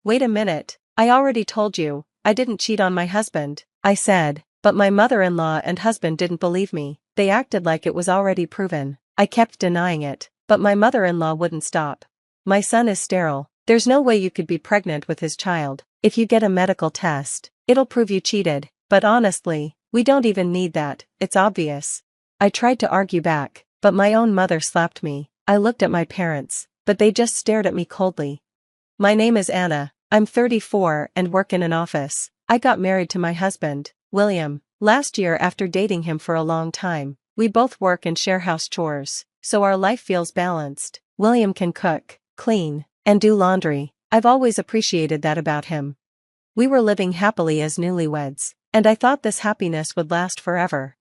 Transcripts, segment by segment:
Wait a minute, I already told you, I didn't cheat on my husband, I said, but my mother-in-law and husband didn't believe me. They acted like it was already proven. I kept denying it, but my mother-in-law wouldn't stop. My son is sterile. There's no way you could be pregnant with his child. If you get a medical test, it'll prove you cheated, but honestly, we don't even need that, it's obvious. I tried to argue back, but my own mother slapped me. I looked at my parents, but they just stared at me coldly. My name is Anna, I'm 34 and work in an office. I got married to my husband, William, last year after dating him for a long time. We both work and share house chores, so our life feels balanced. William can cook, clean, and do laundry. I've always appreciated that about him. We were living happily as newlyweds, and I thought this happiness would last forever.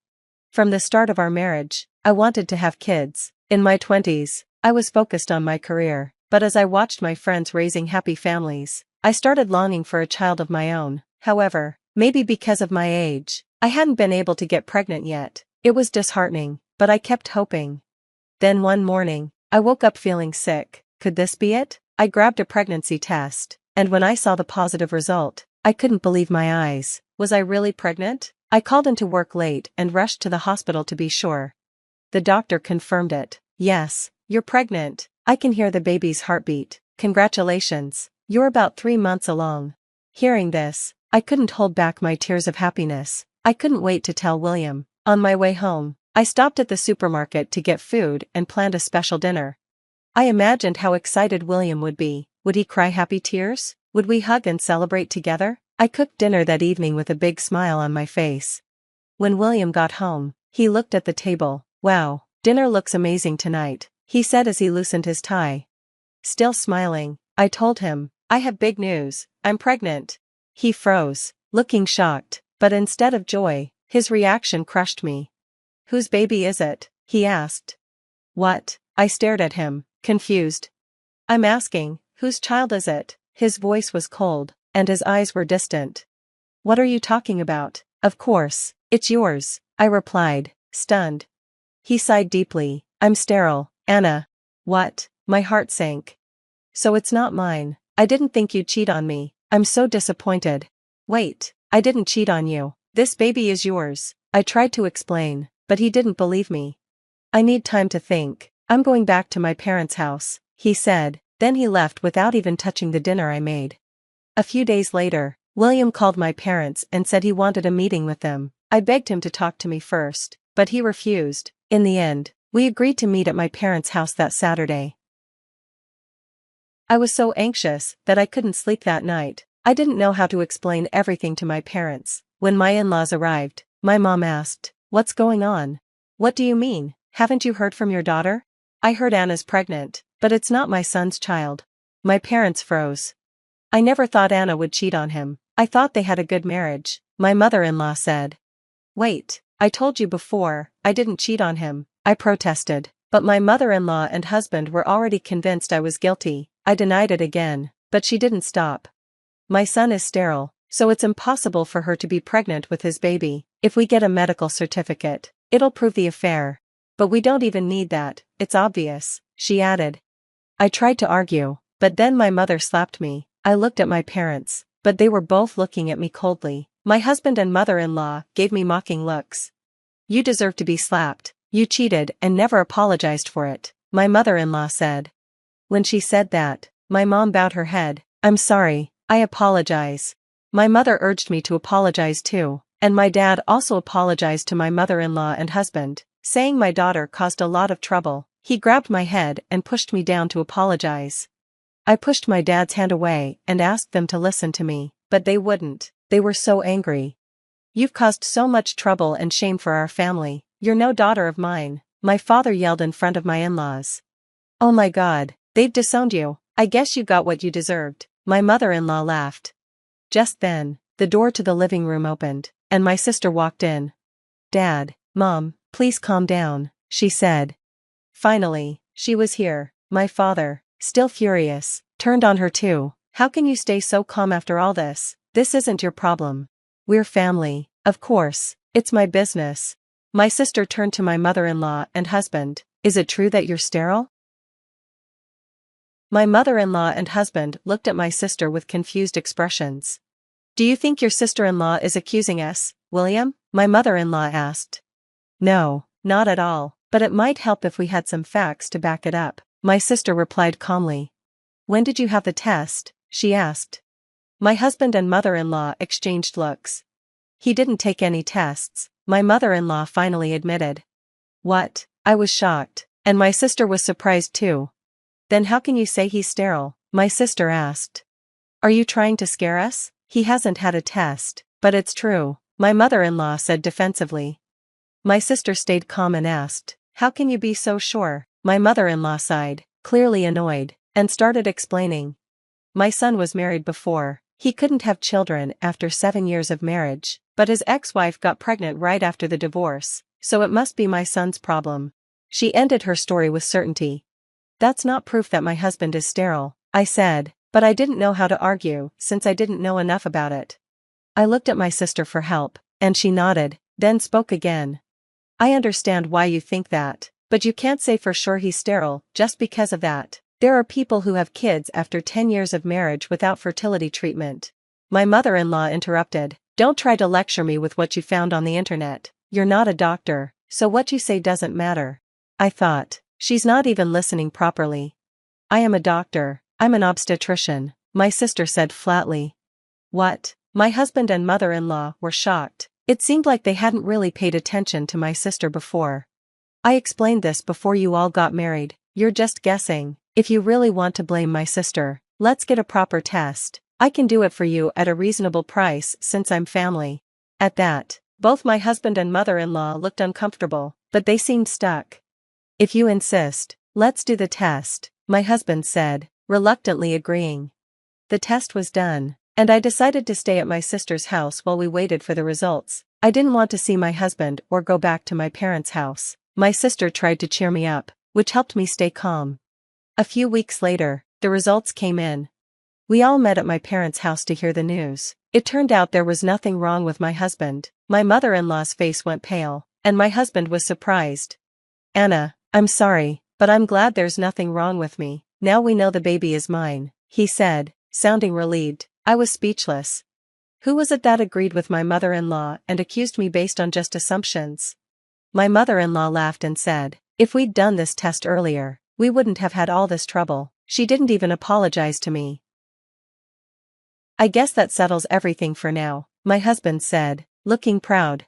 From the start of our marriage, I wanted to have kids. In my 20s, I was focused on my career, but as I watched my friends raising happy families, I started longing for a child of my own. However, maybe because of my age, I hadn't been able to get pregnant yet. It was disheartening, but I kept hoping. Then one morning, I woke up feeling sick. Could this be it? I grabbed a pregnancy test, and when I saw the positive result, I couldn't believe my eyes. Was I really pregnant? I called into work late and rushed to the hospital to be sure. The doctor confirmed it. Yes, you're pregnant. I can hear the baby's heartbeat. Congratulations, you're about 3 months along. Hearing this, I couldn't hold back my tears of happiness. I couldn't wait to tell William. On my way home, I stopped at the supermarket to get food and planned a special dinner. I imagined how excited William would be. Would he cry happy tears? Would we hug and celebrate together? I cooked dinner that evening with a big smile on my face. When William got home, he looked at the table. Wow, dinner looks amazing tonight, he said as he loosened his tie. Still smiling, I told him, I have big news, I'm pregnant. He froze, looking shocked, but instead of joy, his reaction crushed me. Whose baby is it? He asked. What? I stared at him, confused. I'm asking, whose child is it? His voice was cold, and his eyes were distant. What are you talking about? Of course, it's yours, I replied, stunned. He sighed deeply. I'm sterile, Anna. What? My heart sank. So it's not mine. I didn't think you'd cheat on me. I'm so disappointed. Wait, I didn't cheat on you. This baby is yours. I tried to explain, but he didn't believe me. I need time to think. I'm going back to my parents' house, he said. Then he left without even touching the dinner I made. A few days later, William called my parents and said he wanted a meeting with them. I begged him to talk to me first, but he refused. In the end, we agreed to meet at my parents' house that Saturday. I was so anxious that I couldn't sleep that night. I didn't know how to explain everything to my parents. When my in-laws arrived, my mom asked, "What's going on?" "What do you mean? Haven't you heard from your daughter?" "I heard Anna's pregnant, but it's not my son's child." My parents froze. I never thought Anna would cheat on him. I thought they had a good marriage, my mother-in-law said. Wait, I told you before, I didn't cheat on him, I protested, but my mother-in-law and husband were already convinced I was guilty. I denied it again, but she didn't stop. My son is sterile, so it's impossible for her to be pregnant with his baby. If we get a medical certificate, it'll prove the affair. But we don't even need that, it's obvious, she added. I tried to argue, but then my mother slapped me. I looked at my parents, but they were both looking at me coldly. My husband and mother-in-law gave me mocking looks. You deserve to be slapped. You cheated and never apologized for it, my mother-in-law said. When she said that, my mom bowed her head. I'm sorry, I apologize. My mother urged me to apologize too, and my dad also apologized to my mother-in-law and husband, saying my daughter caused a lot of trouble. He grabbed my head and pushed me down to apologize. I pushed my dad's hand away and asked them to listen to me, but they wouldn't. They were so angry. You've caused so much trouble and shame for our family. You're no daughter of mine, my father yelled in front of my in-laws. Oh my God, they've disowned you. I guess you got what you deserved, my mother-in-law laughed. Just then, the door to the living room opened, and my sister walked in. Dad, Mom, please calm down, she said. Finally, she was here. My father, still furious, turned on her too. How can you stay so calm after all this? This isn't your problem. We're family, of course, it's my business. My sister turned to my mother-in-law and husband. Is it true that you're sterile? My mother-in-law and husband looked at my sister with confused expressions. "Do you think your sister-in-law is accusing us, William?" my mother-in-law asked. "No, not at all, but it might help if we had some facts to back it up," my sister replied calmly. "When did you have the test?" she asked. My husband and mother-in-law exchanged looks. "He didn't take any tests," my mother-in-law finally admitted. "What?" I was shocked, and my sister was surprised too. "Then how can you say he's sterile?" my sister asked. "Are you trying to scare us? He hasn't had a test." "But it's true," my mother-in-law said defensively. My sister stayed calm and asked, "How can you be so sure?" My mother-in-law sighed, clearly annoyed, and started explaining. "My son was married before. He couldn't have children after 7 years of marriage, but his ex-wife got pregnant right after the divorce, so it must be my son's problem." She ended her story with certainty. "That's not proof that my husband is sterile," I said, but I didn't know how to argue since I didn't know enough about it. I looked at my sister for help, and she nodded, then spoke again. "I understand why you think that, but you can't say for sure he's sterile just because of that. There are people who have kids after 10 years of marriage without fertility treatment." My mother-in-law interrupted. "Don't try to lecture me with what you found on the internet. You're not a doctor, so what you say doesn't matter." I thought, she's not even listening properly. "I am a doctor, I'm an obstetrician," my sister said flatly. "What?" My husband and mother-in-law were shocked. It seemed like they hadn't really paid attention to my sister before. "I explained this before you all got married. You're just guessing. If you really want to blame my sister, let's get a proper test. I can do it for you at a reasonable price since I'm family." At that, both my husband and mother-in-law looked uncomfortable, but they seemed stuck. "If you insist, let's do the test," my husband said, reluctantly agreeing. The test was done, and I decided to stay at my sister's house while we waited for the results. I didn't want to see my husband or go back to my parents' house. My sister tried to cheer me up, which helped me stay calm. A few weeks later, the results came in. We all met at my parents' house to hear the news. It turned out there was nothing wrong with my husband. My mother-in-law's face went pale, and my husband was surprised. "Anna, I'm sorry, but I'm glad there's nothing wrong with me. Now we know the baby is mine," he said, sounding relieved. I was speechless. Who was it that agreed with my mother-in-law and accused me based on just assumptions? My mother-in-law laughed and said, "If we'd done this test earlier, we wouldn't have had all this trouble." She didn't even apologize to me. "I guess that settles everything for now," my husband said, looking proud.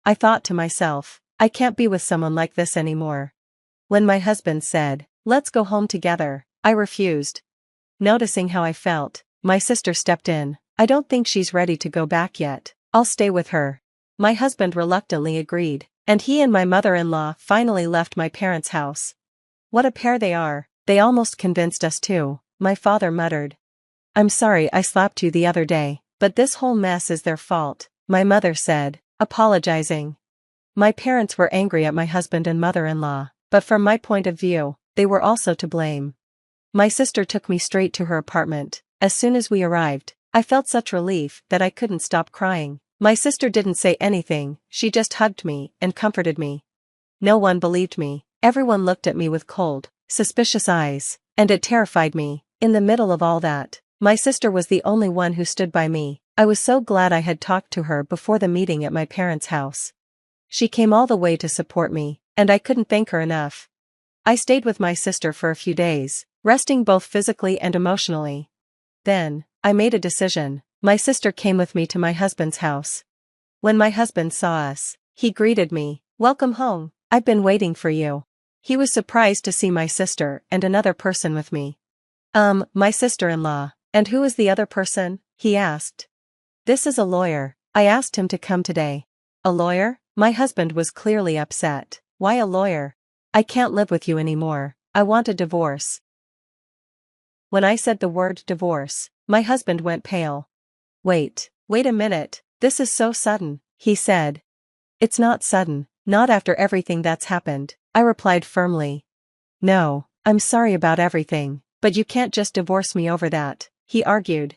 I thought to myself, I can't be with someone like this anymore. When my husband said, "Let's go home together," I refused. Noticing how I felt, my sister stepped in. "I don't think she's ready to go back yet. I'll stay with her." My husband reluctantly agreed, and he and my mother-in-law finally left my parents' house. "What a pair they are, they almost convinced us too," my father muttered. "I'm sorry I slapped you the other day, but this whole mess is their fault," my mother said, apologizing. My parents were angry at my husband and mother-in-law, but from my point of view, they were also to blame. My sister took me straight to her apartment. As soon as we arrived, I felt such relief that I couldn't stop crying. My sister didn't say anything, she just hugged me and comforted me. No one believed me. Everyone looked at me with cold, suspicious eyes, and it terrified me. In the middle of all that, my sister was the only one who stood by me. I was so glad I had talked to her before the meeting at my parents' house. She came all the way to support me, and I couldn't thank her enough. I stayed with my sister for a few days, resting both physically and emotionally. Then, I made a decision. My sister came with me to my husband's house. When my husband saw us, he greeted me, "Welcome home, I've been waiting for you." He was surprised to see my sister and another person with me. My sister-in-law. "And who is the other person?" he asked. "This is a lawyer. I asked him to come today." "A lawyer?" My husband was clearly upset. "Why a lawyer?" "I can't live with you anymore. I want a divorce." When I said the word divorce, my husband went pale. Wait a minute, this is so sudden," he said. "It's not sudden, not after everything that's happened," I replied firmly. "No, I'm sorry about everything, but you can't just divorce me over that," he argued.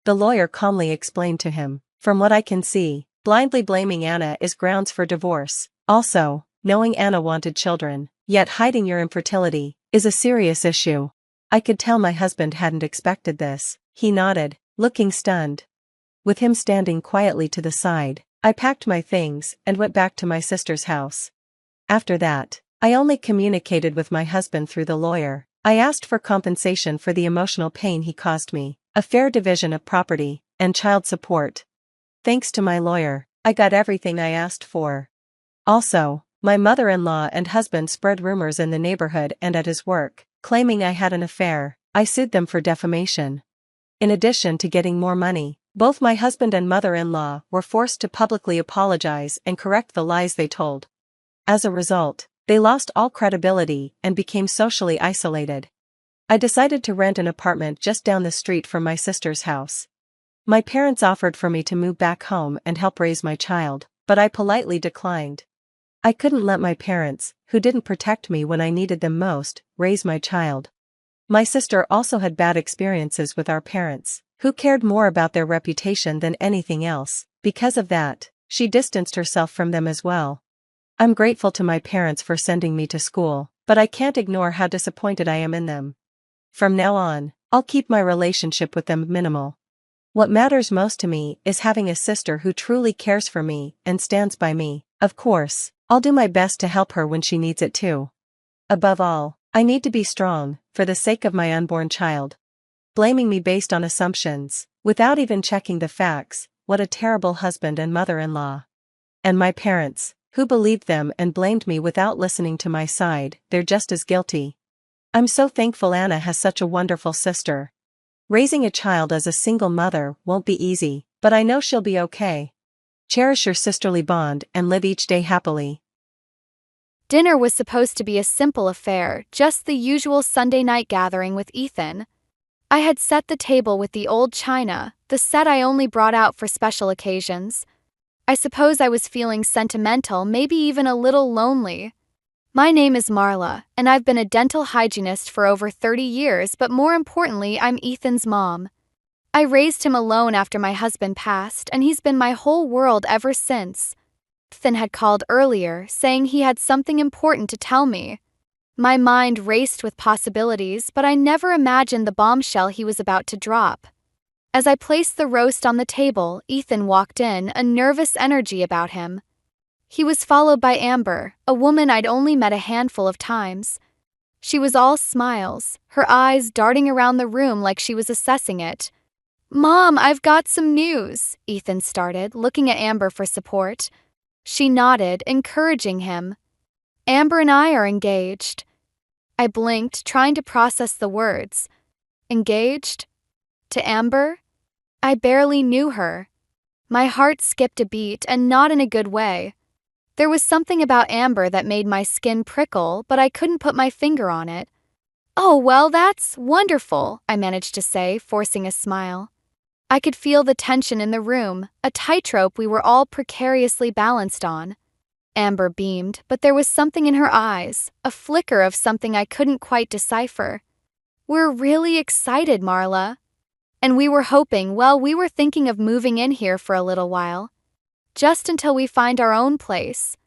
The lawyer calmly explained to him, "From what I can see, blindly blaming Anna is grounds for divorce. Also, knowing Anna wanted children, yet hiding your infertility, is a serious issue. I could tell my husband hadn't expected this. He nodded, looking stunned. With him standing quietly to the side, I packed my things and went back to my sister's house. After that, I only communicated with my husband through the lawyer. I asked for compensation for the emotional pain he caused me, a fair division of property, and child support. Thanks to my lawyer, I got everything I asked for. Also, my mother-in-law and husband spread rumors in the neighborhood and at his work, claiming I had an affair. I sued them for defamation. In addition to getting more money, both my husband and mother-in-law were forced to publicly apologize and correct the lies they told. As a result, they lost all credibility and became socially isolated. I decided to rent an apartment just down the street from my sister's house. My parents offered for me to move back home and help raise my child, but I politely declined. I couldn't let my parents, who didn't protect me when I needed them most, raise my child. My sister also had bad experiences with our parents, who cared more about their reputation than anything else. Because of that, she distanced herself from them as well. I'm grateful to my parents for sending me to school, but I can't ignore how disappointed I am in them. From now on, I'll keep my relationship with them minimal. What matters most to me is having a sister who truly cares for me and stands by me. Of course, I'll do my best to help her when she needs it too. Above all, I need to be strong, for the sake of my unborn child. Blaming me based on assumptions, without even checking the facts, what a terrible husband and mother-in-law. And my parents, who believed them and blamed me without listening to my side, they're just as guilty. I'm so thankful Anna has such a wonderful sister. Raising a child as a single mother won't be easy, but I know she'll be okay. Cherish your sisterly bond and live each day happily. Dinner was supposed to be a simple affair, just the usual Sunday night gathering with Ethan. I had set the table with the old china, the set I only brought out for special occasions. I suppose I was feeling sentimental, maybe even a little lonely. My name is Marla, and I've been a dental hygienist for over 30 years, but more importantly, I'm Ethan's mom. I raised him alone after my husband passed, and he's been my whole world ever since. Ethan had called earlier, saying he had something important to tell me. My mind raced with possibilities, but I never imagined the bombshell he was about to drop. As I placed the roast on the table, Ethan walked in, a nervous energy about him. He was followed by Amber, a woman I'd only met a handful of times. She was all smiles, her eyes darting around the room like she was assessing it. "Mom, I've got some news," Ethan started, looking at Amber for support. She nodded, encouraging him. "Amber and I are engaged." I blinked, trying to process the words. Engaged? To Amber? I barely knew her. My heart skipped a beat, and not in a good way. There was something about Amber that made my skin prickle, but I couldn't put my finger on it. "Oh, well, that's wonderful," I managed to say, forcing a smile. I could feel the tension in the room, a tightrope we were all precariously balanced on. Amber beamed, but there was something in her eyes, a flicker of something I couldn't quite decipher. "We're really excited, Marla. And we were hoping, well, we were thinking of moving in here for a little while. Just until we find our own place."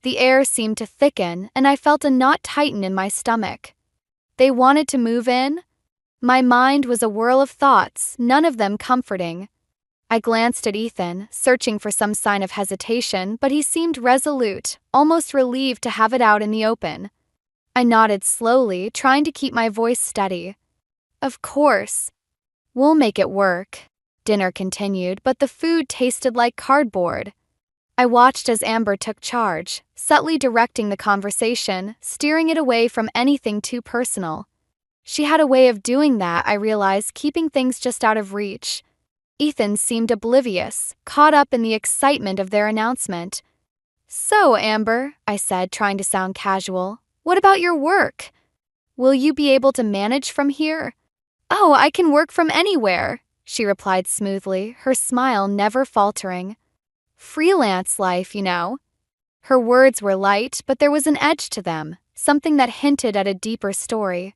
The air seemed to thicken, and I felt a knot tighten in my stomach. They wanted to move in? My mind was a whirl of thoughts, none of them comforting. I glanced at Ethan, searching for some sign of hesitation, but he seemed resolute, almost relieved to have it out in the open. I nodded slowly, trying to keep my voice steady. "Of course. We'll make it work." Dinner continued, but the food tasted like cardboard. I watched as Amber took charge, subtly directing the conversation, steering it away from anything too personal. She had a way of doing that, I realized, keeping things just out of reach. Ethan seemed oblivious, caught up in the excitement of their announcement. "So, Amber," I said, trying to sound casual, "what about your work? Will you be able to manage from here?" "Oh, I can work from anywhere," she replied smoothly, her smile never faltering. "Freelance life, you know." Her words were light, but there was an edge to them, something that hinted at a deeper story.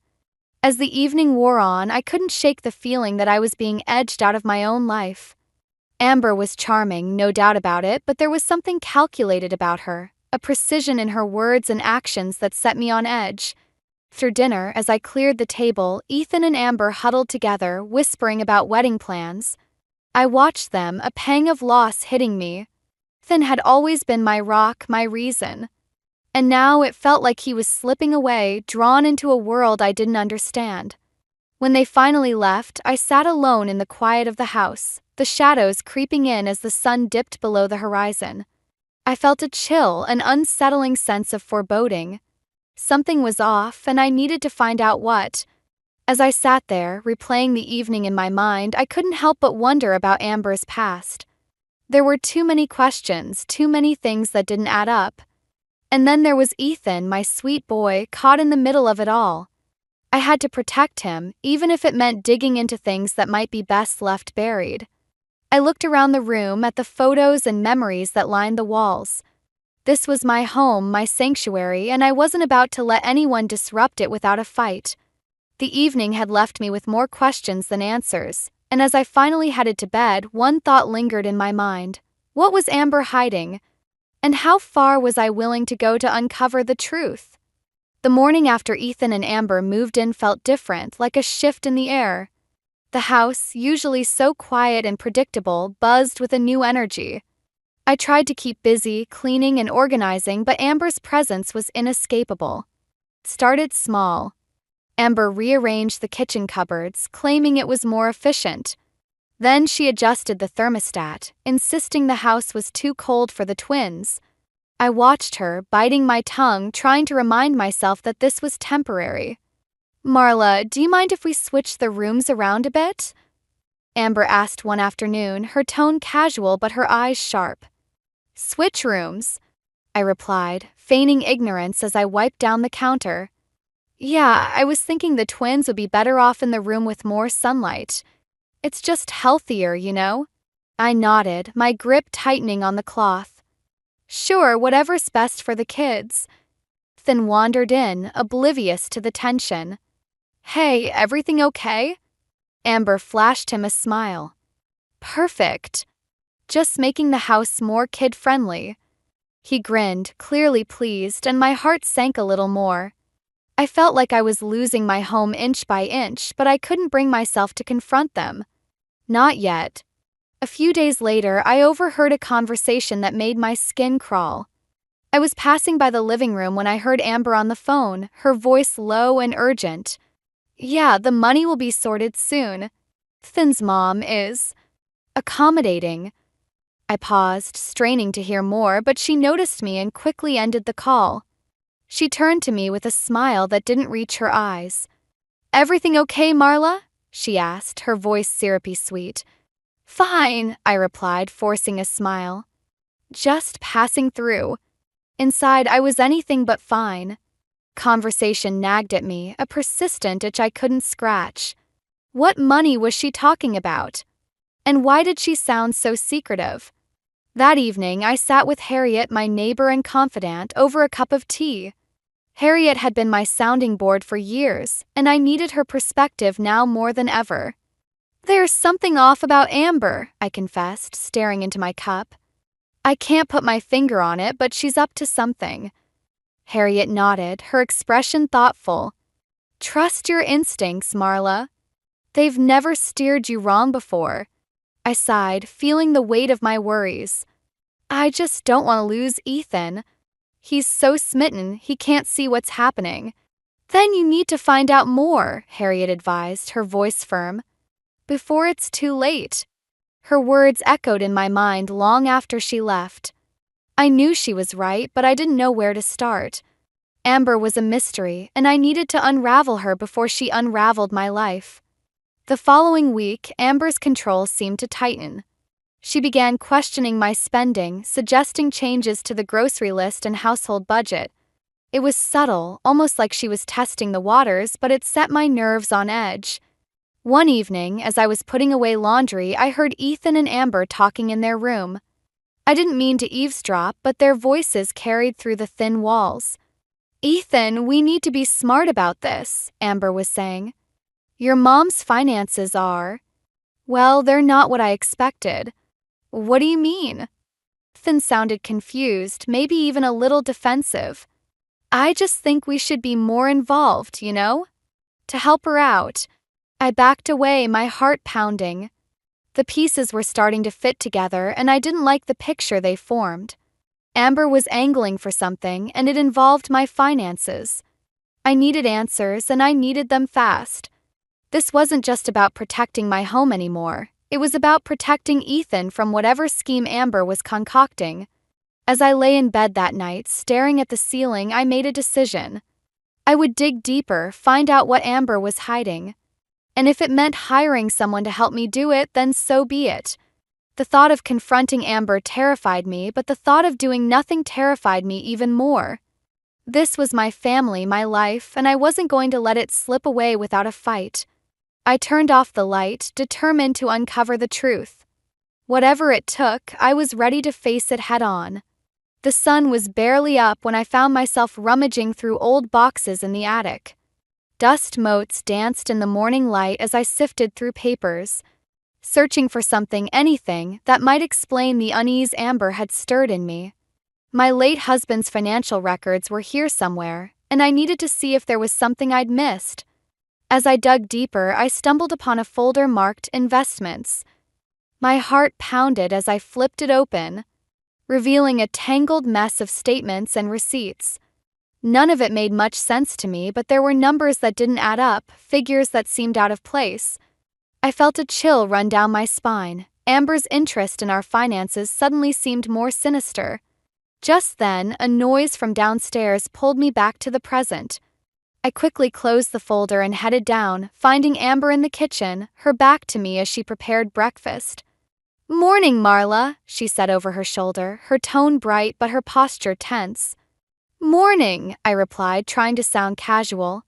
As the evening wore on, I couldn't shake the feeling that I was being edged out of my own life. Amber was charming, no doubt about it, but there was something calculated about her, a precision in her words and actions that set me on edge. Through dinner, as I cleared the table, Ethan and Amber huddled together, whispering about wedding plans. I watched them, a pang of loss hitting me. Ethan had always been my rock, my reason. And now it felt like he was slipping away, drawn into a world I didn't understand. When they finally left, I sat alone in the quiet of the house, the shadows creeping in as the sun dipped below the horizon. I felt a chill, an unsettling sense of foreboding. Something was off, and I needed to find out what. As I sat there, replaying the evening in my mind, I couldn't help but wonder about Amber's past. There were too many questions, too many things that didn't add up. And then there was Ethan, my sweet boy, caught in the middle of it all. I had to protect him, even if it meant digging into things that might be best left buried. I looked around the room at the photos and memories that lined the walls. This was my home, my sanctuary, and I wasn't about to let anyone disrupt it without a fight. The evening had left me with more questions than answers, and as I finally headed to bed, one thought lingered in my mind. What was Amber hiding? And how far was I willing to go to uncover the truth? The morning after Ethan and Amber moved in felt different, like a shift in the air. The house, usually so quiet and predictable, buzzed with a new energy. I tried to keep busy, cleaning and organizing, but Amber's presence was inescapable. It started small. Amber rearranged the kitchen cupboards, claiming it was more efficient. Then she adjusted the thermostat, insisting the house was too cold for the twins. I watched her, biting my tongue, trying to remind myself that this was temporary. "Marla, do you mind if we switch the rooms around a bit?" Amber asked one afternoon, her tone casual but her eyes sharp. "Switch rooms?" I replied, feigning ignorance as I wiped down the counter. "Yeah, I was thinking the twins would be better off in the room with more sunlight. It's just healthier, you know?" I nodded, my grip tightening on the cloth. "Sure, whatever's best for the kids." Then wandered in, oblivious to the tension. "Hey, everything okay?" Amber flashed him a smile. "Perfect. Just making the house more kid-friendly." He grinned, clearly pleased, and my heart sank a little more. I felt like I was losing my home inch by inch, but I couldn't bring myself to confront them. Not yet. A few days later, I overheard a conversation that made my skin crawl. I was passing by the living room when I heard Amber on the phone, her voice low and urgent. "Yeah, the money will be sorted soon. Thin's mom is accommodating." I paused, straining to hear more, but she noticed me and quickly ended the call. She turned to me with a smile that didn't reach her eyes. "Everything okay, Marla?" she asked, her voice syrupy sweet. "Fine," I replied, forcing a smile. "Just passing through." Inside, I was anything but fine. Conversation nagged at me, a persistent itch I couldn't scratch. What money was she talking about? And why did she sound so secretive? That evening, I sat with Harriet, my neighbor and confidant, over a cup of tea. Harriet had been my sounding board for years, and I needed her perspective now more than ever. "There's something off about Amber," I confessed, staring into my cup. "I can't put my finger on it, but she's up to something." Harriet nodded, her expression thoughtful. "Trust your instincts, Marla. They've never steered you wrong before." I sighed, feeling the weight of my worries. "I just don't want to lose Ethan. He's so smitten, he can't see what's happening." "Then you need to find out more," Harriet advised, her voice firm. "Before it's too late." Her words echoed in my mind long after she left. I knew she was right, but I didn't know where to start. Amber was a mystery, and I needed to unravel her before she unraveled my life. The following week, Amber's control seemed to tighten. She began questioning my spending, suggesting changes to the grocery list and household budget. It was subtle, almost like she was testing the waters, but it set my nerves on edge. One evening, as I was putting away laundry, I heard Ethan and Amber talking in their room. I didn't mean to eavesdrop, but their voices carried through the thin walls. "Ethan, we need to be smart about this," Amber was saying. "Your mom's finances are... well, they're not what I expected." "What do you mean?" Ethan sounded confused, maybe even a little defensive. I just think we should be more involved, you know? To help her out. I backed away, my heart pounding. The pieces were starting to fit together, and I didn't like the picture they formed. Amber was angling for something, and it involved my finances. I needed answers, and I needed them fast. This wasn't just about protecting my home anymore. It was about protecting Ethan from whatever scheme Amber was concocting. As I lay in bed that night, staring at the ceiling, I made a decision. I would dig deeper, find out what Amber was hiding. And if it meant hiring someone to help me do it, then so be it. The thought of confronting Amber terrified me, but the thought of doing nothing terrified me even more. This was my family, my life, and I wasn't going to let it slip away without a fight. I turned off the light, determined to uncover the truth. Whatever it took, I was ready to face it head on. The sun was barely up when I found myself rummaging through old boxes in the attic. Dust motes danced in the morning light as I sifted through papers, searching for something, anything, that might explain the unease Amber had stirred in me. My late husband's financial records were here somewhere, and I needed to see if there was something I'd missed. As I dug deeper, I stumbled upon a folder marked Investments. My heart pounded as I flipped it open, revealing a tangled mess of statements and receipts. None of it made much sense to me, but there were numbers that didn't add up, figures that seemed out of place. I felt a chill run down my spine. Amber's interest in our finances suddenly seemed more sinister. Just then, a noise from downstairs pulled me back to the present. I quickly closed the folder and headed down, finding Amber in the kitchen, her back to me as she prepared breakfast. "Morning, Marla," she said over her shoulder, her tone bright but her posture tense. "Morning," I replied, trying to sound casual.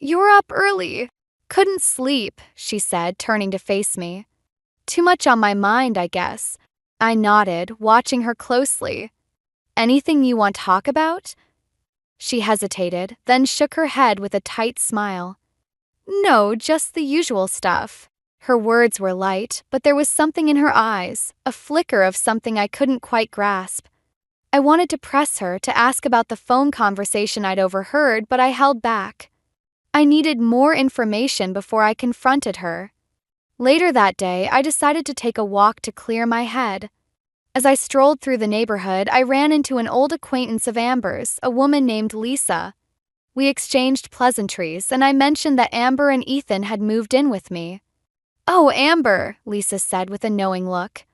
"You're up early." "Couldn't sleep," she said, turning to face me. "Too much on my mind, I guess." I nodded, watching her closely. "Anything you want to talk about?" She hesitated, then shook her head with a tight smile. "No, just the usual stuff." Her words were light, but there was something in her eyes, a flicker of something I couldn't quite grasp. I wanted to press her, to ask about the phone conversation I'd overheard, but I held back. I needed more information before I confronted her. Later that day, I decided to take a walk to clear my head. As I strolled through the neighborhood, I ran into an old acquaintance of Amber's, a woman named Lisa. We exchanged pleasantries, and I mentioned that Amber and Ethan had moved in with me. "Oh, Amber," Lisa said with a knowing look.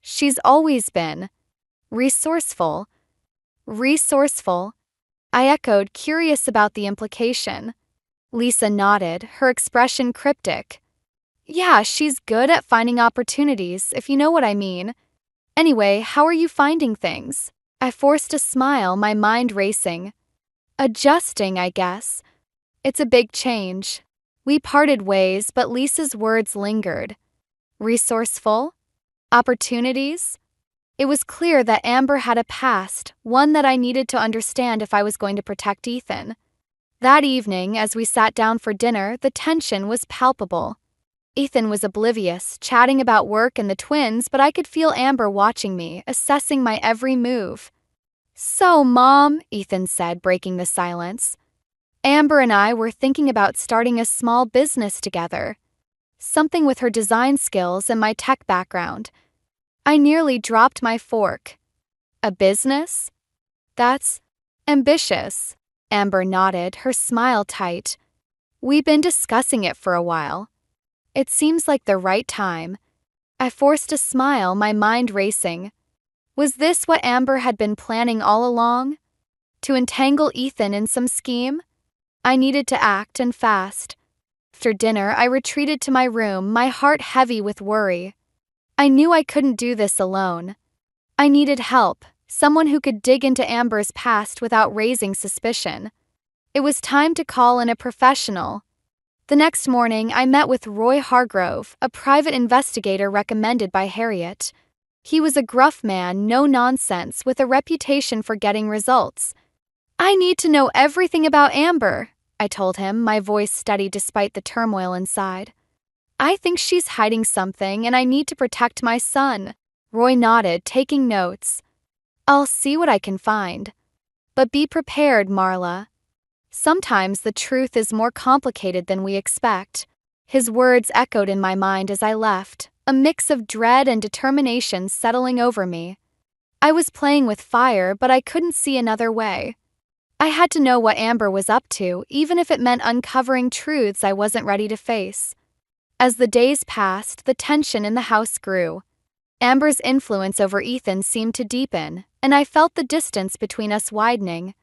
"She's always been resourceful." Resourceful? I echoed, curious about the implication. Lisa nodded, her expression cryptic. "Yeah, she's good at finding opportunities, if you know what I mean. Anyway, how are you finding things?" I forced a smile, my mind racing. "Adjusting, I guess. It's a big change." We parted ways, but Lisa's words lingered. Resourceful? Opportunities? It was clear that Amber had a past, one that I needed to understand if I was going to protect Ethan. That evening, as we sat down for dinner, the tension was palpable. Ethan was oblivious, chatting about work and the twins, but I could feel Amber watching me, assessing my every move. "So, Mom," Ethan said, breaking the silence. "Amber and I were thinking about starting a small business together. Something with her design skills and my tech background." I nearly dropped my fork. "A business? That's ambitious." Amber nodded, her smile tight. "We've been discussing it for a while. It seems like the right time." I forced a smile, my mind racing. Was this what Amber had been planning all along? To entangle Ethan in some scheme? I needed to act, and fast. After dinner, I retreated to my room, my heart heavy with worry. I knew I couldn't do this alone. I needed help, someone who could dig into Amber's past without raising suspicion. It was time to call in a professional. The next morning, I met with Roy Hargrove, a private investigator recommended by Harriet. He was a gruff man, no nonsense, with a reputation for getting results. "I need to know everything about Amber," I told him, my voice steady despite the turmoil inside. "I think she's hiding something, and I need to protect my son." Roy nodded, taking notes. "I'll see what I can find." But be prepared, Marla. Sometimes the truth is more complicated than we expect. His words echoed in my mind as I left, a mix of dread and determination settling over me. I was playing with fire, but I couldn't see another way. I had to know what Amber was up to, even if it meant uncovering truths I wasn't ready to face. As the days passed, the tension in the house grew. Amber's influence over Ethan seemed to deepen, and I felt the distance between us widening.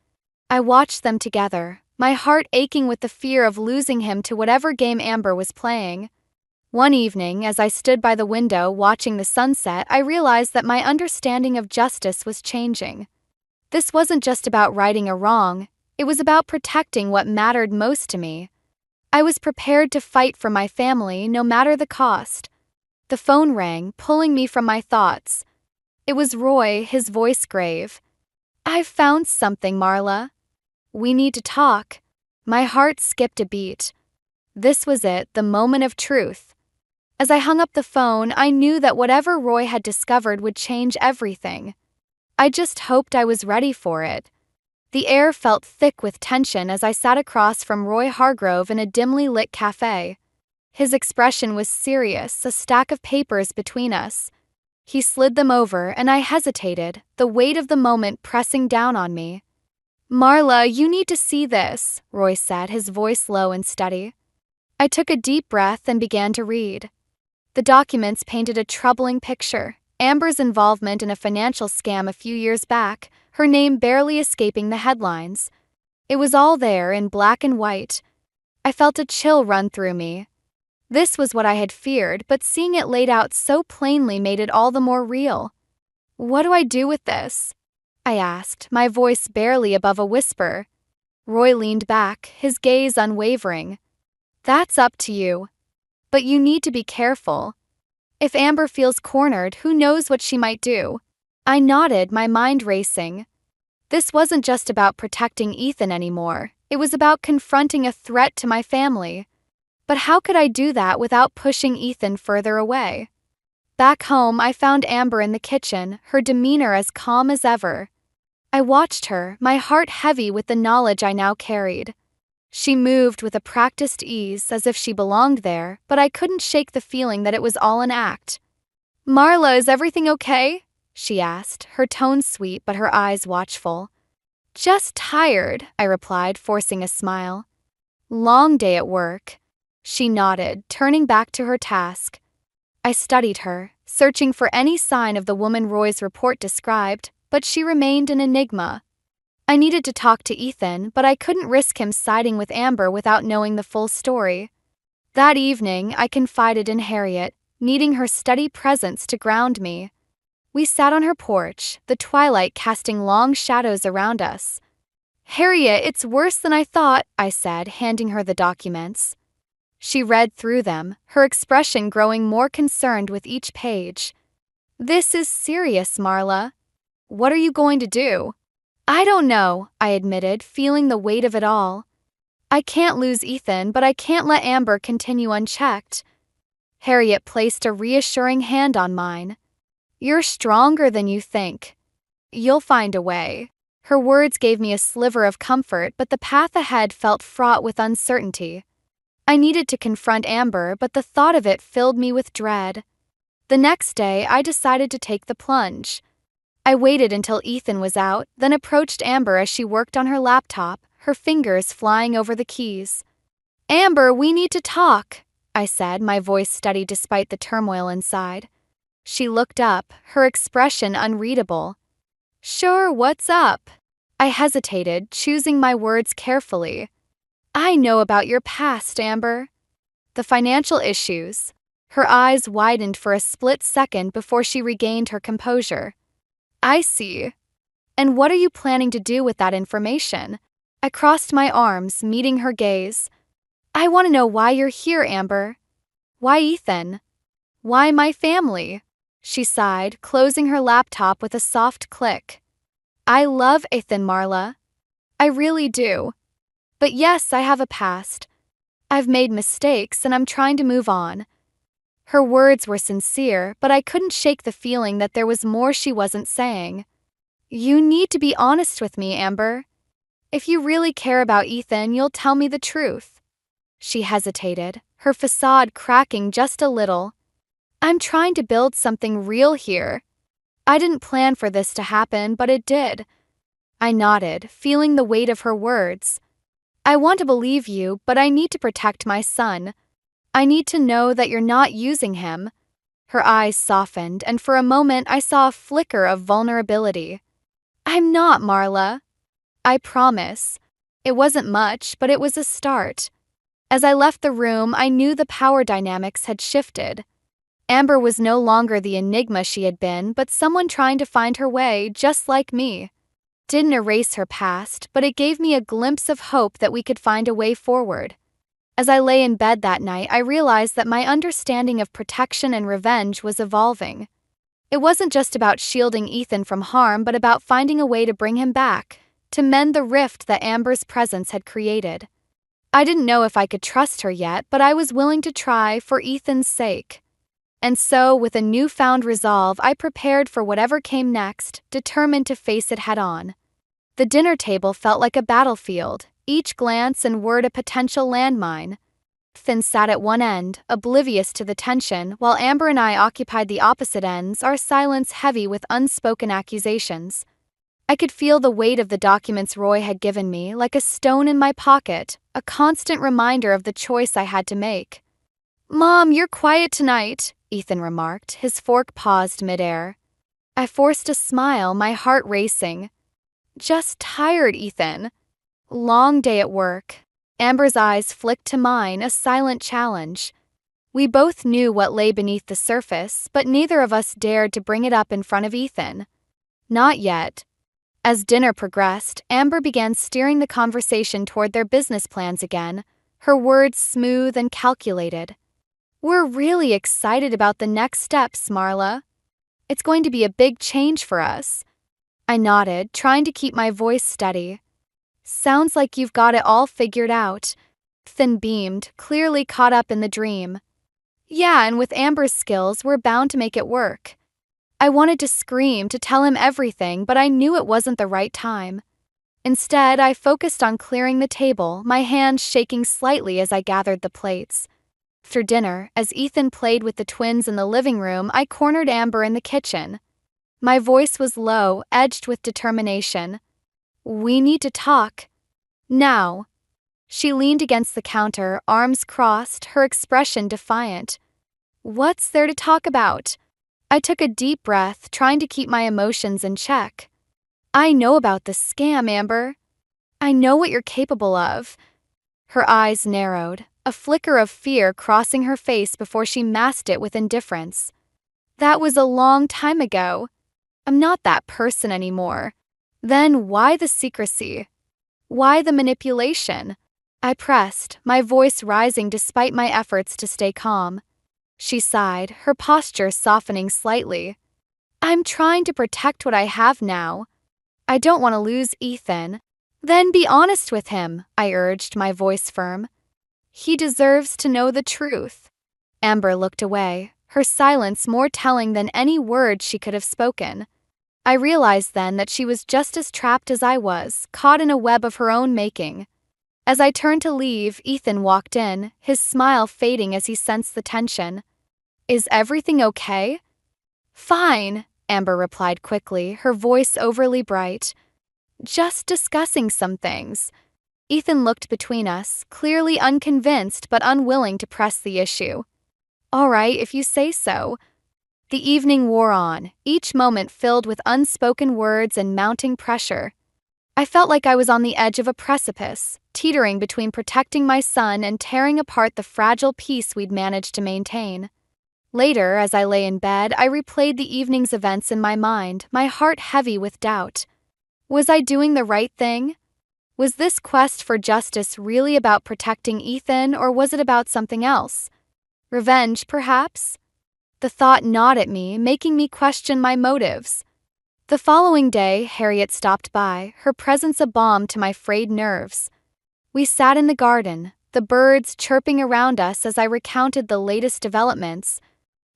I watched them together, my heart aching with the fear of losing him to whatever game Amber was playing. One evening, as I stood by the window watching the sunset, I realized that my understanding of justice was changing. This wasn't just about righting a wrong, it was about protecting what mattered most to me. I was prepared to fight for my family, no matter the cost. The phone rang, pulling me from my thoughts. It was Roy, his voice grave. "I've found something, Marla. We need to talk." My heart skipped a beat. This was it, the moment of truth. As I hung up the phone, I knew that whatever Roy had discovered would change everything. I just hoped I was ready for it. The air felt thick with tension as I sat across from Roy Hargrove in a dimly lit cafe. His expression was serious, a stack of papers between us. He slid them over, and I hesitated, the weight of the moment pressing down on me. "Marla, you need to see this," Roy said, his voice low and steady. I took a deep breath and began to read. The documents painted a troubling picture. Amber's involvement in a financial scam a few years back, her name barely escaping the headlines. It was all there in black and white. I felt a chill run through me. This was what I had feared, but seeing it laid out so plainly made it all the more real. "What do I do with this?" I asked, my voice barely above a whisper. Roy leaned back, his gaze unwavering. "That's up to you. But you need to be careful. If Amber feels cornered, who knows what she might do?" I nodded, my mind racing. This wasn't just about protecting Ethan anymore. It was about confronting a threat to my family. But how could I do that without pushing Ethan further away? Back home, I found Amber in the kitchen, her demeanor as calm as ever. I watched her, my heart heavy with the knowledge I now carried. She moved with a practiced ease, as if she belonged there, but I couldn't shake the feeling that it was all an act. "Marla, is everything okay?" she asked, her tone sweet but her eyes watchful. "Just tired," I replied, forcing a smile. "Long day at work." She nodded, turning back to her task. I studied her, searching for any sign of the woman Roy's report described, but she remained an enigma. I needed to talk to Ethan, but I couldn't risk him siding with Amber without knowing the full story. That evening, I confided in Harriet, needing her steady presence to ground me. We sat on her porch, the twilight casting long shadows around us. "Harriet, it's worse than I thought," I said, handing her the documents. She read through them, her expression growing more concerned with each page. "This is serious, Marla. What are you going to do?" "I don't know," I admitted, feeling the weight of it all. "I can't lose Ethan, but I can't let Amber continue unchecked." Harriet placed a reassuring hand on mine. "You're stronger than you think. You'll find a way." Her words gave me a sliver of comfort, but the path ahead felt fraught with uncertainty. I needed to confront Amber, but the thought of it filled me with dread. The next day, I decided to take the plunge. I waited until Ethan was out, then approached Amber as she worked on her laptop, her fingers flying over the keys. "Amber, we need to talk," I said, my voice steady despite the turmoil inside. She looked up, her expression unreadable. "Sure, what's up?" I hesitated, choosing my words carefully. "I know about your past, Amber." "The financial issues." Her eyes widened for a split second before she regained her composure. "I see. And what are you planning to do with that information?" I crossed my arms, meeting her gaze. "I want to know why you're here, Amber. Why Ethan? Why my family?" She sighed, closing her laptop with a soft click. "I love Ethan, Marla. I really do. But yes, I have a past. I've made mistakes and I'm trying to move on." Her words were sincere, but I couldn't shake the feeling that there was more she wasn't saying. You need to be honest with me, Amber. If you really care about Ethan, you'll tell me the truth. She hesitated, her facade cracking just a little. I'm trying to build something real here. I didn't plan for this to happen, but it did. I nodded, feeling the weight of her words. I want to believe you, but I need to protect my son. I need to know that you're not using him. Her eyes softened, and for a moment I saw a flicker of vulnerability. I'm not, Marla. I promise. It wasn't much, but it was a start. As I left the room, I knew the power dynamics had shifted. Amber was no longer the enigma she had been, but someone trying to find her way, just like me. Didn't erase her past, but it gave me a glimpse of hope that we could find a way forward. As I lay in bed that night, I realized that my understanding of protection and revenge was evolving. It wasn't just about shielding Ethan from harm, but about finding a way to bring him back, to mend the rift that Amber's presence had created. I didn't know if I could trust her yet, but I was willing to try for Ethan's sake. And so, with a newfound resolve, I prepared for whatever came next, determined to face it head-on. The dinner table felt like a battlefield, each glance and word a potential landmine. Finn sat at one end, oblivious to the tension, while Amber and I occupied the opposite ends, our silence heavy with unspoken accusations. I could feel the weight of the documents Roy had given me, like a stone in my pocket, a constant reminder of the choice I had to make. "Mom, you're quiet tonight," Ethan remarked, his fork paused midair. I forced a smile, my heart racing. "Just tired, Ethan." "Long day at work." Amber's eyes flicked to mine, a silent challenge. We both knew what lay beneath the surface, but neither of us dared to bring it up in front of Ethan. Not yet. As dinner progressed, Amber began steering the conversation toward their business plans again, her words smooth and calculated. "We're really excited about the next steps, Marla. It's going to be a big change for us." I nodded, trying to keep my voice steady. "Sounds like you've got it all figured out." Finn beamed, clearly caught up in the dream. "Yeah, and with Amber's skills, we're bound to make it work." I wanted to scream, to tell him everything, but I knew it wasn't the right time. Instead, I focused on clearing the table, my hands shaking slightly as I gathered the plates. After dinner, as Ethan played with the twins in the living room, I cornered Amber in the kitchen. My voice was low, edged with determination. "We need to talk. Now." She leaned against the counter, arms crossed, her expression defiant. "What's there to talk about?" I took a deep breath, trying to keep my emotions in check. "I know about the scam, Amber. I know what you're capable of." Her eyes narrowed, a flicker of fear crossing her face before she masked it with indifference. "That was a long time ago. I'm not that person anymore." "Then why the secrecy? Why the manipulation?" I pressed, my voice rising despite my efforts to stay calm. She sighed, her posture softening slightly. "I'm trying to protect what I have now. I don't want to lose Ethan." "Then be honest with him," I urged, my voice firm. "He deserves to know the truth." Amber looked away, her silence more telling than any words she could have spoken. I realized then that she was just as trapped as I was, caught in a web of her own making. As I turned to leave, Ethan walked in, his smile fading as he sensed the tension. "Is everything okay?" "Fine," Amber replied quickly, her voice overly bright. "Just discussing some things." Ethan looked between us, clearly unconvinced but unwilling to press the issue. "All right, if you say so." The evening wore on, each moment filled with unspoken words and mounting pressure. I felt like I was on the edge of a precipice, teetering between protecting my son and tearing apart the fragile peace we'd managed to maintain. Later, as I lay in bed, I replayed the evening's events in my mind, my heart heavy with doubt. Was I doing the right thing? Was this quest for justice really about protecting Ethan, or was it about something else? Revenge, perhaps? The thought gnawed at me, making me question my motives. The following day, Harriet stopped by, her presence a balm to my frayed nerves. We sat in the garden, the birds chirping around us as I recounted the latest developments.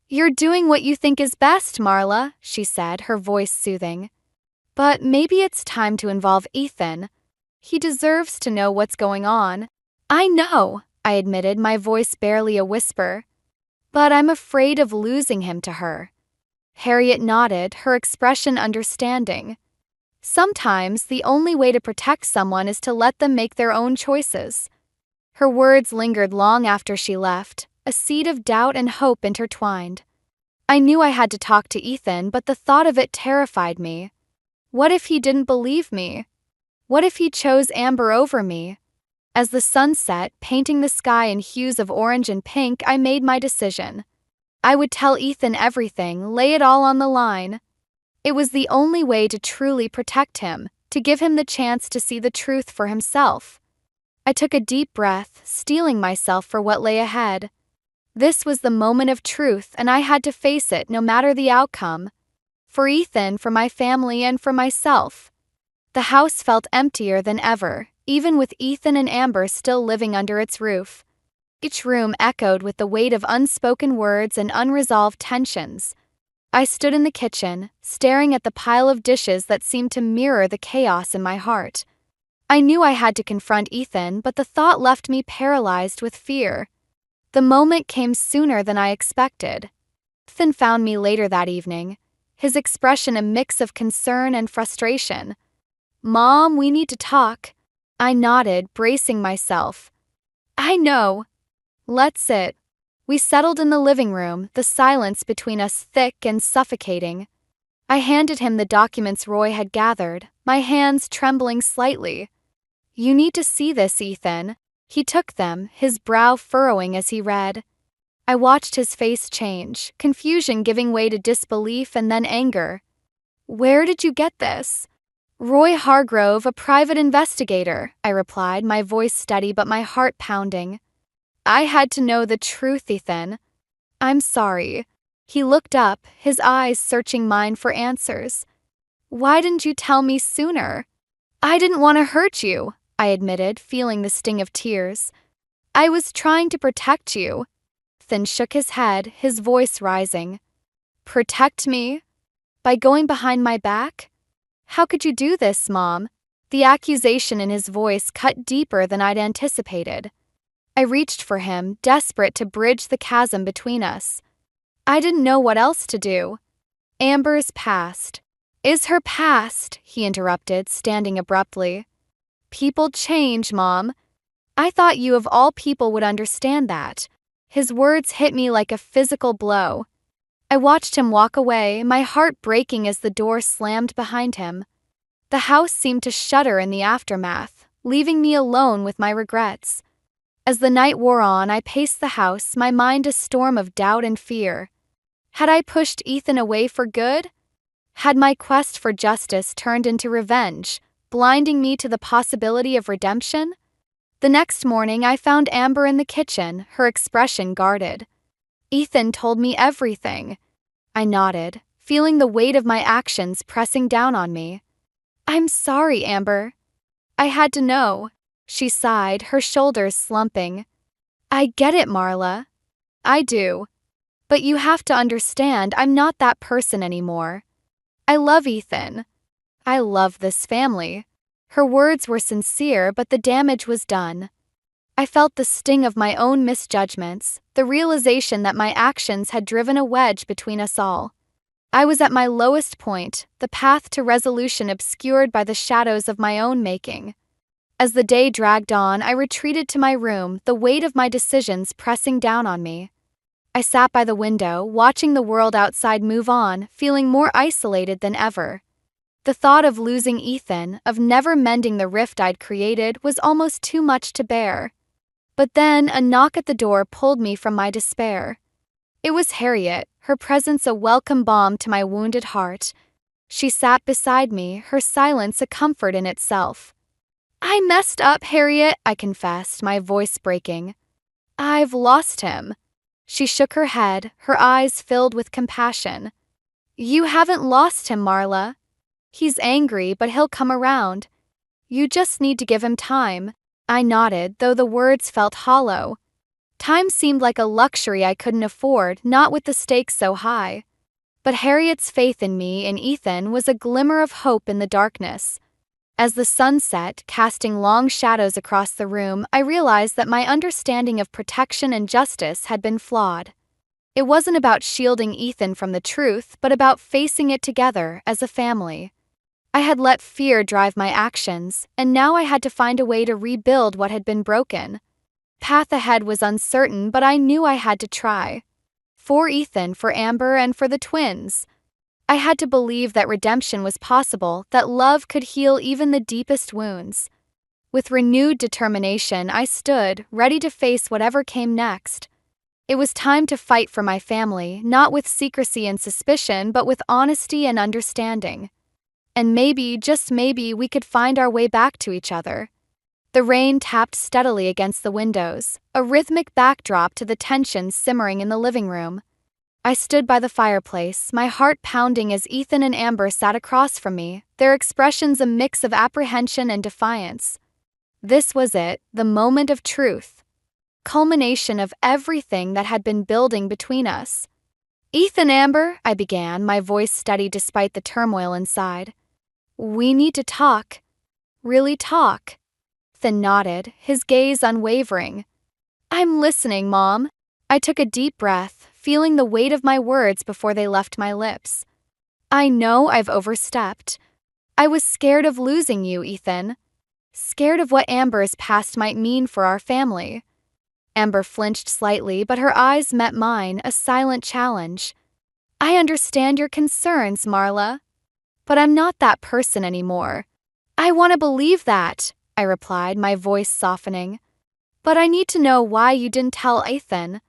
"You're doing what you think is best, Marla," she said, her voice soothing. But maybe it's time to involve Ethan. He deserves to know what's going on. I know, I admitted, my voice barely a whisper. But I'm afraid of losing him to her. Harriet nodded, her expression understanding. Sometimes the only way to protect someone is to let them make their own choices. Her words lingered long after she left, a seed of doubt and hope intertwined. I knew I had to talk to Ethan, but the thought of it terrified me. What if he didn't believe me? What if he chose Amber over me? As the sun set, painting the sky in hues of orange and pink, I made my decision. I would tell Ethan everything, lay it all on the line. It was the only way to truly protect him, to give him the chance to see the truth for himself. I took a deep breath, steeling myself for what lay ahead. This was the moment of truth, and I had to face it no matter the outcome. For Ethan, for my family, and for myself. The house felt emptier than ever, even with Ethan and Amber still living under its roof. Each room echoed with the weight of unspoken words and unresolved tensions. I stood in the kitchen, staring at the pile of dishes that seemed to mirror the chaos in my heart. I knew I had to confront Ethan, but the thought left me paralyzed with fear. The moment came sooner than I expected. Ethan found me later that evening, his expression a mix of concern and frustration. "Mom, we need to talk." I nodded, bracing myself. "I know. Let's sit." We settled in the living room, the silence between us thick and suffocating. I handed him the documents Roy had gathered, my hands trembling slightly. "You need to see this, Ethan." He took them, his brow furrowing as he read. I watched his face change, confusion giving way to disbelief and then anger. "Where did you get this?" "Roy Hargrove, a private investigator," I replied, my voice steady but my heart pounding. "I had to know the truth, Ethan." "I'm sorry." He looked up, his eyes searching mine for answers. "Why didn't you tell me sooner?" "I didn't want to hurt you," I admitted, feeling the sting of tears. "I was trying to protect you." Ethan shook his head, his voice rising. "Protect me? By going behind my back? How could you do this, Mom?" The accusation in his voice cut deeper than I'd anticipated. I reached for him, desperate to bridge the chasm between us. I didn't know what else to do. "Amber's past." "Is her past," he interrupted, standing abruptly. "People change, Mom. I thought you of all people would understand that." His words hit me like a physical blow. I watched him walk away, my heart breaking as the door slammed behind him. The house seemed to shudder in the aftermath, leaving me alone with my regrets. As the night wore on, I paced the house, my mind a storm of doubt and fear. Had I pushed Ethan away for good? Had my quest for justice turned into revenge, blinding me to the possibility of redemption? The next morning, I found Amber in the kitchen, her expression guarded. "Ethan told me everything." I nodded, feeling the weight of my actions pressing down on me. "I'm sorry, Amber. I had to know." She sighed, her shoulders slumping. "I get it, Marla. I do. But you have to understand, I'm not that person anymore. I love Ethan. I love this family." Her words were sincere, but the damage was done. I felt the sting of my own misjudgments, the realization that my actions had driven a wedge between us all. I was at my lowest point, the path to resolution obscured by the shadows of my own making. As the day dragged on, I retreated to my room, the weight of my decisions pressing down on me. I sat by the window, watching the world outside move on, feeling more isolated than ever. The thought of losing Ethan, of never mending the rift I'd created, was almost too much to bear. But then a knock at the door pulled me from my despair. It was Harriet, her presence a welcome balm to my wounded heart. She sat beside me, her silence a comfort in itself. "I messed up, Harriet," I confessed, my voice breaking. "I've lost him." She shook her head, her eyes filled with compassion. "You haven't lost him, Marla. He's angry, but he'll come around. You just need to give him time." I nodded, though the words felt hollow. Time seemed like a luxury I couldn't afford, not with the stakes so high. But Harriet's faith in me and Ethan was a glimmer of hope in the darkness. As the sun set, casting long shadows across the room, I realized that my understanding of protection and justice had been flawed. It wasn't about shielding Ethan from the truth, but about facing it together as a family. I had let fear drive my actions, and now I had to find a way to rebuild what had been broken. Path ahead was uncertain, but I knew I had to try. For Ethan, for Amber, and for the twins. I had to believe that redemption was possible, that love could heal even the deepest wounds. With renewed determination, I stood, ready to face whatever came next. It was time to fight for my family, not with secrecy and suspicion, but with honesty and understanding. And maybe, just maybe, we could find our way back to each other. The rain tapped steadily against the windows, a rhythmic backdrop to the tension simmering in the living room. I stood by the fireplace, my heart pounding as Ethan and Amber sat across from me, their expressions a mix of apprehension and defiance. This was it, the moment of truth. Culmination of everything that had been building between us. "Ethan, Amber," I began, my voice steady despite the turmoil inside. "We need to talk. Really talk." Ethan nodded, his gaze unwavering. "I'm listening, Mom." I took a deep breath, feeling the weight of my words before they left my lips. "I know I've overstepped. I was scared of losing you, Ethan. Scared of what Amber's past might mean for our family." Amber flinched slightly, but her eyes met mine, a silent challenge. "I understand your concerns, Marla. But I'm not that person anymore." "I want to believe that," I replied, my voice softening. "But I need to know why you didn't tell Ethan.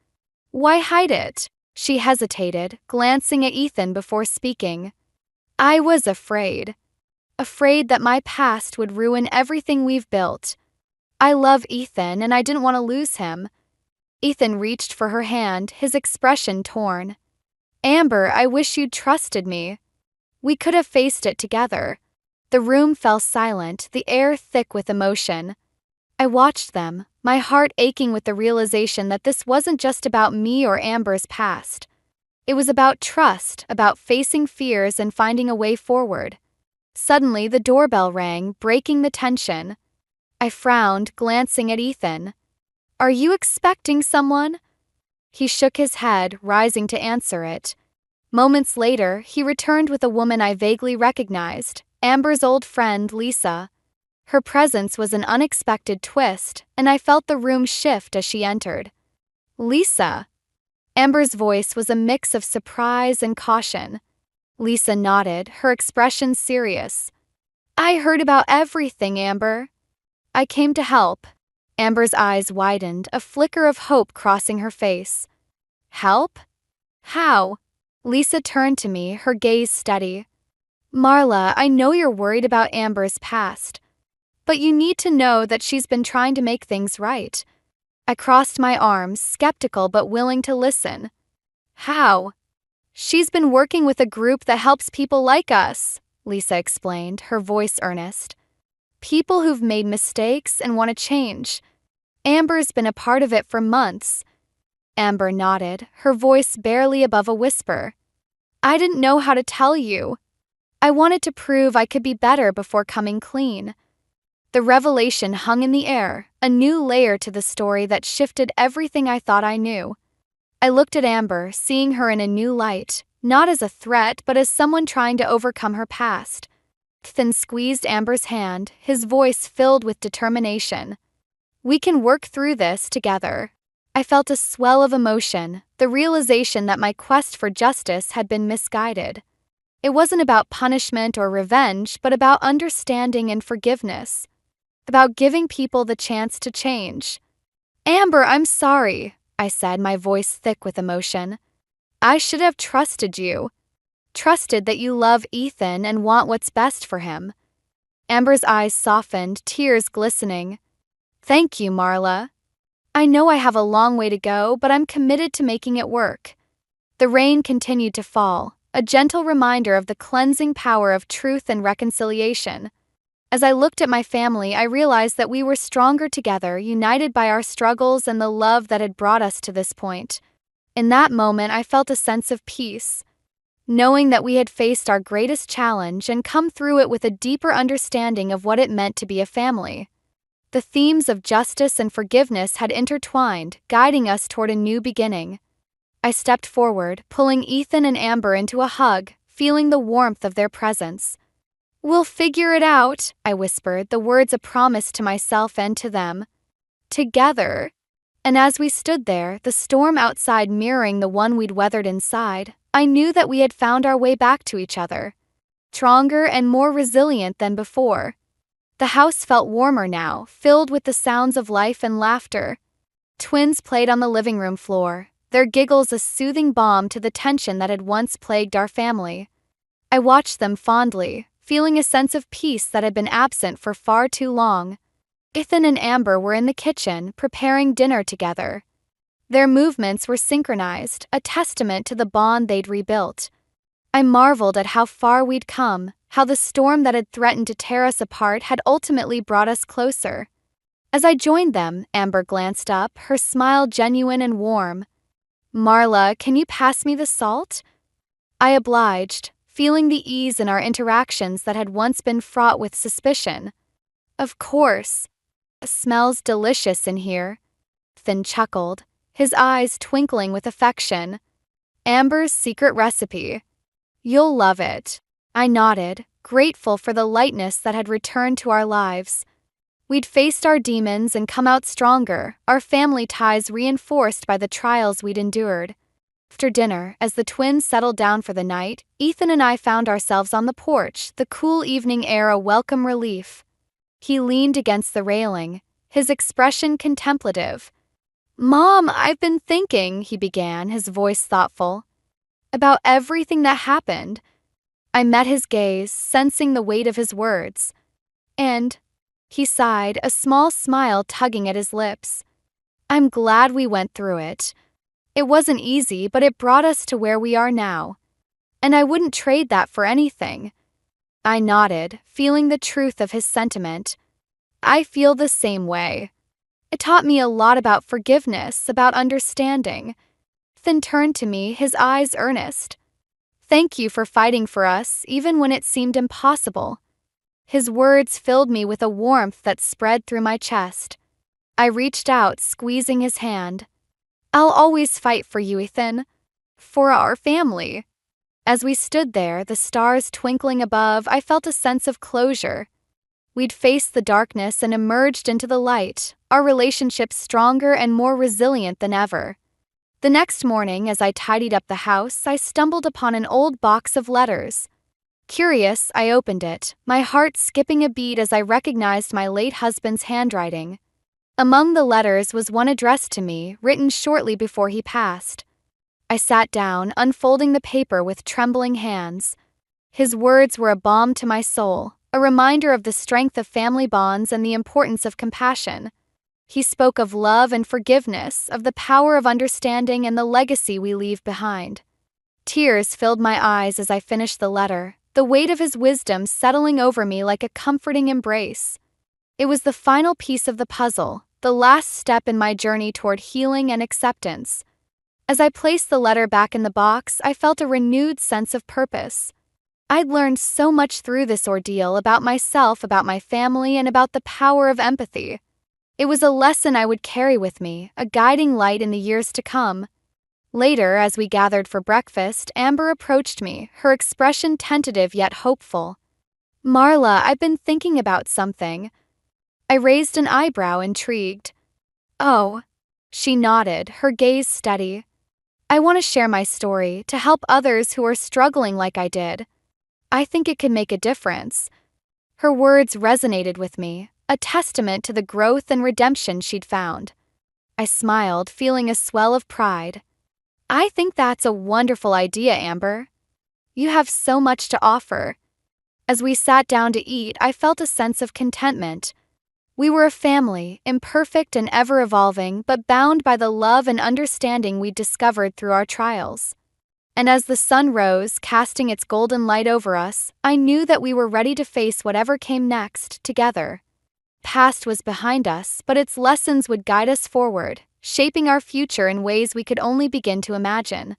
Why hide it?" She hesitated, glancing at Ethan before speaking. "I was afraid. Afraid that my past would ruin everything we've built. I love Ethan, and I didn't want to lose him." Ethan reached for her hand, his expression torn. "Amber, I wish you'd trusted me. We could have faced it together." The room fell silent, the air thick with emotion. I watched them, my heart aching with the realization that this wasn't just about me or Amber's past. It was about trust, about facing fears and finding a way forward. Suddenly, the doorbell rang, breaking the tension. I frowned, glancing at Ethan. "Are you expecting someone?" He shook his head, rising to answer it. Moments later, he returned with a woman I vaguely recognized, Amber's old friend, Lisa. Her presence was an unexpected twist, and I felt the room shift as she entered. "Lisa." Amber's voice was a mix of surprise and caution. Lisa nodded, her expression serious. "I heard about everything, Amber. I came to help." Amber's eyes widened, a flicker of hope crossing her face. "Help? How?" Lisa turned to me, her gaze steady. "Marla, I know you're worried about Amber's past, but you need to know that she's been trying to make things right." I crossed my arms, skeptical but willing to listen. "How?" "She's been working with a group that helps people like us," Lisa explained, her voice earnest. "People who've made mistakes and want to change. Amber's been a part of it for months." Amber nodded, her voice barely above a whisper. "I didn't know how to tell you. I wanted to prove I could be better before coming clean." The revelation hung in the air, a new layer to the story that shifted everything I thought I knew. I looked at Amber, seeing her in a new light, not as a threat but as someone trying to overcome her past. Ethan squeezed Amber's hand, his voice filled with determination. "We can work through this together." I felt a swell of emotion, the realization that my quest for justice had been misguided. It wasn't about punishment or revenge, but about understanding and forgiveness. About giving people the chance to change. "Amber, I'm sorry," I said, my voice thick with emotion. "I should have trusted you. Trusted that you love Ethan and want what's best for him." Amber's eyes softened, tears glistening. "Thank you, Marla. I know I have a long way to go, but I'm committed to making it work." The rain continued to fall, a gentle reminder of the cleansing power of truth and reconciliation. As I looked at my family, I realized that we were stronger together, united by our struggles and the love that had brought us to this point. In that moment, I felt a sense of peace. knowing that we had faced our greatest challenge and come through it with a deeper understanding of what it meant to be a family. The themes of justice and forgiveness had intertwined, guiding us toward a new beginning. I stepped forward, pulling Ethan and Amber into a hug, feeling the warmth of their presence. "We'll figure it out," I whispered, the words a promise to myself and to them. "Together." And as we stood there, the storm outside mirroring the one we'd weathered inside, I knew that we had found our way back to each other, stronger and more resilient than before. The house felt warmer now, filled with the sounds of life and laughter. Twins played on the living room floor, their giggles a soothing balm to the tension that had once plagued our family. I watched them fondly, feeling a sense of peace that had been absent for far too long. Ethan and Amber were in the kitchen, preparing dinner together. Their movements were synchronized, a testament to the bond they'd rebuilt. I marveled at how far we'd come, how the storm that had threatened to tear us apart had ultimately brought us closer. As I joined them, Amber glanced up, her smile genuine and warm. "Marla, can you pass me the salt?" I obliged, feeling the ease in our interactions that had once been fraught with suspicion. "Of course. Smells delicious in here." Ethan chuckled, his eyes twinkling with affection. "Amber's secret recipe. You'll love it." I nodded, grateful for the lightness that had returned to our lives. We'd faced our demons and come out stronger, our family ties reinforced by the trials we'd endured. After dinner, as the twins settled down for the night, Ethan and I found ourselves on the porch, the cool evening air a welcome relief. He leaned against the railing, his expression contemplative. "Mom, I've been thinking," he began, his voice thoughtful, "about everything that happened." I met his gaze, sensing the weight of his words. "And," he sighed, a small smile tugging at his lips, "I'm glad we went through it. It wasn't easy, but it brought us to where we are now. And I wouldn't trade that for anything." I nodded, feeling the truth of his sentiment. "I feel the same way. It taught me a lot about forgiveness, about understanding." Then turned to me, his eyes earnest. "Thank you for fighting for us, even when it seemed impossible." His words filled me with a warmth that spread through my chest. I reached out, squeezing his hand. "I'll always fight for you, Ethan. For our family." As we stood there, the stars twinkling above, I felt a sense of closure. We'd faced the darkness and emerged into the light, our relationship stronger and more resilient than ever. The next morning, as I tidied up the house, I stumbled upon an old box of letters. Curious, I opened it, my heart skipping a beat as I recognized my late husband's handwriting. Among the letters was one addressed to me, written shortly before he passed. I sat down, unfolding the paper with trembling hands. His words were a balm to my soul, a reminder of the strength of family bonds and the importance of compassion. He spoke of love and forgiveness, of the power of understanding and the legacy we leave behind. Tears filled my eyes as I finished the letter, the weight of his wisdom settling over me like a comforting embrace. It was the final piece of the puzzle, the last step in my journey toward healing and acceptance. As I placed the letter back in the box, I felt a renewed sense of purpose. I'd learned so much through this ordeal about myself, about my family, and about the power of empathy. It was a lesson I would carry with me, a guiding light in the years to come. Later, as we gathered for breakfast, Amber approached me, her expression tentative yet hopeful. "Marla, I've been thinking about something." I raised an eyebrow, intrigued. "Oh." She nodded, her gaze steady. "I want to share my story, to help others who are struggling like I did. I think it could make a difference." Her words resonated with me, a testament to the growth and redemption she'd found. I smiled, feeling a swell of pride. "I think that's a wonderful idea, Amber. You have so much to offer." As we sat down to eat, I felt a sense of contentment. We were a family, imperfect and ever-evolving, but bound by the love and understanding we'd discovered through our trials. And as the sun rose, casting its golden light over us, I knew that we were ready to face whatever came next, together. Past was behind us, but its lessons would guide us forward, shaping our future in ways we could only begin to imagine.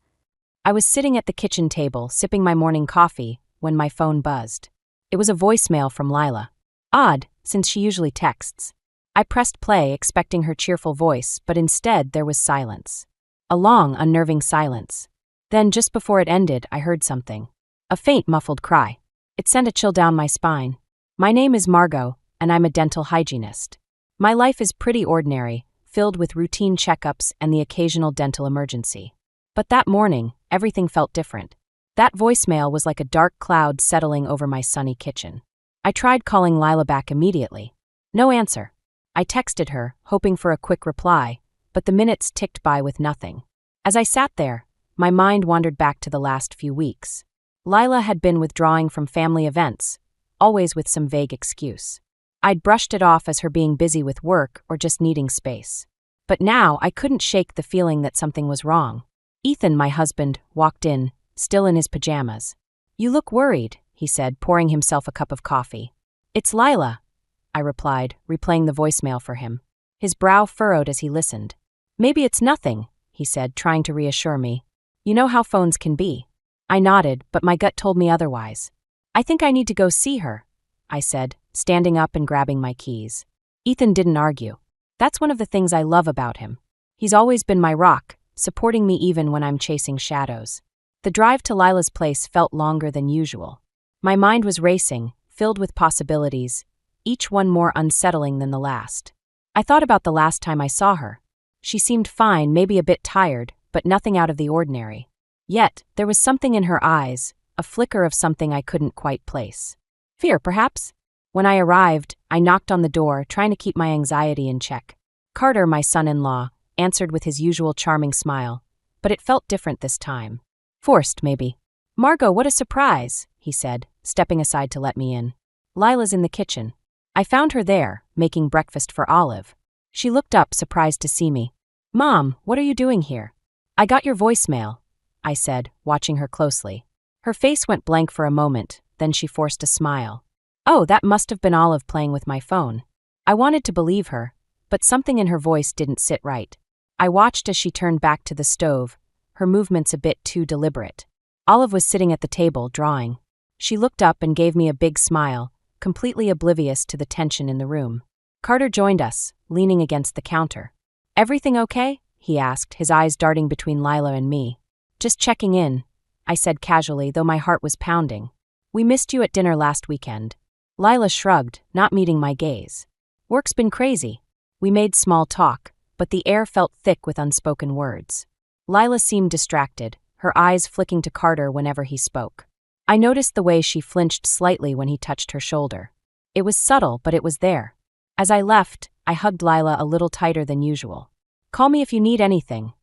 I was sitting at the kitchen table, sipping my morning coffee, when my phone buzzed. It was a voicemail from Lila. Odd, since she usually texts. I pressed play, expecting her cheerful voice, but instead there was silence. A long, unnerving silence. Then, just before it ended, I heard something. A faint, muffled cry. It sent a chill down my spine. My name is Margot, and I'm a dental hygienist. My life is pretty ordinary, filled with routine checkups and the occasional dental emergency. But that morning, everything felt different. That voicemail was like a dark cloud settling over my sunny kitchen. I tried calling Lila back immediately. No answer. I texted her, hoping for a quick reply, but the minutes ticked by with nothing. As I sat there, my mind wandered back to the last few weeks. Lila had been withdrawing from family events, always with some vague excuse. I'd brushed it off as her being busy with work or just needing space. But now I couldn't shake the feeling that something was wrong. Ethan, my husband, walked in, still in his pajamas. "You look worried," he said, pouring himself a cup of coffee. "It's Lila," I replied, replaying the voicemail for him. His brow furrowed as he listened. "Maybe it's nothing," he said, trying to reassure me. "You know how phones can be." I nodded, but my gut told me otherwise. "I think I need to go see her," I said, standing up and grabbing my keys. Ethan didn't argue. That's one of the things I love about him. He's always been my rock, supporting me even when I'm chasing shadows. The drive to Lila's place felt longer than usual. My mind was racing, filled with possibilities, each one more unsettling than the last. I thought about the last time I saw her. She seemed fine, maybe a bit tired, but nothing out of the ordinary. Yet, there was something in her eyes, a flicker of something I couldn't quite place. Fear, perhaps? When I arrived, I knocked on the door, trying to keep my anxiety in check. Carter, my son-in-law, answered with his usual charming smile, but it felt different this time. Forced, maybe. "Margot, what a surprise," he said, stepping aside to let me in. "Lila's in the kitchen." I found her there, making breakfast for Olive. She looked up, surprised to see me. "Mom, what are you doing here?" "I got your voicemail," I said, watching her closely. Her face went blank for a moment, then she forced a smile. Oh, that must have been Olive playing with my phone. I wanted to believe her, but something in her voice didn't sit right. I watched as she turned back to the stove, her movements a bit too deliberate. Olive was sitting at the table, drawing. She looked up and gave me a big smile, completely oblivious to the tension in the room. Carter joined us, leaning against the counter. "Everything okay?" he asked, his eyes darting between Lila and me. "Just checking in," I said casually, though my heart was pounding. "We missed you at dinner last weekend." Lila shrugged, not meeting my gaze. "Work's been crazy." We made small talk, but the air felt thick with unspoken words. Lila seemed distracted, her eyes flicking to Carter whenever he spoke. I noticed the way she flinched slightly when he touched her shoulder. It was subtle, but it was there. As I left, I hugged Lila a little tighter than usual. "Call me if you need anything,"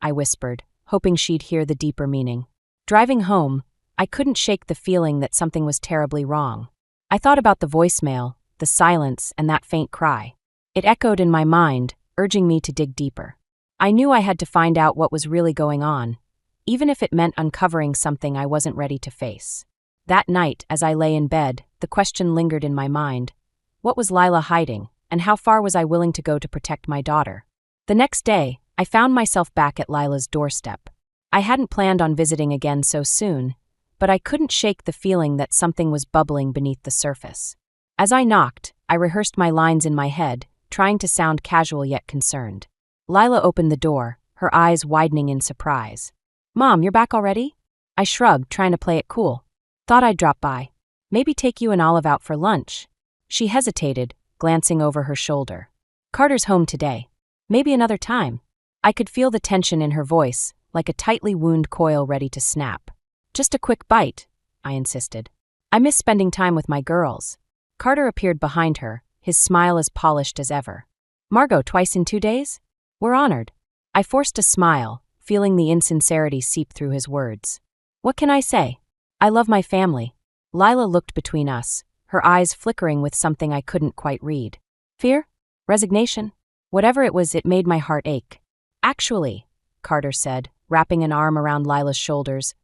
I whispered, hoping she'd hear the deeper meaning. Driving home, I couldn't shake the feeling that something was terribly wrong. I thought about the voicemail, the silence, and that faint cry. It echoed in my mind, urging me to dig deeper. I knew I had to find out what was really going on, even if it meant uncovering something I wasn't ready to face. That night, as I lay in bed, the question lingered in my mind. What was Lila hiding, and how far was I willing to go to protect my daughter? The next day, I found myself back at Lila's doorstep. I hadn't planned on visiting again so soon, but I couldn't shake the feeling that something was bubbling beneath the surface. As I knocked, I rehearsed my lines in my head, trying to sound casual yet concerned. Lila opened the door, her eyes widening in surprise. "Mom, you're back already?" I shrugged, trying to play it cool. "Thought I'd drop by. Maybe take you and Olive out for lunch." She hesitated, glancing over her shoulder. "Carter's home today. Maybe another time." I could feel the tension in her voice, like a tightly wound coil ready to snap. "Just a quick bite," I insisted. "I miss spending time with my girls." Carter appeared behind her, his smile as polished as ever. "Margot, twice in 2 days? We're honored." I forced a smile, feeling the insincerity seep through his words. "What can I say? I love my family." Lila looked between us, her eyes flickering with something I couldn't quite read. Fear? Resignation? Whatever it was, it made my heart ache. "Actually," Carter said, wrapping an arm around Lila's shoulders,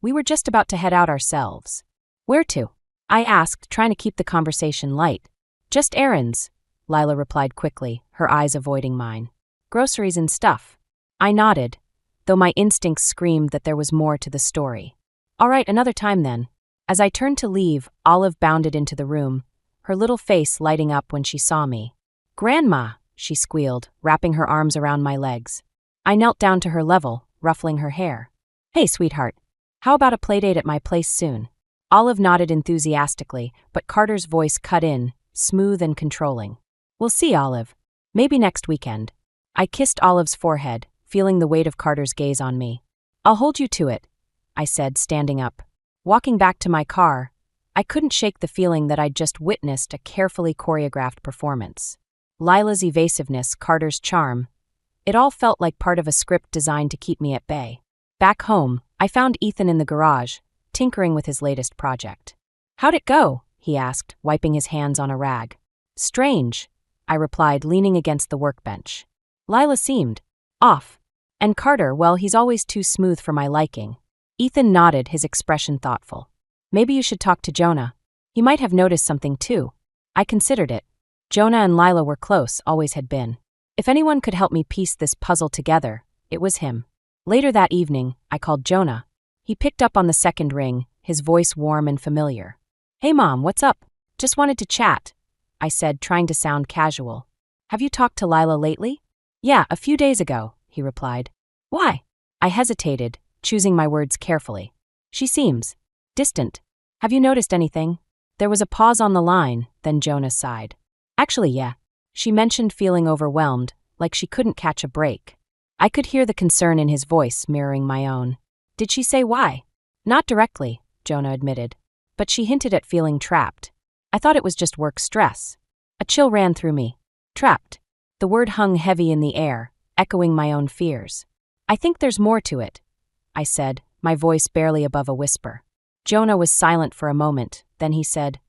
"we were just about to head out ourselves." "Where to?" I asked, trying to keep the conversation light. "Just errands," Lila replied quickly, her eyes avoiding mine. "Groceries and stuff." I nodded. though my instincts screamed that there was more to the story. All right, another time then. As I turned to leave, Olive bounded into the room, her little face lighting up when she saw me. "Grandma," she squealed, wrapping her arms around my legs. I knelt down to her level, ruffling her hair. "Hey, sweetheart. How about a playdate at my place soon?" Olive nodded enthusiastically, but Carter's voice cut in, smooth and controlling. "We'll see, Olive. Maybe next weekend." I kissed Olive's forehead, feeling the weight of Carter's gaze on me. "I'll hold you to it," I said, standing up. Walking back to my car, I couldn't shake the feeling that I'd just witnessed a carefully choreographed performance. Lila's evasiveness, Carter's charm. It all felt like part of a script designed to keep me at bay. Back home, I found Ethan in the garage, tinkering with his latest project. "How'd it go?" he asked, wiping his hands on a rag. "Strange," I replied, leaning against the workbench. Lila seemed off. And Carter, well, he's always too smooth for my liking. Ethan nodded, his expression thoughtful. "Maybe you should talk to Jonah. He might have noticed something too." I considered it. Jonah and Lila were close, always had been. If anyone could help me piece this puzzle together, it was him. Later that evening, I called Jonah. He picked up on the second ring, his voice warm and familiar. "Hey Mom, what's up? Just wanted to chat," I said, trying to sound casual. "Have you talked to Lila lately?" "Yeah, a few days ago," he replied. "Why?" I hesitated, choosing my words carefully. "She seems distant. Have you noticed anything?" There was a pause on the line, then Jonah sighed. "Actually, yeah." She mentioned feeling overwhelmed, like she couldn't catch a break. I could hear the concern in his voice, mirroring my own. "Did she say why?" "Not directly," Jonah admitted. "But she hinted at feeling trapped. I thought it was just work stress." A chill ran through me. Trapped. The word hung heavy in the air, echoing my own fears. "I think there's more to it," I said, my voice barely above a whisper. Jonah was silent for a moment, then he said,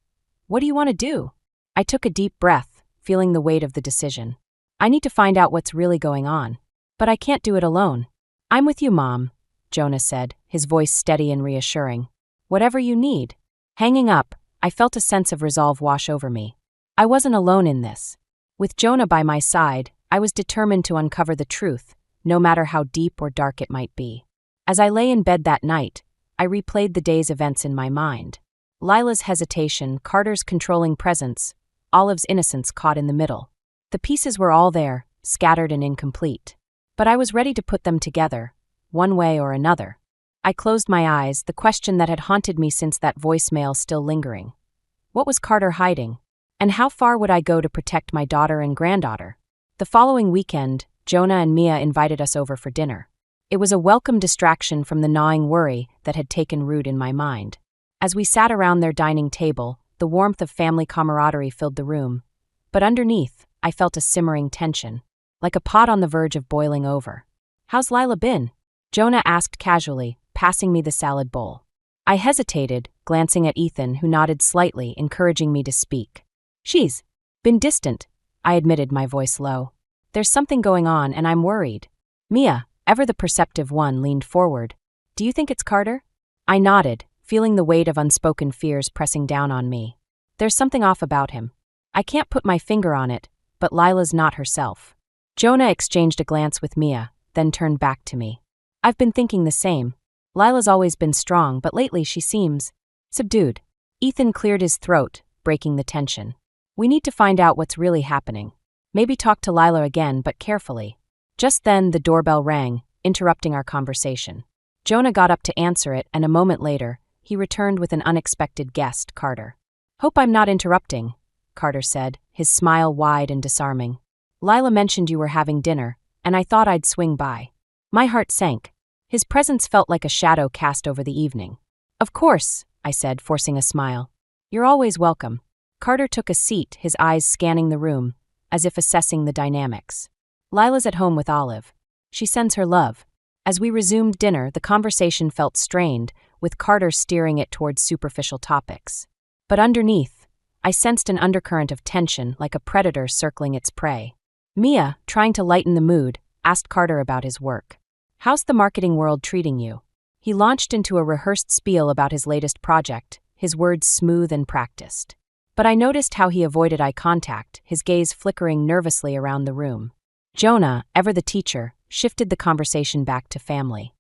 "What do you want to do?" I took a deep breath, feeling the weight of the decision. "I need to find out what's really going on. But I can't do it alone." "I'm with you, Mom," Jonah said, his voice steady and reassuring. "Whatever you need." Hanging up, I felt a sense of resolve wash over me. I wasn't alone in this. With Jonah by my side, I was determined to uncover the truth, no matter how deep or dark it might be. As I lay in bed that night, I replayed the day's events in my mind. Lila's hesitation, Carter's controlling presence, Olive's innocence caught in the middle. The pieces were all there, scattered and incomplete. But I was ready to put them together, one way or another. I closed my eyes, the question that had haunted me since that voicemail still lingering. What was Carter hiding? And how far would I go to protect my daughter and granddaughter? The following weekend, Jonah and Mia invited us over for dinner. It was a welcome distraction from the gnawing worry that had taken root in my mind. As we sat around their dining table, the warmth of family camaraderie filled the room. But underneath, I felt a simmering tension, like a pot on the verge of boiling over. "How's Lila been?" Jonah asked casually, passing me the salad bowl. I hesitated, glancing at Ethan, who nodded slightly, encouraging me to speak. "She's been distant," I admitted, my voice low. "There's something going on, and I'm worried." Mia, ever the perceptive one, leaned forward. "Do you think it's Carter?" I nodded, feeling the weight of unspoken fears pressing down on me. "There's something off about him. I can't put my finger on it, but Lila's not herself." Jonah exchanged a glance with Mia, then turned back to me. "I've been thinking the same. Lila's always been strong, but lately she seems subdued." Ethan cleared his throat, breaking the tension. "We need to find out what's really happening. Maybe talk to Lila again, but carefully." Just then, the doorbell rang, interrupting our conversation. Jonah got up to answer it, and a moment later, he returned with an unexpected guest, Carter. "Hope I'm not interrupting," Carter said, his smile wide and disarming. "Lila mentioned you were having dinner, and I thought I'd swing by." My heart sank. His presence felt like a shadow cast over the evening. "Of course," I said, forcing a smile. "You're always welcome." Carter took a seat, his eyes scanning the room, as if assessing the dynamics. "Lila's at home with Olive. She sends her love." As we resumed dinner, the conversation felt strained, with Carter steering it towards superficial topics. But underneath, I sensed an undercurrent of tension, like a predator circling its prey. Mia, trying to lighten the mood, asked Carter about his work. "How's the marketing world treating you?" He launched into a rehearsed spiel about his latest project, his words smooth and practiced. But I noticed how he avoided eye contact, his gaze flickering nervously around the room. Jonah, ever the teacher, shifted the conversation back to family.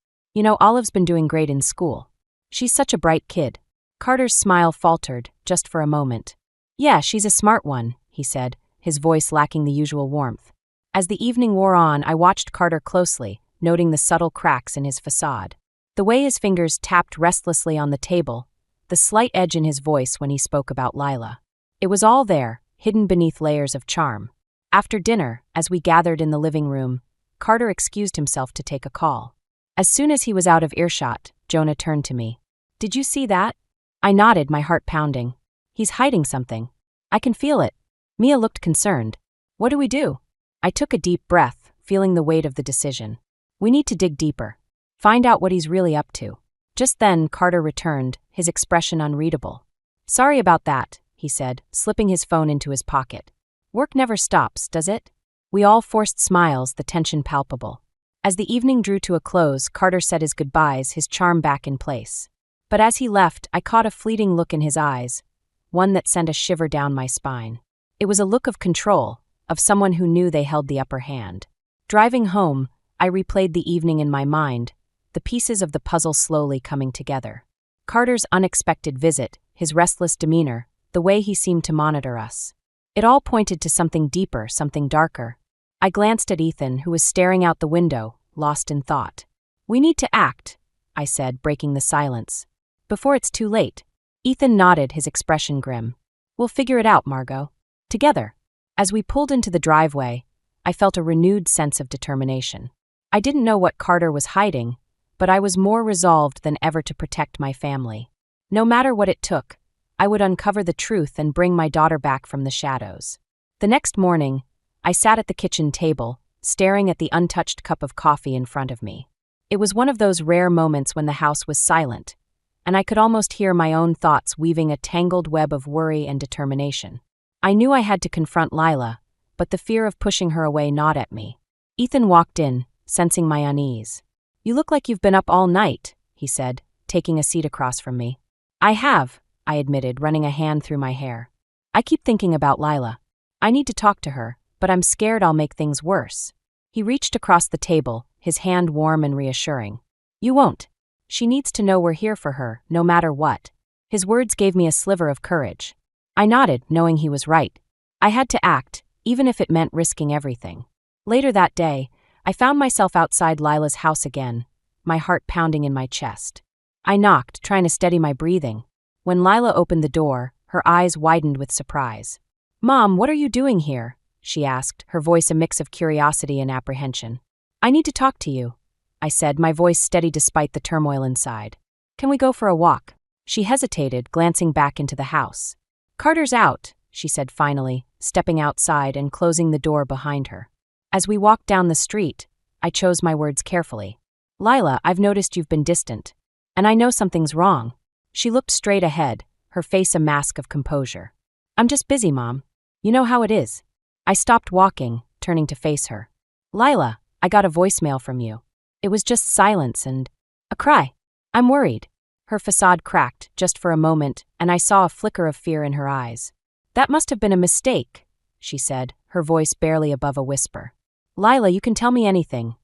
Olive's been doing great in school. She's such a bright kid. Carter's smile faltered, just for a moment. Yeah, she's a smart one, he said, his voice lacking the usual warmth. As the evening wore on, I watched Carter closely, noting the subtle cracks in his facade. The way his fingers tapped restlessly on the table, the slight edge in his voice when he spoke about Lila. It was all there, hidden beneath layers of charm. After dinner, as we gathered in the living room, Carter excused himself to take a call. As soon as he was out of earshot, Jonah turned to me. Did you see that? I nodded, my heart pounding. He's hiding something. I can feel it. Mia looked concerned. What do we do? I took a deep breath, feeling the weight of the decision. We need to dig deeper. Find out what he's really up to. Just then, Carter returned, his expression unreadable. Sorry about that, he said, slipping his phone into his pocket. Work never stops, does it? We all forced smiles, the tension palpable. As the evening drew to a close, Carter said his goodbyes, his charm back in place. But as he left, I caught a fleeting look in his eyes, one that sent a shiver down my spine. It was a look of control, of someone who knew they held the upper hand. Driving home, I replayed the evening in my mind, the pieces of the puzzle slowly coming together. Carter's unexpected visit, his restless demeanor, the way he seemed to monitor us. It all pointed to something deeper, something darker. I glanced at Ethan, who was staring out the window, lost in thought. We need to act, I said, breaking the silence. Before it's too late. Ethan nodded, his expression grim. We'll figure it out, Margot. Together. As we pulled into the driveway, I felt a renewed sense of determination. I didn't know what Carter was hiding, but I was more resolved than ever to protect my family. No matter what it took, I would uncover the truth and bring my daughter back from the shadows. The next morning, I sat at the kitchen table, staring at the untouched cup of coffee in front of me. It was one of those rare moments when the house was silent, and I could almost hear my own thoughts weaving a tangled web of worry and determination. I knew I had to confront Lila, but the fear of pushing her away gnawed at me. Ethan walked in, sensing my unease. You look like you've been up all night, he said, taking a seat across from me. I have, I admitted, running a hand through my hair. I keep thinking about Lila. I need to talk to her, but I'm scared I'll make things worse. He reached across the table, his hand warm and reassuring. You won't. She needs to know we're here for her, no matter what. His words gave me a sliver of courage. I nodded, knowing he was right. I had to act, even if it meant risking everything. Later that day, I found myself outside Lila's house again, my heart pounding in my chest. I knocked, trying to steady my breathing. When Lila opened the door, her eyes widened with surprise. Mom, what are you doing here? She asked, her voice a mix of curiosity and apprehension. I need to talk to you, I said, my voice steady despite the turmoil inside. Can we go for a walk? She hesitated, glancing back into the house. Carter's out, she said finally, stepping outside and closing the door behind her. As we walked down the street, I chose my words carefully. Lila, I've noticed you've been distant, and I know something's wrong. She looked straight ahead, her face a mask of composure. I'm just busy, Mom. You know how it is. I stopped walking, turning to face her. Lila, I got a voicemail from you. It was just silence and a cry. I'm worried. Her facade cracked, just for a moment, and I saw a flicker of fear in her eyes. That must have been a mistake, she said, her voice barely above a whisper. Lila, you can tell me anything,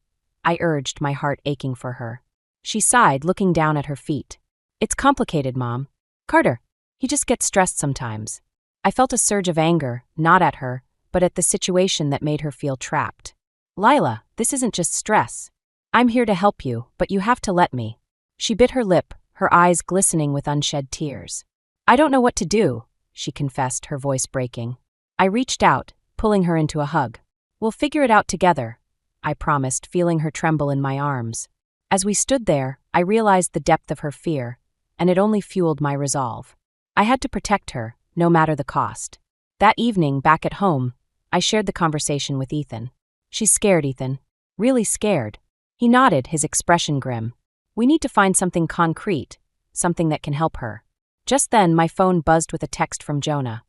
I urged, my heart aching for her. She sighed, looking down at her feet. It's complicated, Mom. Carter, he just gets stressed sometimes. I felt a surge of anger, not at her, but at the situation that made her feel trapped. Lila, this isn't just stress. I'm here to help you, but you have to let me. She bit her lip, her eyes glistening with unshed tears. I don't know what to do, she confessed, her voice breaking. I reached out, pulling her into a hug. We'll figure it out together, I promised, feeling her tremble in my arms. As we stood there, I realized the depth of her fear, and it only fueled my resolve. I had to protect her, no matter the cost. That evening, back at home, I shared the conversation with Ethan. She's scared, Ethan. Really scared. He nodded, his expression grim. We need to find something concrete, something that can help her. Just then, my phone buzzed with a text from Jonah.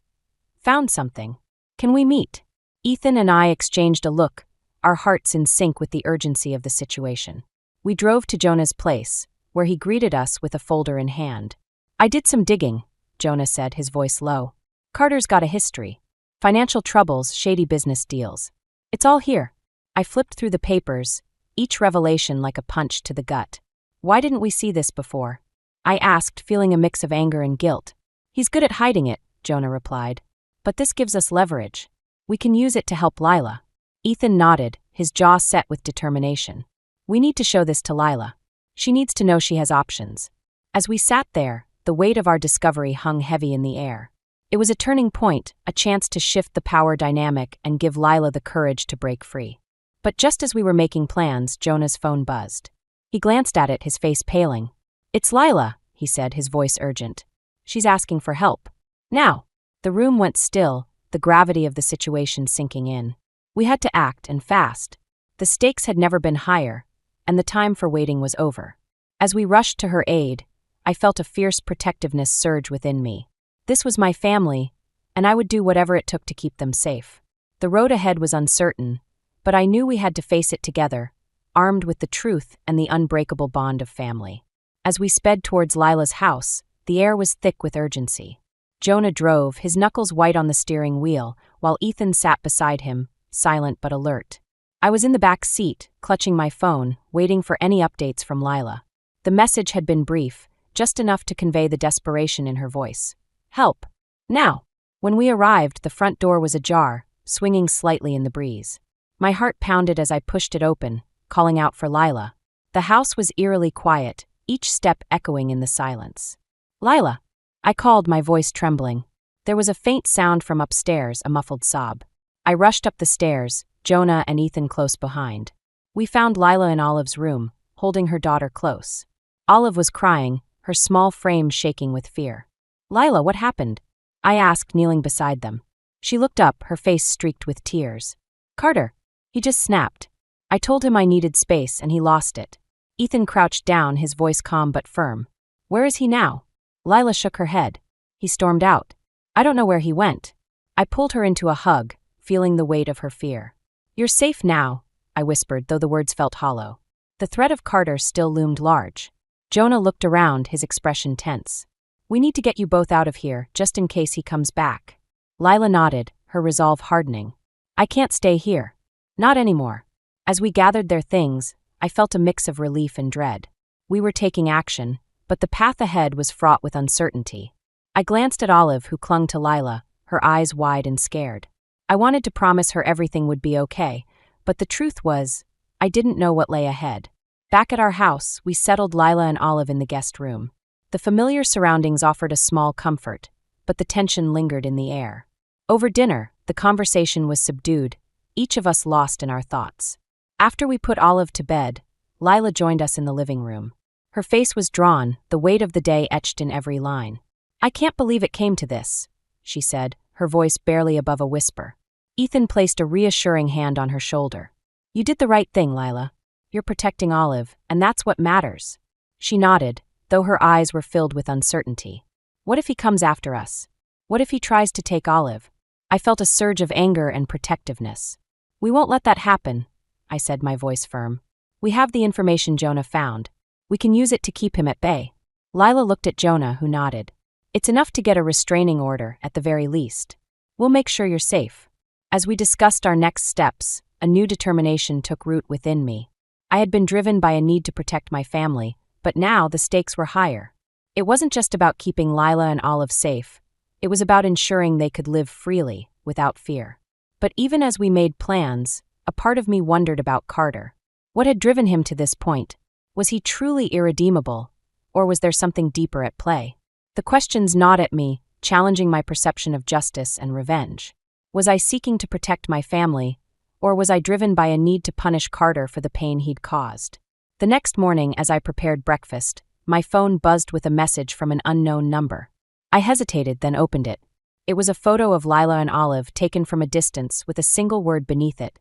Found something. Can we meet? Ethan and I exchanged a look, our hearts in sync with the urgency of the situation. We drove to Jonah's place, where he greeted us with a folder in hand. I did some digging, Jonah said, his voice low. Carter's got a history. Financial troubles, shady business deals. It's all here. I flipped through the papers, each revelation like a punch to the gut. Why didn't we see this before? I asked, feeling a mix of anger and guilt. He's good at hiding it, Jonah replied. But this gives us leverage. We can use it to help Lila. Ethan nodded, his jaw set with determination. We need to show this to Lila. She needs to know she has options. As we sat there, the weight of our discovery hung heavy in the air. It was a turning point, a chance to shift the power dynamic and give Lila the courage to break free. But just as we were making plans, Jonah's phone buzzed. He glanced at it, his face paling. "It's Lila," he said, his voice urgent. "She's asking for help. Now." The room went still, the gravity of the situation sinking in. We had to act, and fast. The stakes had never been higher, and the time for waiting was over. As we rushed to her aid, I felt a fierce protectiveness surge within me. This was my family, and I would do whatever it took to keep them safe. The road ahead was uncertain, but I knew we had to face it together, armed with the truth and the unbreakable bond of family. As we sped towards Lila's house, the air was thick with urgency. Jonah drove, his knuckles white on the steering wheel, while Ethan sat beside him, silent but alert. I was in the back seat, clutching my phone, waiting for any updates from Lila. The message had been brief, just enough to convey the desperation in her voice. "Help. Now." When we arrived, the front door was ajar, swinging slightly in the breeze. My heart pounded as I pushed it open, calling out for Lila. The house was eerily quiet, each step echoing in the silence. "Lila," I called, my voice trembling. There was a faint sound from upstairs, a muffled sob. I rushed up the stairs, Jonah and Ethan close behind. We found Lila in Olive's room, holding her daughter close. Olive was crying, her small frame shaking with fear. "Lila, what happened?" I asked, kneeling beside them. She looked up, her face streaked with tears. "Carter. He just snapped. I told him I needed space, and he lost it." Ethan crouched down, his voice calm but firm. "Where is he now?" Lila shook her head. "He stormed out. I don't know where he went." I pulled her into a hug, feeling the weight of her fear. "You're safe now," I whispered, though the words felt hollow. The threat of Carter still loomed large. Jonah looked around, his expression tense. "We need to get you both out of here, just in case he comes back." Lila nodded, her resolve hardening. "I can't stay here. Not anymore." As we gathered their things, I felt a mix of relief and dread. We were taking action, but the path ahead was fraught with uncertainty. I glanced at Olive, who clung to Lila, her eyes wide and scared. I wanted to promise her everything would be okay, but the truth was, I didn't know what lay ahead. Back at our house, we settled Lila and Olive in the guest room. The familiar surroundings offered a small comfort, but the tension lingered in the air. Over dinner, the conversation was subdued, each of us lost in our thoughts. After we put Olive to bed, Lila joined us in the living room. Her face was drawn, the weight of the day etched in every line. "I can't believe it came to this," she said, her voice barely above a whisper. Ethan placed a reassuring hand on her shoulder. "You did the right thing, Lila. You're protecting Olive, and that's what matters." She nodded, though her eyes were filled with uncertainty. "What if he comes after us? What if he tries to take Olive?" I felt a surge of anger and protectiveness. "We won't let that happen," I said, my voice firm. "We have the information Jonah found. We can use it to keep him at bay." Lila looked at Jonah, who nodded. "It's enough to get a restraining order, at the very least. We'll make sure you're safe." As we discussed our next steps, a new determination took root within me. I had been driven by a need to protect my family, but now the stakes were higher. It wasn't just about keeping Lila and Olive safe. It was about ensuring they could live freely, without fear. But even as we made plans, a part of me wondered about Carter. What had driven him to this point? Was he truly irredeemable, or was there something deeper at play? The questions gnawed at me, challenging my perception of justice and revenge. Was I seeking to protect my family, or was I driven by a need to punish Carter for the pain he'd caused? The next morning, as I prepared breakfast, my phone buzzed with a message from an unknown number. I hesitated, then opened it. It was a photo of Lila and Olive taken from a distance with a single word beneath it.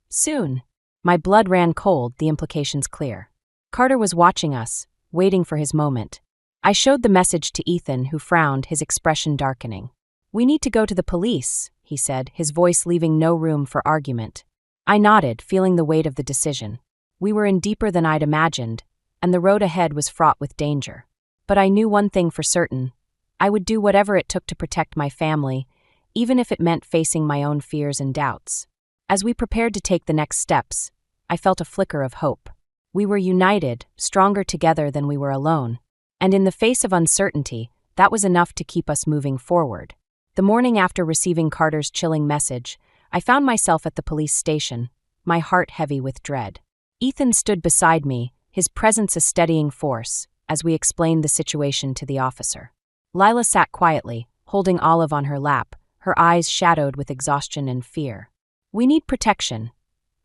"Soon." My blood ran cold, the implications clear. Carter was watching us, waiting for his moment. I showed the message to Ethan, who frowned, his expression darkening. "We need to go to the police," he said, his voice leaving no room for argument. I nodded, feeling the weight of the decision. We were in deeper than I'd imagined, and the road ahead was fraught with danger. But I knew one thing for certain. I would do whatever it took to protect my family, even if it meant facing my own fears and doubts. As we prepared to take the next steps, I felt a flicker of hope. We were united, stronger together than we were alone. And in the face of uncertainty, that was enough to keep us moving forward. The morning after receiving Carter's chilling message, I found myself at the police station, my heart heavy with dread. Ethan stood beside me, his presence a steadying force, as we explained the situation to the officer. Lila sat quietly, holding Olive on her lap, her eyes shadowed with exhaustion and fear. "We need protection,"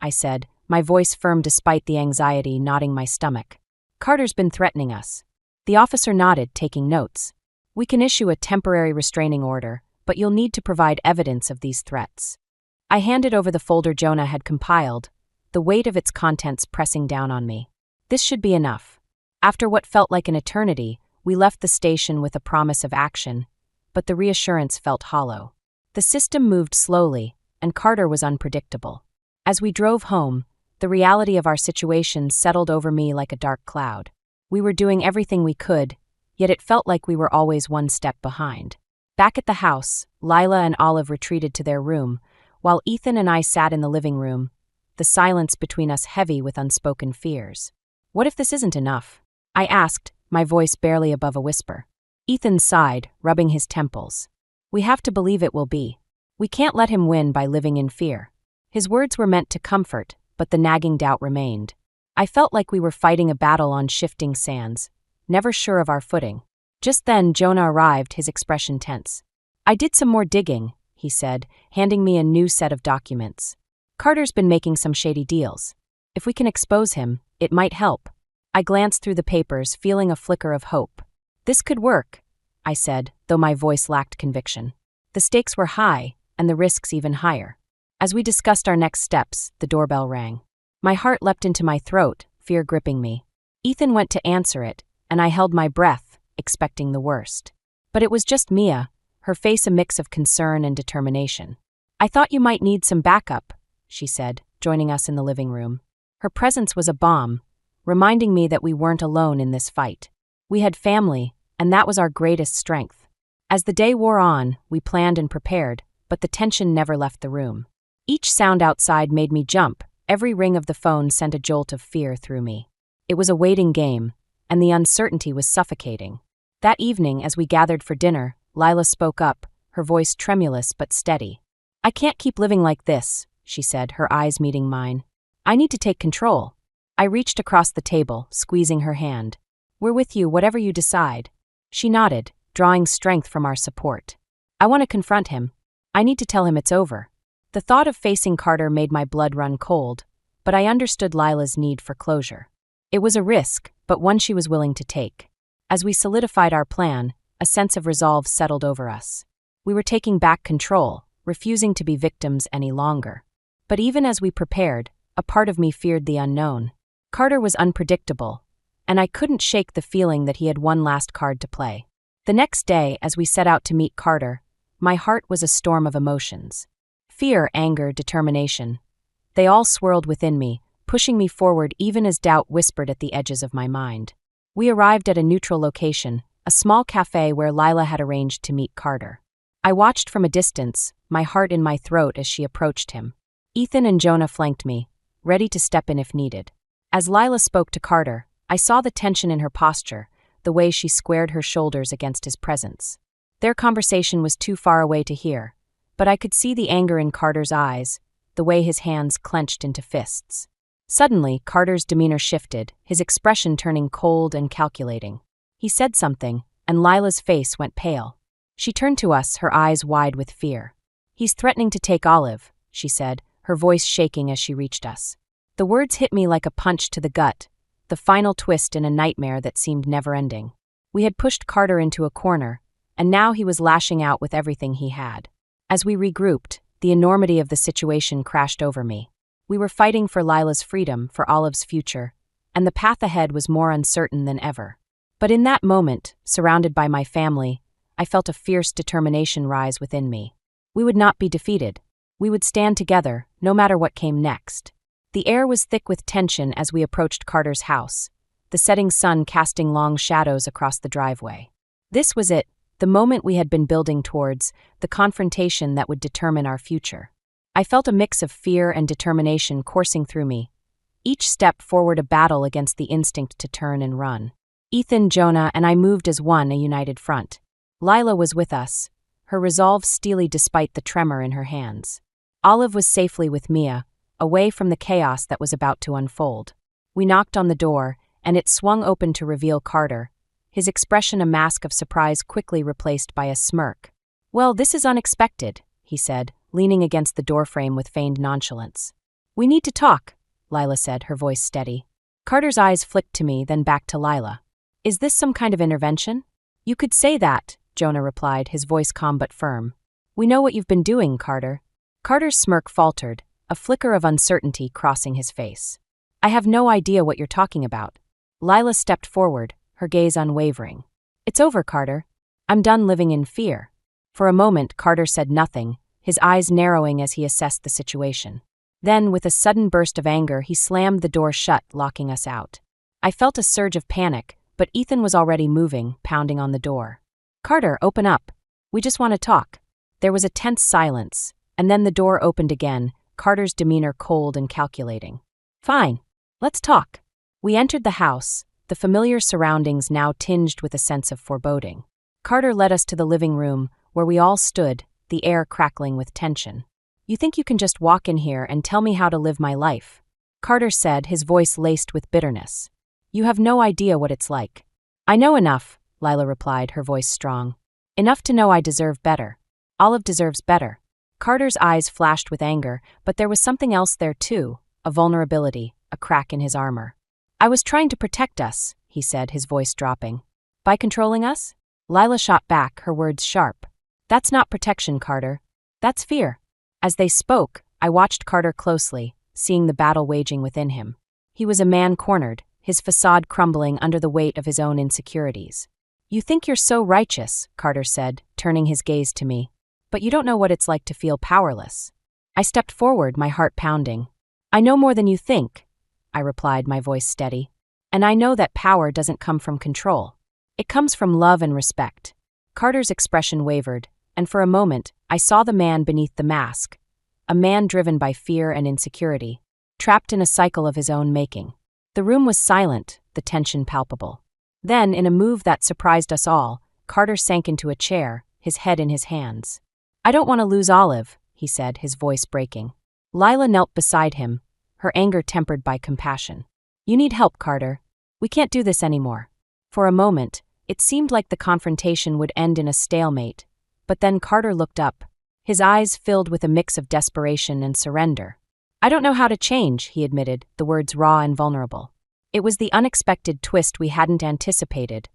I said, my voice firm despite the anxiety knotting my stomach. "Carter's been threatening us." The officer nodded, taking notes. "We can issue a temporary restraining order, but you'll need to provide evidence of these threats." I handed over the folder Jonah had compiled, the weight of its contents pressing down on me. This should be enough. After what felt like an eternity, we left the station with a promise of action, but the reassurance felt hollow. The system moved slowly, and Carter was unpredictable. As we drove home, the reality of our situation settled over me like a dark cloud. We were doing everything we could, yet it felt like we were always one step behind. Back at the house, Lila and Olive retreated to their room, while Ethan and I sat in the living room, the silence between us heavy with unspoken fears. "What if this isn't enough?" I asked, my voice barely above a whisper. Ethan sighed, rubbing his temples. "We have to believe it will be. We can't let him win by living in fear." His words were meant to comfort, but the nagging doubt remained. I felt like we were fighting a battle on shifting sands, never sure of our footing. Just then, Jonah arrived, his expression tense. "I did some more digging," he said, handing me a new set of documents. "Carter's been making some shady deals. If we can expose him, it might help." I glanced through the papers, feeling a flicker of hope. "This could work," I said, though my voice lacked conviction. The stakes were high, and the risks even higher. As we discussed our next steps, the doorbell rang. My heart leapt into my throat, fear gripping me. Ethan went to answer it, and I held my breath, expecting the worst. But it was just Mia, her face a mix of concern and determination. "I thought you might need some backup," she said, joining us in the living room. Her presence was a balm, reminding me that we weren't alone in this fight. We had family, and that was our greatest strength. As the day wore on, we planned and prepared, but the tension never left the room. Each sound outside made me jump. Every ring of the phone sent a jolt of fear through me. It was a waiting game, and the uncertainty was suffocating. That evening, as we gathered for dinner, Lila spoke up, her voice tremulous but steady. "I can't keep living like this," she said, her eyes meeting mine. "I need to take control." I reached across the table, squeezing her hand. "We're with you, whatever you decide." She nodded, drawing strength from our support. "I want to confront him. I need to tell him it's over." The thought of facing Carter made my blood run cold, but I understood Lila's need for closure. It was a risk, but one she was willing to take. As we solidified our plan, a sense of resolve settled over us. We were taking back control, refusing to be victims any longer. But even as we prepared, a part of me feared the unknown. Carter was unpredictable, and I couldn't shake the feeling that he had one last card to play. The next day, as we set out to meet Carter, my heart was a storm of emotions. Fear, anger, determination. They all swirled within me, pushing me forward even as doubt whispered at the edges of my mind. We arrived at a neutral location, a small cafe where Lila had arranged to meet Carter. I watched from a distance, my heart in my throat as she approached him. Ethan and Jonah flanked me, ready to step in if needed. As Lila spoke to Carter, I saw the tension in her posture, the way she squared her shoulders against his presence. Their conversation was too far away to hear, but I could see the anger in Carter's eyes, the way his hands clenched into fists. Suddenly, Carter's demeanor shifted, his expression turning cold and calculating. He said something, and Lila's face went pale. She turned to us, her eyes wide with fear. "He's threatening to take Olive," she said, her voice shaking as she reached us. The words hit me like a punch to the gut, the final twist in a nightmare that seemed never-ending. We had pushed Carter into a corner, and now he was lashing out with everything he had. As we regrouped, the enormity of the situation crashed over me. We were fighting for Lila's freedom, for Olive's future, and the path ahead was more uncertain than ever. But in that moment, surrounded by my family, I felt a fierce determination rise within me. We would not be defeated. We would stand together, no matter what came next. The air was thick with tension as we approached Carter's house, the setting sun casting long shadows across the driveway. This was it, the moment we had been building towards, the confrontation that would determine our future. I felt a mix of fear and determination coursing through me, each step forward a battle against the instinct to turn and run. Ethan, Jonah, and I moved as one, a united front. Lila was with us, her resolve steely despite the tremor in her hands. Olive was safely with Mia, away from the chaos that was about to unfold. We knocked on the door, and it swung open to reveal Carter, his expression a mask of surprise quickly replaced by a smirk. "Well, this is unexpected," he said, leaning against the doorframe with feigned nonchalance. "We need to talk," Lila said, her voice steady. Carter's eyes flicked to me, then back to Lila. "Is this some kind of intervention?" "You could say that," Jonah replied, his voice calm but firm. "We know what you've been doing, Carter." Carter's smirk faltered, a flicker of uncertainty crossing his face. "I have no idea what you're talking about." Lila stepped forward, her gaze unwavering. "It's over, Carter. I'm done living in fear." For a moment, Carter said nothing, his eyes narrowing as he assessed the situation. Then, with a sudden burst of anger, he slammed the door shut, locking us out. I felt a surge of panic, but Ethan was already moving, pounding on the door. "Carter, open up. We just want to talk." There was a tense silence, and then the door opened again, Carter's demeanor cold and calculating. "Fine. Let's talk." We entered the house, the familiar surroundings now tinged with a sense of foreboding. Carter led us to the living room, where we all stood, the air crackling with tension. "You think you can just walk in here and tell me how to live my life?" Carter said, his voice laced with bitterness. "You have no idea what it's like." "I know enough," Lila replied, her voice strong. "Enough to know I deserve better. Olive deserves better." Carter's eyes flashed with anger, but there was something else there too, a vulnerability, a crack in his armor. "I was trying to protect us," he said, his voice dropping. "By controlling us?" Lila shot back, her words sharp. "That's not protection, Carter. That's fear." As they spoke, I watched Carter closely, seeing the battle waging within him. He was a man cornered, his facade crumbling under the weight of his own insecurities. "You think you're so righteous," Carter said, turning his gaze to me. "But you don't know what it's like to feel powerless." I stepped forward, my heart pounding. "I know more than you think," I replied, my voice steady. "And I know that power doesn't come from control. It comes from love and respect." Carter's expression wavered, and for a moment, I saw the man beneath the mask, a man driven by fear and insecurity, trapped in a cycle of his own making. The room was silent, the tension palpable. Then, in a move that surprised us all, Carter sank into a chair, his head in his hands. "I don't want to lose Olive," he said, his voice breaking. Lila knelt beside him, her anger tempered by compassion. "You need help, Carter. We can't do this anymore." For a moment, it seemed like the confrontation would end in a stalemate, but then Carter looked up, his eyes filled with a mix of desperation and surrender. "I don't know how to change," he admitted, the words raw and vulnerable. It was the unexpected twist we hadn't anticipated,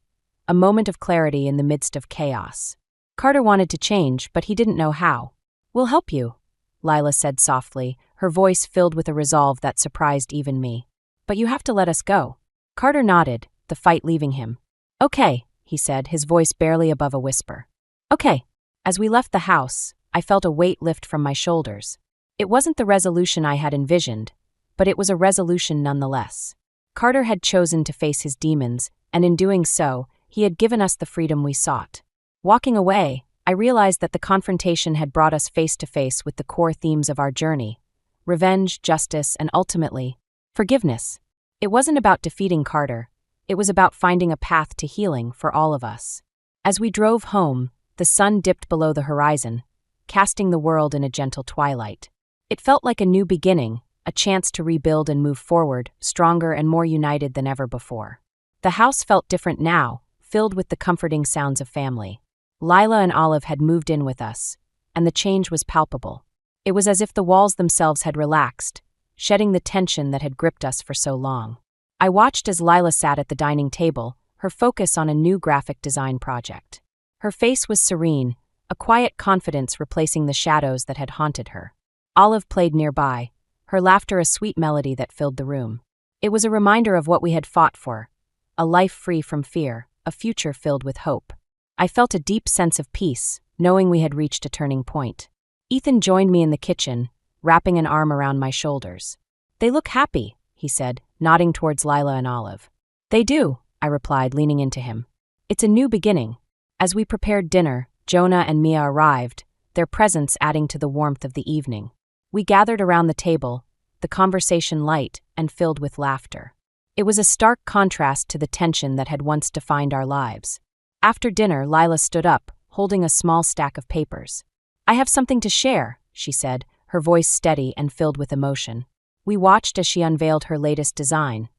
a moment of clarity in the midst of chaos. Carter wanted to change, but he didn't know how. "We'll help you," Lila said softly, her voice filled with a resolve that surprised even me. "But you have to let us go." Carter nodded, the fight leaving him. "Okay," he said, his voice barely above a whisper. "Okay." As we left the house, I felt a weight lift from my shoulders. It wasn't the resolution I had envisioned, but it was a resolution nonetheless. Carter had chosen to face his demons, and in doing so, he had given us the freedom we sought. Walking away, I realized that the confrontation had brought us face to face with the core themes of our journey: revenge, justice, and ultimately, forgiveness. It wasn't about defeating Carter. It was about finding a path to healing for all of us. As we drove home, the sun dipped below the horizon, casting the world in a gentle twilight. It felt like a new beginning, a chance to rebuild and move forward, stronger and more united than ever before. The house felt different now, filled with the comforting sounds of family. Lila and Olive had moved in with us, and the change was palpable. It was as if the walls themselves had relaxed, shedding the tension that had gripped us for so long. I watched as Lila sat at the dining table, her focus on a new graphic design project. Her face was serene, a quiet confidence replacing the shadows that had haunted her. Olive played nearby, her laughter a sweet melody that filled the room. It was a reminder of what we had fought for: a life free from fear, a future filled with hope. I felt a deep sense of peace, knowing we had reached a turning point. Ethan joined me in the kitchen, wrapping an arm around my shoulders. "They look happy," he said, nodding towards Lila and Olive. "They do," I replied, leaning into him. "It's a new beginning." As we prepared dinner, Jonah and Mia arrived, their presence adding to the warmth of the evening. We gathered around the table, the conversation light and filled with laughter. It was a stark contrast to the tension that had once defined our lives. After dinner, Lila stood up, holding a small stack of papers. "I have something to share," she said, her voice steady and filled with emotion. We watched as she unveiled her latest design,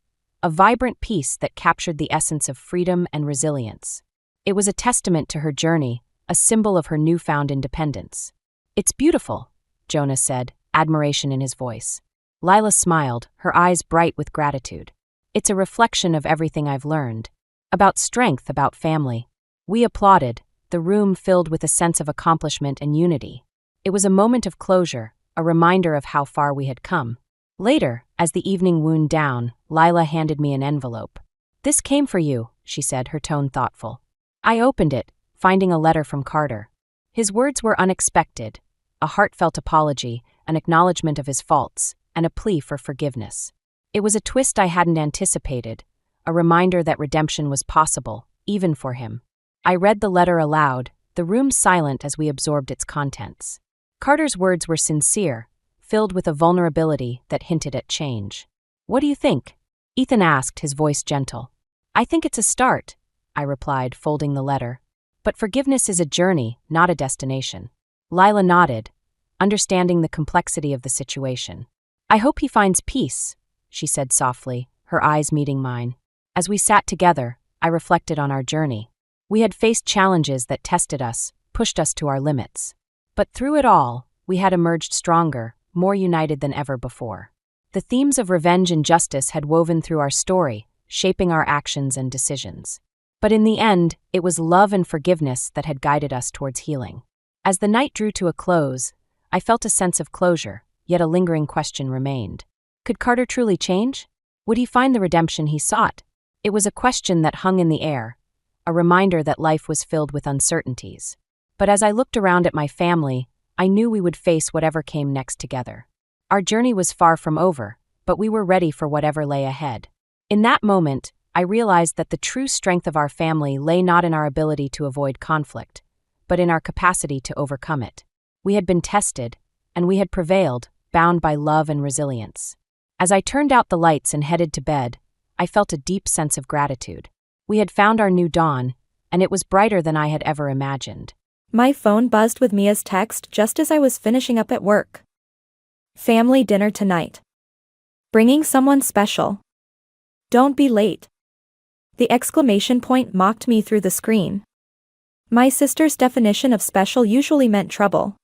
a vibrant piece that captured the essence of freedom and resilience. It was a testament to her journey, a symbol of her newfound independence. "It's beautiful," Jonas said, admiration in his voice. Lila smiled, her eyes bright with gratitude. "It's a reflection of everything I've learned. About strength, about family." We applauded, the room filled with a sense of accomplishment and unity. It was a moment of closure, a reminder of how far we had come. Later, as the evening wound down, Lila handed me an envelope. "This came for you," she said, her tone thoughtful. I opened it, finding a letter from Carter. His words were unexpected, a heartfelt apology, an acknowledgement of his faults, and a plea for forgiveness. It was a twist I hadn't anticipated, a reminder that redemption was possible, even for him. I read the letter aloud, the room silent as we absorbed its contents. Carter's words were sincere, filled with a vulnerability that hinted at change. "What do you think?" Ethan asked, his voice gentle. "I think it's a start," I replied, folding the letter. "But forgiveness is a journey, not a destination." Lila nodded, understanding the complexity of the situation. "I hope he finds peace," she said softly, her eyes meeting mine. As we sat together, I reflected on our journey. We had faced challenges that tested us, pushed us to our limits. But through it all, we had emerged stronger, more united than ever before. The themes of revenge and justice had woven through our story, shaping our actions and decisions. But in the end, it was love and forgiveness that had guided us towards healing. As the night drew to a close, I felt a sense of closure, yet a lingering question remained. Could Carter truly change? Would he find the redemption he sought? It was a question that hung in the air, a reminder that life was filled with uncertainties. But as I looked around at my family, I knew we would face whatever came next together. Our journey was far from over, but we were ready for whatever lay ahead. In that moment, I realized that the true strength of our family lay not in our ability to avoid conflict, but in our capacity to overcome it. We had been tested, and we had prevailed, bound by love and resilience. As I turned out the lights and headed to bed, I felt a deep sense of gratitude. We had found our new dawn, and it was brighter than I had ever imagined. My phone buzzed with Mia's text just as I was finishing up at work. "Family dinner tonight. Bringing someone special. Don't be late." The exclamation point mocked me through the screen. My sister's definition of special usually meant trouble.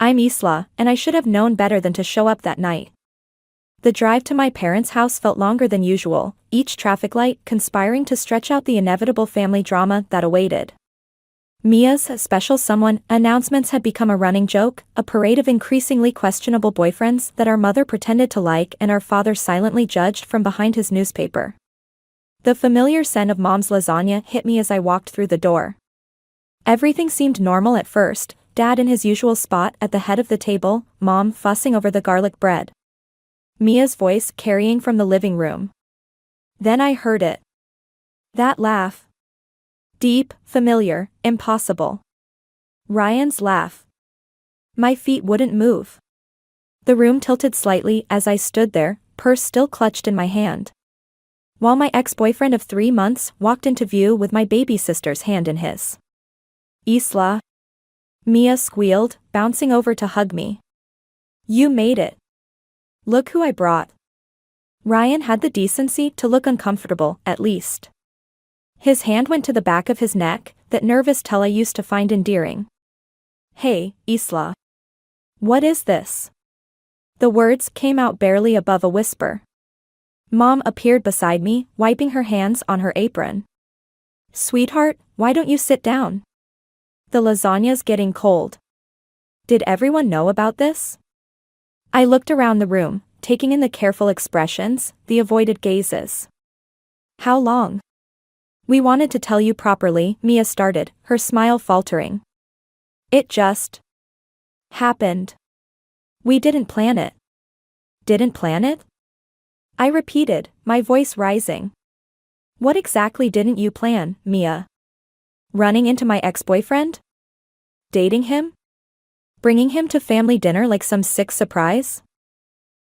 I'm Isla, and I should have known better than to show up that night. The drive to my parents' house felt longer than usual, each traffic light conspiring to stretch out the inevitable family drama that awaited. Mia's special someone announcements had become a running joke, a parade of increasingly questionable boyfriends that our mother pretended to like and our father silently judged from behind his newspaper. The familiar scent of Mom's lasagna hit me as I walked through the door. Everything seemed normal at first, Dad in his usual spot at the head of the table, Mom fussing over the garlic bread. Mia's voice carrying from the living room. Then I heard it. That laugh. Deep, familiar, impossible. Ryan's laugh. My feet wouldn't move. The room tilted slightly as I stood there, purse still clutched in my hand. While my ex-boyfriend of 3 months walked into view with my baby sister's hand in his. "Isla." Mia squealed, bouncing over to hug me. "You made it. Look who I brought." Ryan had the decency to look uncomfortable, at least. His hand went to the back of his neck, that nervous tell I used to find endearing. "Hey, Isla. What is this?" The words came out barely above a whisper. Mom appeared beside me, wiping her hands on her apron. "Sweetheart, why don't you sit down? The lasagna's getting cold." Did everyone know about this? I looked around the room, taking in the careful expressions, the avoided gazes. "How long?" "We wanted to tell you properly," Mia started, her smile faltering. "It just happened. We didn't plan it." "Didn't plan it?" I repeated, my voice rising. "What exactly didn't you plan, Mia? Running into my ex-boyfriend? Dating him? Bringing him to family dinner like some sick surprise?"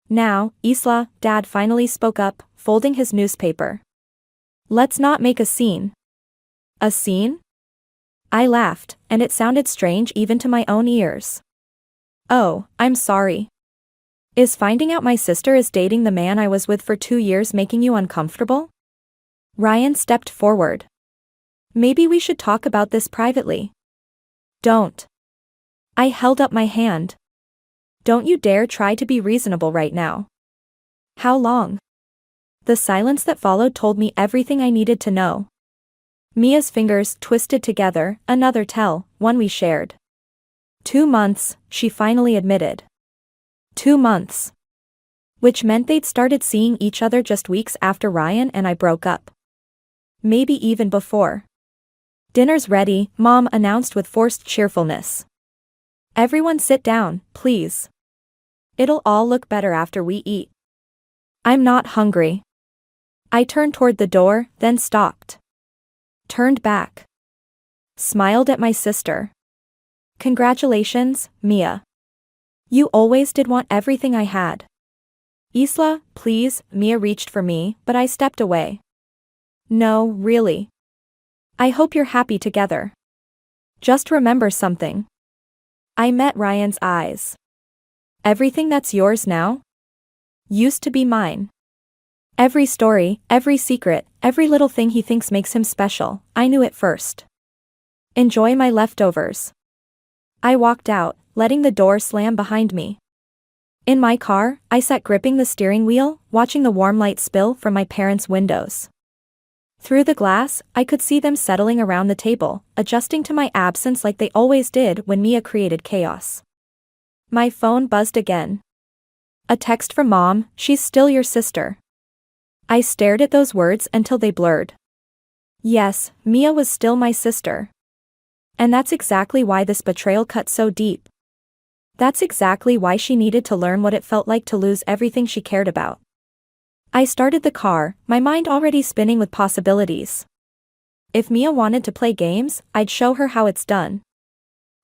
Now, Isla, Dad finally spoke up, folding his newspaper. Let's not make a scene. A scene? I laughed, and it sounded strange even to my own ears. Oh, I'm sorry. Is finding out my sister is dating the man I was with for 2 years making you uncomfortable? Ryan stepped forward. Maybe we should talk about this privately. Don't. I held up my hand. Don't you dare try to be reasonable right now. How long? The silence that followed told me everything I needed to know. Mia's fingers twisted together, another tell, one we shared. 2 months, she finally admitted. 2 months. Which meant they'd started seeing each other just weeks after Ryan and I broke up. Maybe even before. Dinner's ready, Mom announced with forced cheerfulness. Everyone sit down, please. It'll all look better after we eat. I'm not hungry. I turned toward the door, then stopped. Turned back. Smiled at my sister. Congratulations, Mia. You always did want everything I had. Isla, please, Mia reached for me, but I stepped away. No, really. I hope you're happy together. Just remember something. I met Ryan's eyes. Everything that's yours now? Used to be mine. Every story, every secret, every little thing he thinks makes him special, I knew it first. Enjoy my leftovers. I walked out, letting the door slam behind me. In my car, I sat gripping the steering wheel, watching the warm light spill from my parents' windows. Through the glass, I could see them settling around the table, adjusting to my absence like they always did when Mia created chaos. My phone buzzed again. A text from Mom, she's still your sister. I stared at those words until they blurred. Yes, Mia was still my sister. And that's exactly why this betrayal cut so deep. That's exactly why she needed to learn what it felt like to lose everything she cared about. I started the car, my mind already spinning with possibilities. If Mia wanted to play games, I'd show her how it's done.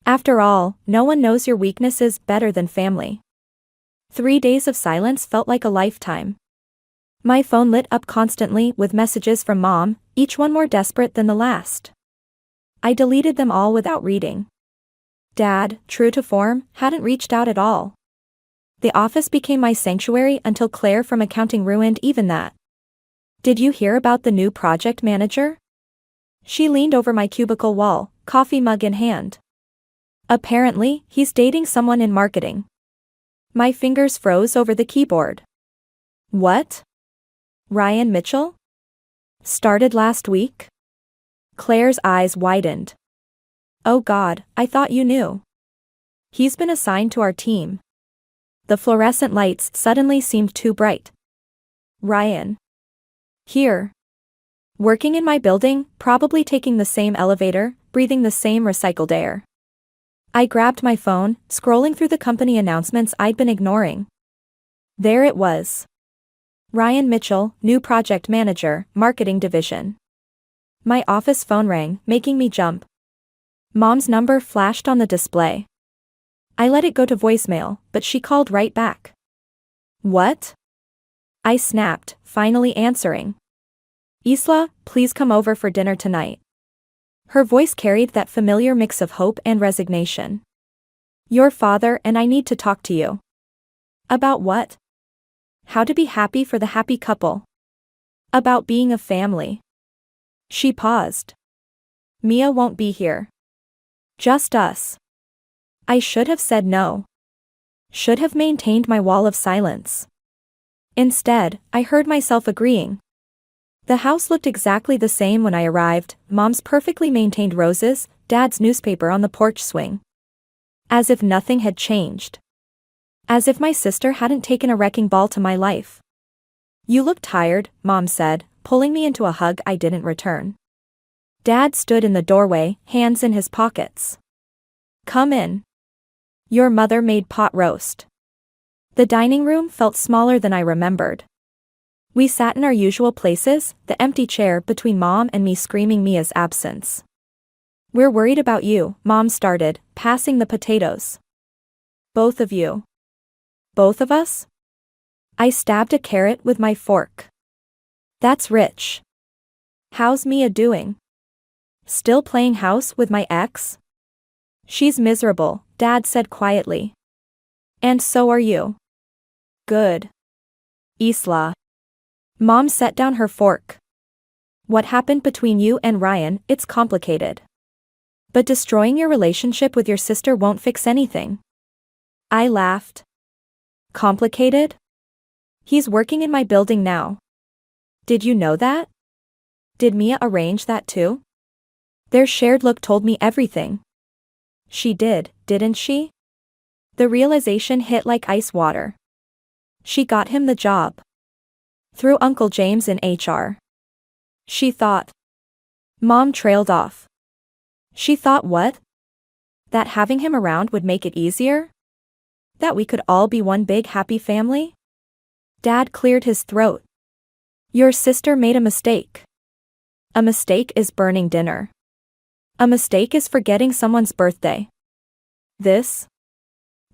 After all, no one knows your weaknesses better than family. 3 days of silence felt like a lifetime. My phone lit up constantly with messages from Mom, each one more desperate than the last. I deleted them all without reading. Dad, true to form, hadn't reached out at all. The office became my sanctuary until Claire from accounting ruined even that. Did you hear about the new project manager? She leaned over my cubicle wall, coffee mug in hand. Apparently, he's dating someone in marketing. My fingers froze over the keyboard. What? Ryan Mitchell? Started last week? Claire's eyes widened. Oh God, I thought you knew. He's been assigned to our team. The fluorescent lights suddenly seemed too bright. Ryan. Here. Working in my building, probably taking the same elevator, breathing the same recycled air. I grabbed my phone, scrolling through the company announcements I'd been ignoring. There it was. Ryan Mitchell, new project manager, marketing division. My office phone rang, making me jump. Mom's number flashed on the display. I let it go to voicemail, but she called right back. What? I snapped, finally answering. Isla, please come over for dinner tonight. Her voice carried that familiar mix of hope and resignation. Your father and I need to talk to you. About what? How to be happy for the happy couple. About being a family. She paused. Mia won't be here. Just us. I should have said no. Should have maintained my wall of silence. Instead, I heard myself agreeing. The house looked exactly the same when I arrived, Mom's perfectly maintained roses, Dad's newspaper on the porch swing. As if nothing had changed. As if my sister hadn't taken a wrecking ball to my life. You look tired, Mom said, pulling me into a hug I didn't return. Dad stood in the doorway, hands in his pockets. Come in. Your mother made pot roast. The dining room felt smaller than I remembered. We sat in our usual places, the empty chair between Mom and me screaming Mia's absence. We're worried about you, Mom started, passing the potatoes. Both of you. Both of us? I stabbed a carrot with my fork. That's rich. How's Mia doing? Still playing house with my ex? She's miserable, Dad said quietly. And so are you. Good. Isla. Mom set down her fork. What happened between you and Ryan? It's complicated. But destroying your relationship with your sister won't fix anything. I laughed. Complicated? He's working in my building now. Did you know that? Did Mia arrange that too? Their shared look told me everything. She did, didn't she? The realization hit like ice water. She got him the job. Through Uncle James in HR. She thought. Mom trailed off. She thought what? That having him around would make it easier? That we could all be one big happy family? Dad cleared his throat. Your sister made a mistake. A mistake is burning dinner. A mistake is forgetting someone's birthday. This?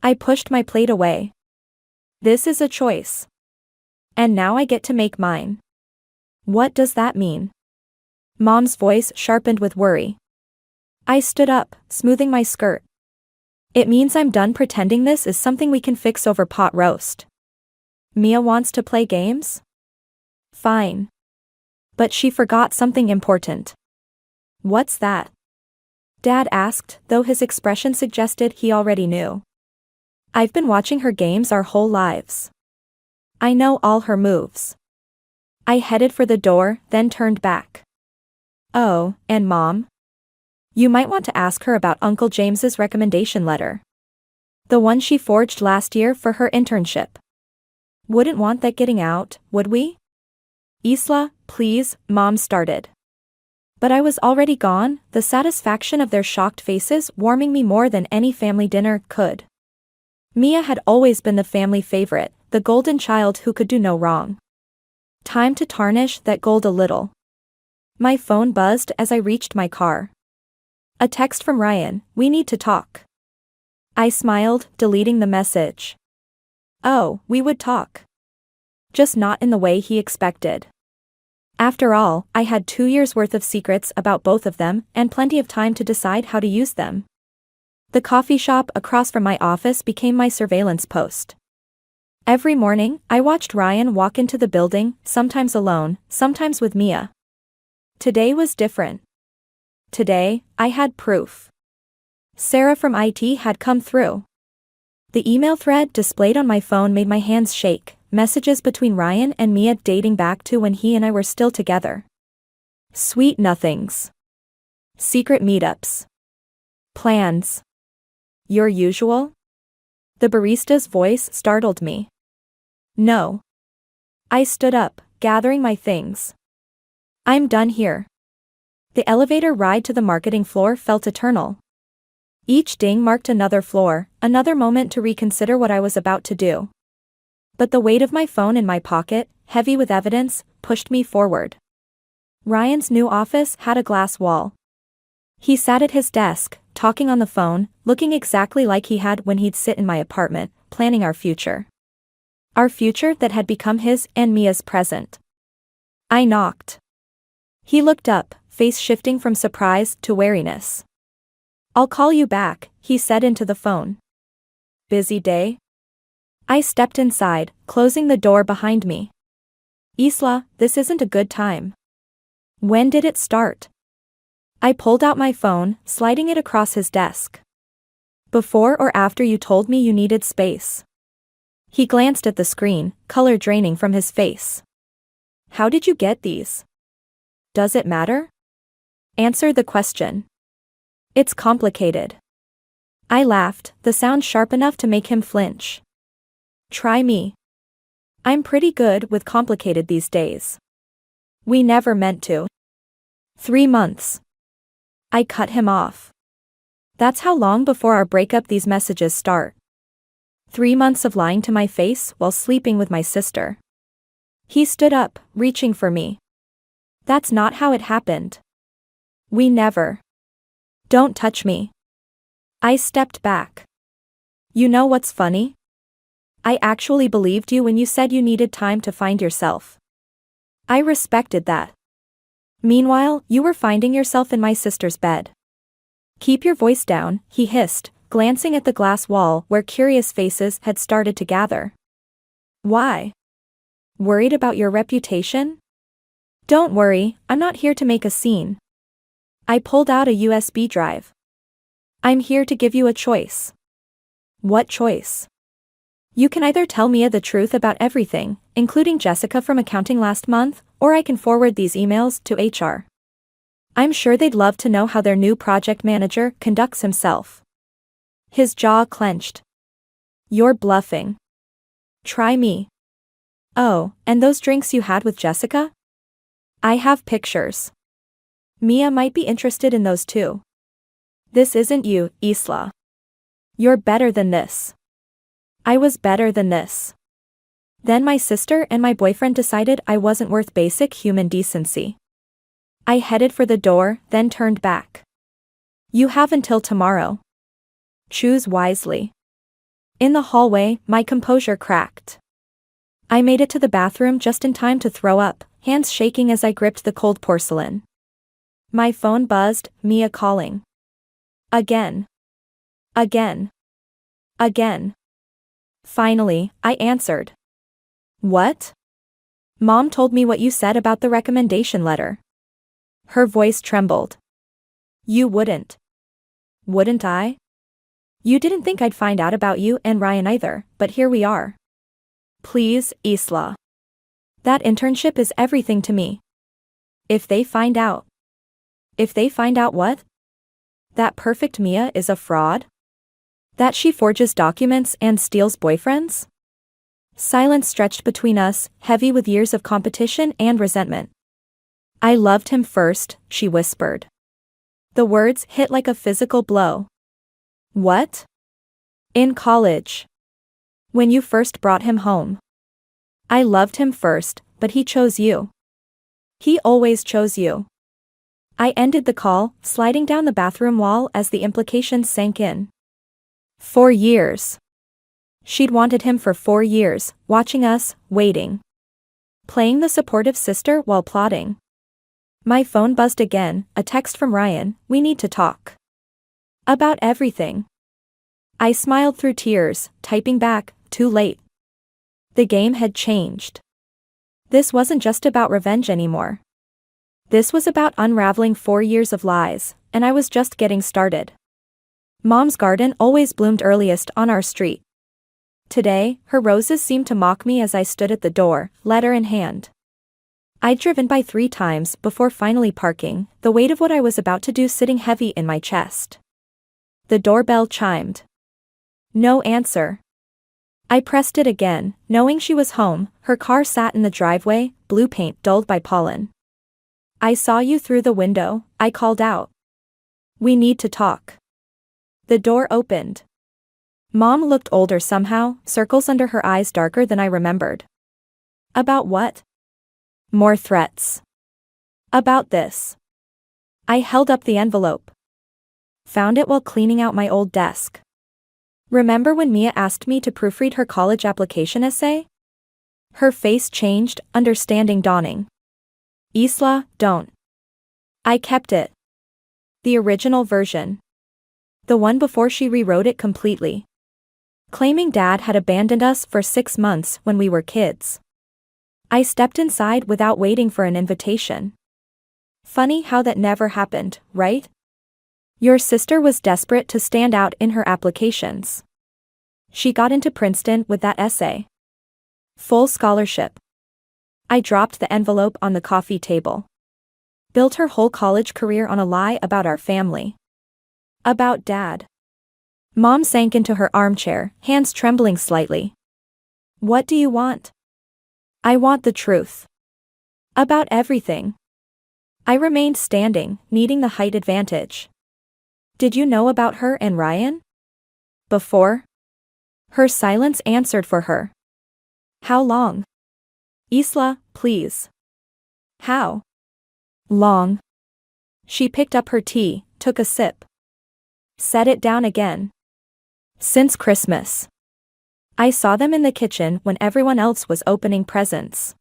I pushed my plate away. This is a choice. And now I get to make mine. What does that mean? Mom's voice sharpened with worry. I stood up, smoothing my skirt. It means I'm done pretending this is something we can fix over pot roast. Mia wants to play games? Fine. But she forgot something important. What's that? Dad asked, though his expression suggested he already knew. I've been watching her games our whole lives. I know all her moves. I headed for the door, then turned back. Oh, and Mom? You might want to ask her about Uncle James's recommendation letter. The one she forged last year for her internship. Wouldn't want that getting out, would we? Isla, please, Mom started. But I was already gone, the satisfaction of their shocked faces warming me more than any family dinner could. Mia had always been the family favorite, the golden child who could do no wrong. Time to tarnish that gold a little. My phone buzzed as I reached my car. A text from Ryan, we need to talk. I smiled, deleting the message. Oh, we would talk. Just not in the way he expected. After all, I had 2 years' worth of secrets about both of them, and plenty of time to decide how to use them. The coffee shop across from my office became my surveillance post. Every morning, I watched Ryan walk into the building, sometimes alone, sometimes with Mia. Today was different. Today, I had proof. Sarah from IT had come through. The email thread displayed on my phone made my hands shake, messages between Ryan and Mia dating back to when he and I were still together. Sweet nothings. Secret meetups. Plans. Your usual? The barista's voice startled me. No. I stood up, gathering my things. I'm done here. The elevator ride to the marketing floor felt eternal. Each ding marked another floor, another moment to reconsider what I was about to do. But the weight of my phone in my pocket, heavy with evidence, pushed me forward. Ryan's new office had a glass wall. He sat at his desk, talking on the phone, looking exactly like he had when he'd sit in my apartment, planning our future. Our future that had become his and Mia's present. I knocked. He looked up, face shifting from surprise to wariness. I'll call you back, he said into the phone. Busy day? I stepped inside, closing the door behind me. Isla, this isn't a good time. When did it start? I pulled out my phone, sliding it across his desk. Before or after you told me you needed space? He glanced at the screen, color draining from his face. How did you get these? Does it matter? Answer the question. It's complicated. I laughed, the sound sharp enough to make him flinch. Try me. I'm pretty good with complicated these days. We never meant to. 3 months. I cut him off. That's how long before our breakup these messages start. 3 months of lying to my face while sleeping with my sister. He stood up, reaching for me. That's not how it happened. We never. Don't touch me. I stepped back. You know what's funny? I actually believed you when you said you needed time to find yourself. I respected that. Meanwhile, you were finding yourself in my sister's bed. Keep your voice down, he hissed, glancing at the glass wall where curious faces had started to gather. Why? Worried about your reputation? Don't worry, I'm not here to make a scene. I pulled out a USB drive. I'm here to give you a choice. What choice? You can either tell Mia the truth about everything, including Jessica from accounting last month, or I can forward these emails to HR. I'm sure they'd love to know how their new project manager conducts himself. His jaw clenched. You're bluffing. Try me. Oh, and those drinks you had with Jessica? I have pictures. Mia might be interested in those too. This isn't you, Isla. You're better than this. I was better than this. Then my sister and my boyfriend decided I wasn't worth basic human decency. I headed for the door, then turned back. You have until tomorrow. Choose wisely. In the hallway, my composure cracked. I made it to the bathroom just in time to throw up, hands shaking as I gripped the cold porcelain. My phone buzzed, Mia calling. Again. Again. Again. Finally, I answered. What? Mom told me what you said about the recommendation letter. Her voice trembled. You wouldn't. Wouldn't I? You didn't think I'd find out about you and Ryan either, but here we are. Please, Isla. That internship is everything to me. If they find out. If they find out what? That perfect Mia is a fraud? That she forges documents and steals boyfriends? Silence stretched between us, heavy with years of competition and resentment. I loved him first, she whispered. The words hit like a physical blow. What? In college. When you first brought him home. I loved him first, but he chose you. He always chose you. I ended the call, sliding down the bathroom wall as the implications sank in. 4 years. She'd wanted him for 4 years, watching us, waiting. Playing the supportive sister while plotting. My phone buzzed again, a text from Ryan, we need to talk. About everything. I smiled through tears, typing back, too late. The game had changed. This wasn't just about revenge anymore. This was about unraveling 4 years of lies, and I was just getting started. Mom's garden always bloomed earliest on our street. Today, her roses seemed to mock me as I stood at the door, letter in hand. I'd driven by 3 times before finally parking, the weight of what I was about to do sitting heavy in my chest. The doorbell chimed. No answer. I pressed it again, knowing she was home. Her car sat in the driveway, blue paint dulled by pollen. I saw you through the window, I called out. We need to talk. The door opened. Mom looked older somehow, circles under her eyes darker than I remembered. About what? More threats. About this. I held up the envelope. Found it while cleaning out my old desk. Remember when Mia asked me to proofread her college application essay? Her face changed, understanding dawning. Isla, don't. I kept it. The original version. The one before she rewrote it completely. Claiming Dad had abandoned us for 6 months when we were kids. I stepped inside without waiting for an invitation. Funny how that never happened, right? Your sister was desperate to stand out in her applications. She got into Princeton with that essay. Full scholarship. I dropped the envelope on the coffee table. Built her whole college career on a lie about our family. About Dad. Mom sank into her armchair, hands trembling slightly. What do you want? I want the truth. About everything. I remained standing, needing the height advantage. Did you know about her and Ryan? Before? Her silence answered for her. How long? Isla, please. How? Long. She picked up her tea, took a sip. Set it down again. Since Christmas. I saw them in the kitchen when everyone else was opening presents.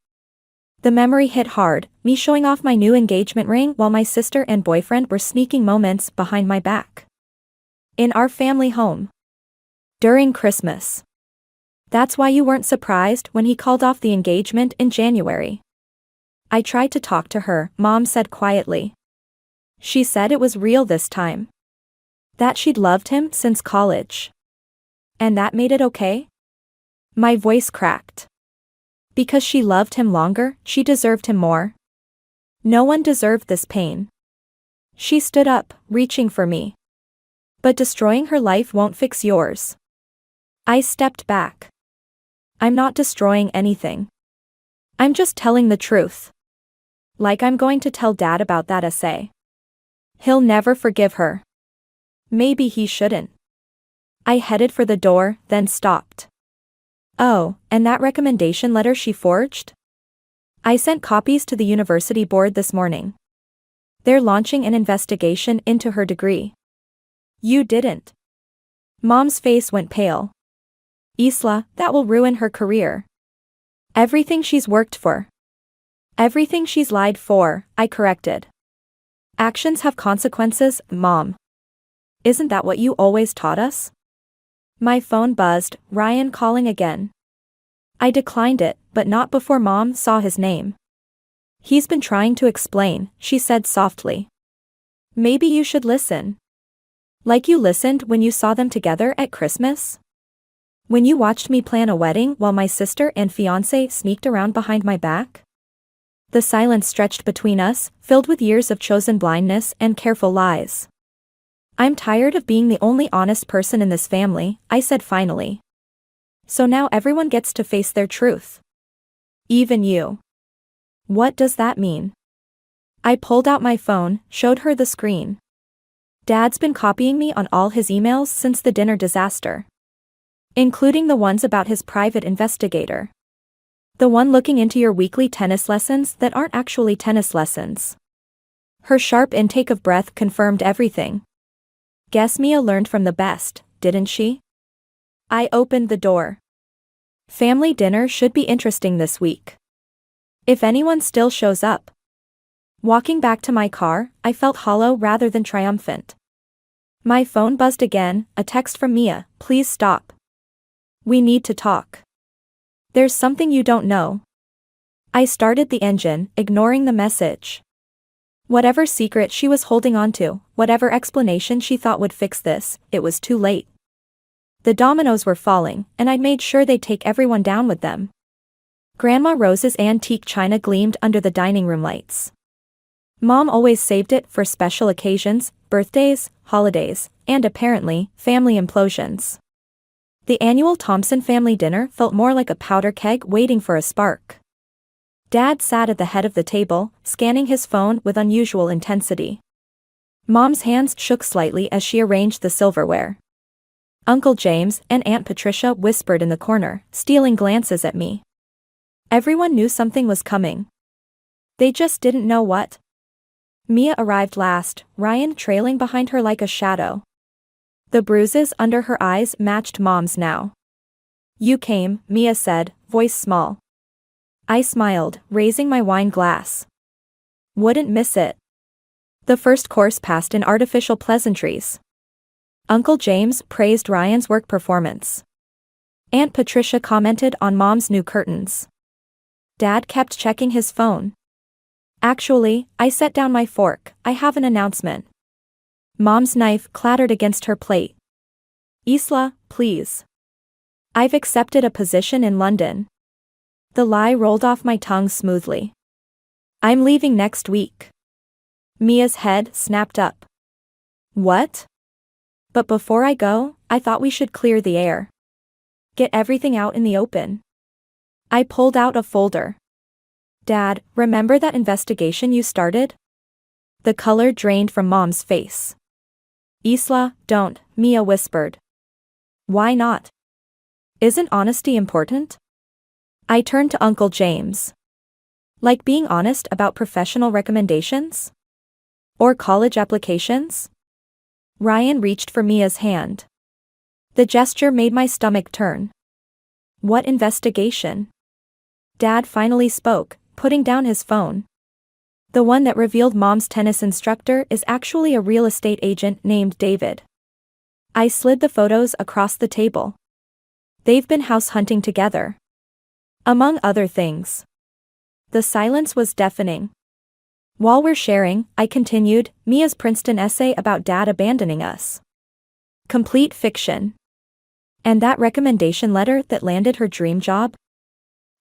The memory hit hard, me showing off my new engagement ring while my sister and boyfriend were sneaking moments behind my back. In our family home. During Christmas. That's why you weren't surprised when he called off the engagement in January. I tried to talk to her, Mom said quietly. She said it was real this time. That she'd loved him since college. And that made it okay? My voice cracked. Because she loved him longer, she deserved him more. No one deserved this pain. She stood up, reaching for me. But destroying her life won't fix yours. I stepped back. I'm not destroying anything. I'm just telling the truth. Like I'm going to tell Dad about that essay. He'll never forgive her. Maybe he shouldn't. I headed for the door, then stopped. Oh, and that recommendation letter she forged? I sent copies to the university board this morning. They're launching an investigation into her degree. You didn't. Mom's face went pale. Isla, that will ruin her career. Everything she's worked for. Everything she's lied for, I corrected. Actions have consequences, Mom. Isn't that what you always taught us? My phone buzzed, Ryan calling again. I declined it, but not before Mom saw his name. He's been trying to explain, she said softly. Maybe you should listen. Like you listened when you saw them together at Christmas? When you watched me plan a wedding while my sister and fiancé sneaked around behind my back? The silence stretched between us, filled with years of chosen blindness and careful lies. I'm tired of being the only honest person in this family, I said finally. So now everyone gets to face their truth. Even you. What does that mean? I pulled out my phone, showed her the screen. Dad's been copying me on all his emails since the dinner disaster. Including the ones about his private investigator. The one looking into your weekly tennis lessons that aren't actually tennis lessons. Her sharp intake of breath confirmed everything. Guess Mia learned from the best, didn't she? I opened the door. Family dinner should be interesting this week. If anyone still shows up. Walking back to my car, I felt hollow rather than triumphant. My phone buzzed again, a text from Mia, please stop. We need to talk. There's something you don't know. I started the engine, ignoring the message. Whatever secret she was holding onto, whatever explanation she thought would fix this, it was too late. The dominoes were falling, and I'd made sure they'd take everyone down with them. Grandma Rose's antique china gleamed under the dining room lights. Mom always saved it for special occasions, birthdays, holidays, and apparently, family implosions. The annual Thompson family dinner felt more like a powder keg waiting for a spark. Dad sat at the head of the table, scanning his phone with unusual intensity. Mom's hands shook slightly as she arranged the silverware. Uncle James and Aunt Patricia whispered in the corner, stealing glances at me. Everyone knew something was coming. They just didn't know what. Mia arrived last, Ryan trailing behind her like a shadow. The bruises under her eyes matched Mom's now. You came, Mia said, voice small. I smiled, raising my wine glass. Wouldn't miss it. The first course passed in artificial pleasantries. Uncle James praised Ryan's work performance. Aunt Patricia commented on Mom's new curtains. Dad kept checking his phone. Actually, I set down my fork, I have an announcement. Mom's knife clattered against her plate. Isla, please. I've accepted a position in London. The lie rolled off my tongue smoothly. I'm leaving next week. Mia's head snapped up. What? But before I go, I thought we should clear the air. Get everything out in the open. I pulled out a folder. Dad, remember that investigation you started? The color drained from Mom's face. Isla, don't, Mia whispered. Why not? Isn't honesty important? I turned to Uncle James. Like being honest about professional recommendations? Or college applications? Ryan reached for Mia's hand. The gesture made my stomach turn. What investigation? Dad finally spoke, putting down his phone. The one that revealed Mom's tennis instructor is actually a real estate agent named David. I slid the photos across the table. They've been house hunting together. Among other things. The silence was deafening. While we're sharing, I continued, Mia's Princeton essay about Dad abandoning us. Complete fiction. And that recommendation letter that landed her dream job?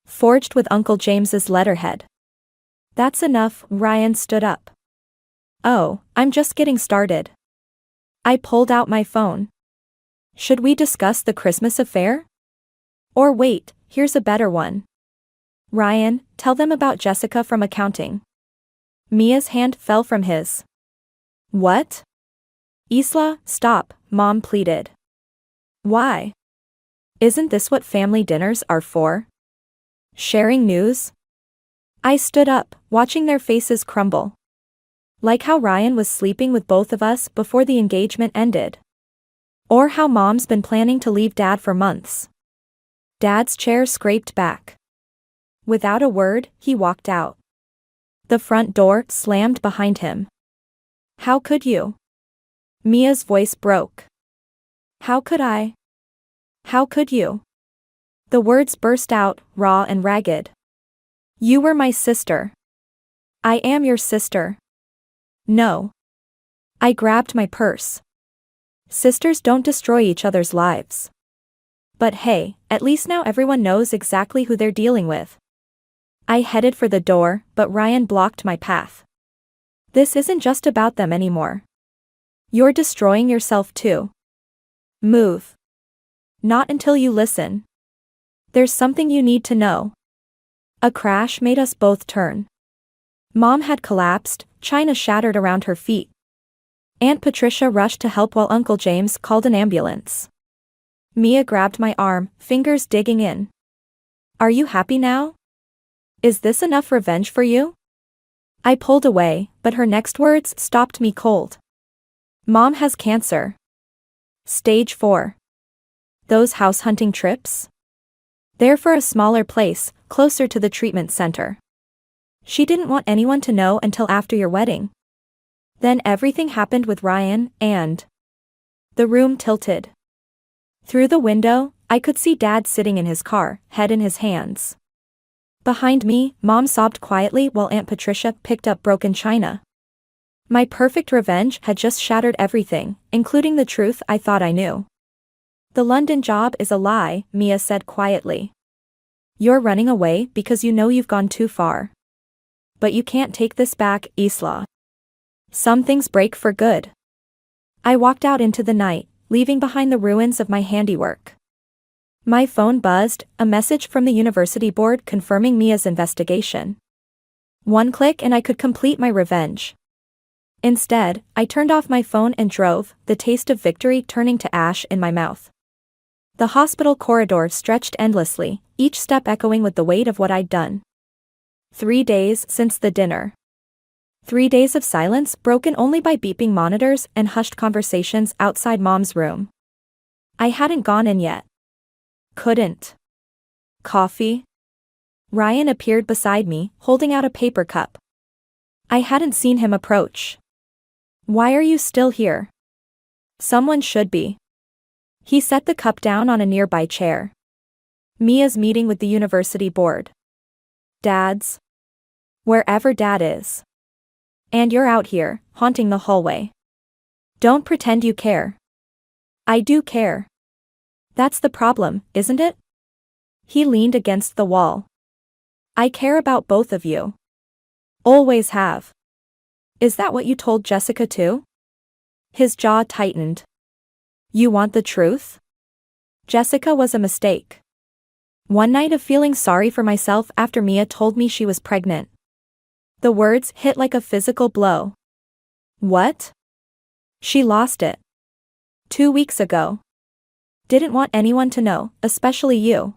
Forged with Uncle James's letterhead. That's enough, Ryan stood up. Oh, I'm just getting started. I pulled out my phone. Should we discuss the Christmas affair? Or wait, here's a better one. Ryan, tell them about Jessica from accounting. Mia's hand fell from his. What? Isla, stop, Mom pleaded. Why? Isn't this what family dinners are for? Sharing news? I stood up, watching their faces crumble. Like how Ryan was sleeping with both of us before the engagement ended. Or how Mom's been planning to leave Dad for months. Dad's chair scraped back. Without a word, he walked out. The front door slammed behind him. How could you? Mia's voice broke. How could I? How could you? The words burst out, raw and ragged. You were my sister. I am your sister. No. I grabbed my purse. Sisters don't destroy each other's lives. But hey, at least now everyone knows exactly who they're dealing with. I headed for the door, but Ryan blocked my path. This isn't just about them anymore. You're destroying yourself too. Move. Not until you listen. There's something you need to know. A crash made us both turn. Mom had collapsed, china shattered around her feet. Aunt Patricia rushed to help while Uncle James called an ambulance. Mia grabbed my arm, fingers digging in. Are you happy now? Is this enough revenge for you? I pulled away, but her next words stopped me cold. Mom has cancer. Stage 4. Those house hunting trips? They're for a smaller place, closer to the treatment center. She didn't want anyone to know until after your wedding. Then everything happened with Ryan, and the room tilted. Through the window, I could see Dad sitting in his car, head in his hands. Behind me, Mom sobbed quietly while Aunt Patricia picked up broken china. My perfect revenge had just shattered everything, including the truth I thought I knew. The London job is a lie, Mia said quietly. You're running away because you know you've gone too far. But you can't take this back, Isla. Some things break for good. I walked out into the night, leaving behind the ruins of my handiwork. My phone buzzed, a message from the university board confirming Mia's investigation. One click and I could complete my revenge. Instead, I turned off my phone and drove, the taste of victory turning to ash in my mouth. The hospital corridor stretched endlessly, each step echoing with the weight of what I'd done. 3 days since the dinner. 3 days of silence broken only by beeping monitors and hushed conversations outside Mom's room. I hadn't gone in yet. Couldn't. Coffee? Ryan appeared beside me, holding out a paper cup. I hadn't seen him approach. Why are you still here? Someone should be. He set the cup down on a nearby chair. Mia's meeting with the university board. Dad's? Wherever Dad is. And you're out here, haunting the hallway. Don't pretend you care. I do care. That's the problem, isn't it? He leaned against the wall. I care about both of you. Always have. Is that what you told Jessica too? His jaw tightened. You want the truth? Jessica was a mistake. One night of feeling sorry for myself after Mia told me she was pregnant. The words hit like a physical blow. What? She lost it. 2 weeks ago. Didn't want anyone to know, especially you.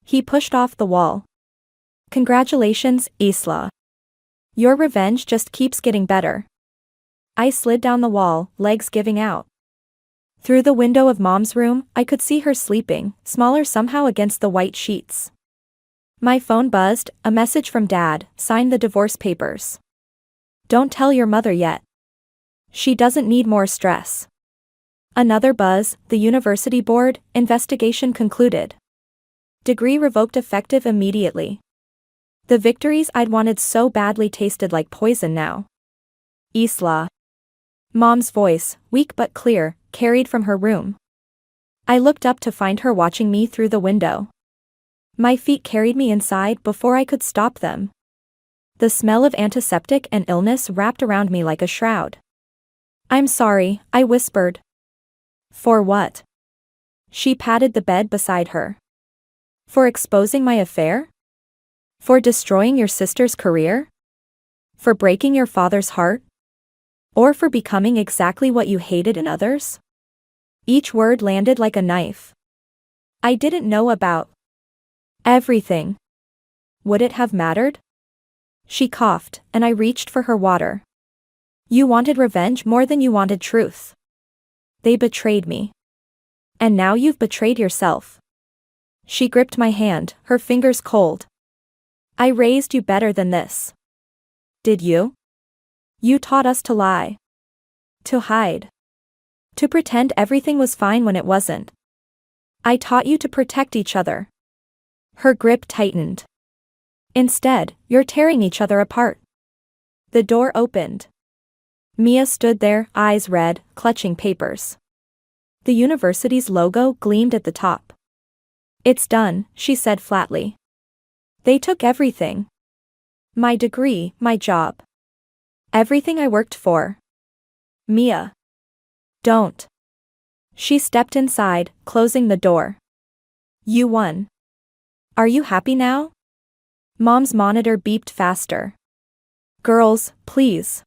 He pushed off the wall. Congratulations, Isla. Your revenge just keeps getting better. I slid down the wall, legs giving out. Through the window of Mom's room, I could see her sleeping, smaller somehow against the white sheets. My phone buzzed, a message from Dad, signed the divorce papers. Don't tell your mother yet. She doesn't need more stress. Another buzz, the university board, investigation concluded. Degree revoked effective immediately. The victories I'd wanted so badly tasted like poison now. Isla. Mom's voice, weak but clear, carried from her room. I looked up to find her watching me through the window. My feet carried me inside before I could stop them. The smell of antiseptic and illness wrapped around me like a shroud. I'm sorry, I whispered. For what? She patted the bed beside her. For exposing my affair? For destroying your sister's career? For breaking your father's heart? Or for becoming exactly what you hated in others? Each word landed like a knife. I didn't know about everything. Would it have mattered? She coughed, and I reached for her water. You wanted revenge more than you wanted truth. They betrayed me. And now you've betrayed yourself. She gripped my hand, her fingers cold. I raised you better than this. Did you? You taught us to lie. To hide. To pretend everything was fine when it wasn't. I taught you to protect each other. Her grip tightened. Instead, you're tearing each other apart. The door opened. Mia stood there, eyes red, clutching papers. The university's logo gleamed at the top. It's done, she said flatly. They took everything. My degree, my job. Everything I worked for. Mia. Don't. She stepped inside, closing the door. You won. Are you happy now? Mom's monitor beeped faster. Girls, please.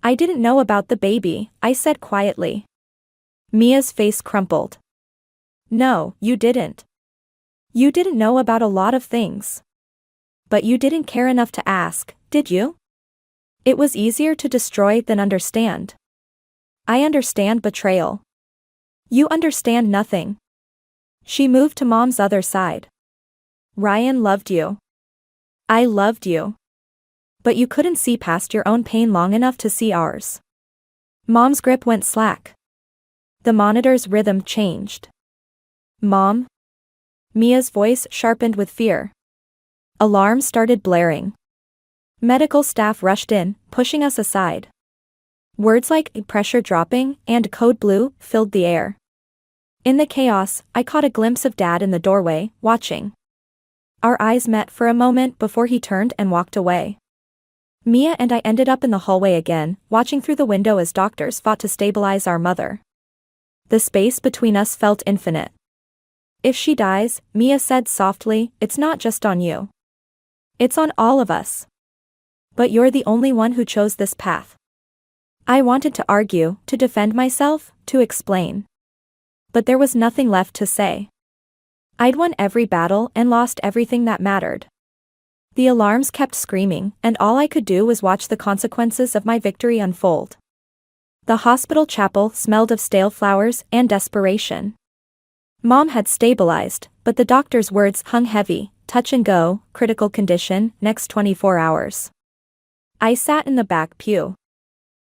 I didn't know about the baby, I said quietly. Mia's face crumpled. No, you didn't. You didn't know about a lot of things. But you didn't care enough to ask, did you? It was easier to destroy than understand. I understand betrayal. You understand nothing. She moved to Mom's other side. Ryan loved you. I loved you. But you couldn't see past your own pain long enough to see ours. Mom's grip went slack. The monitor's rhythm changed. Mom? Mia's voice sharpened with fear. Alarms started blaring. Medical staff rushed in, pushing us aside. Words like pressure dropping and code blue filled the air. In the chaos, I caught a glimpse of Dad in the doorway, watching. Our eyes met for a moment before he turned and walked away. Mia and I ended up in the hallway again, watching through the window as doctors fought to stabilize our mother. The space between us felt infinite. If she dies, Mia said softly, it's not just on you. It's on all of us. But you're the only one who chose this path. I wanted to argue, to defend myself, to explain. But there was nothing left to say. I'd won every battle and lost everything that mattered. The alarms kept screaming, and all I could do was watch the consequences of my victory unfold. The hospital chapel smelled of stale flowers and desperation. Mom had stabilized, but the doctor's words hung heavy, touch and go, critical condition, next 24 hours. I sat in the back pew,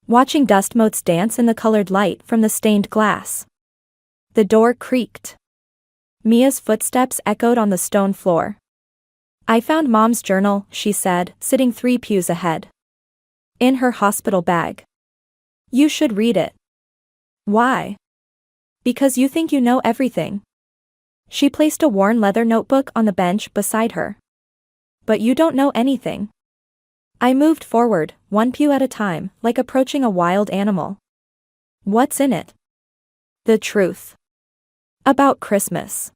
watching dust motes dance in the colored light from the stained glass. The door creaked. Mia's footsteps echoed on the stone floor. I found Mom's journal, she said, sitting 3 pews ahead. In her hospital bag. You should read it. Why? Because you think you know everything. She placed a worn leather notebook on the bench beside her. But you don't know anything. I moved forward, 1 pew at a time, like approaching a wild animal. What's in it? The truth. About Christmas.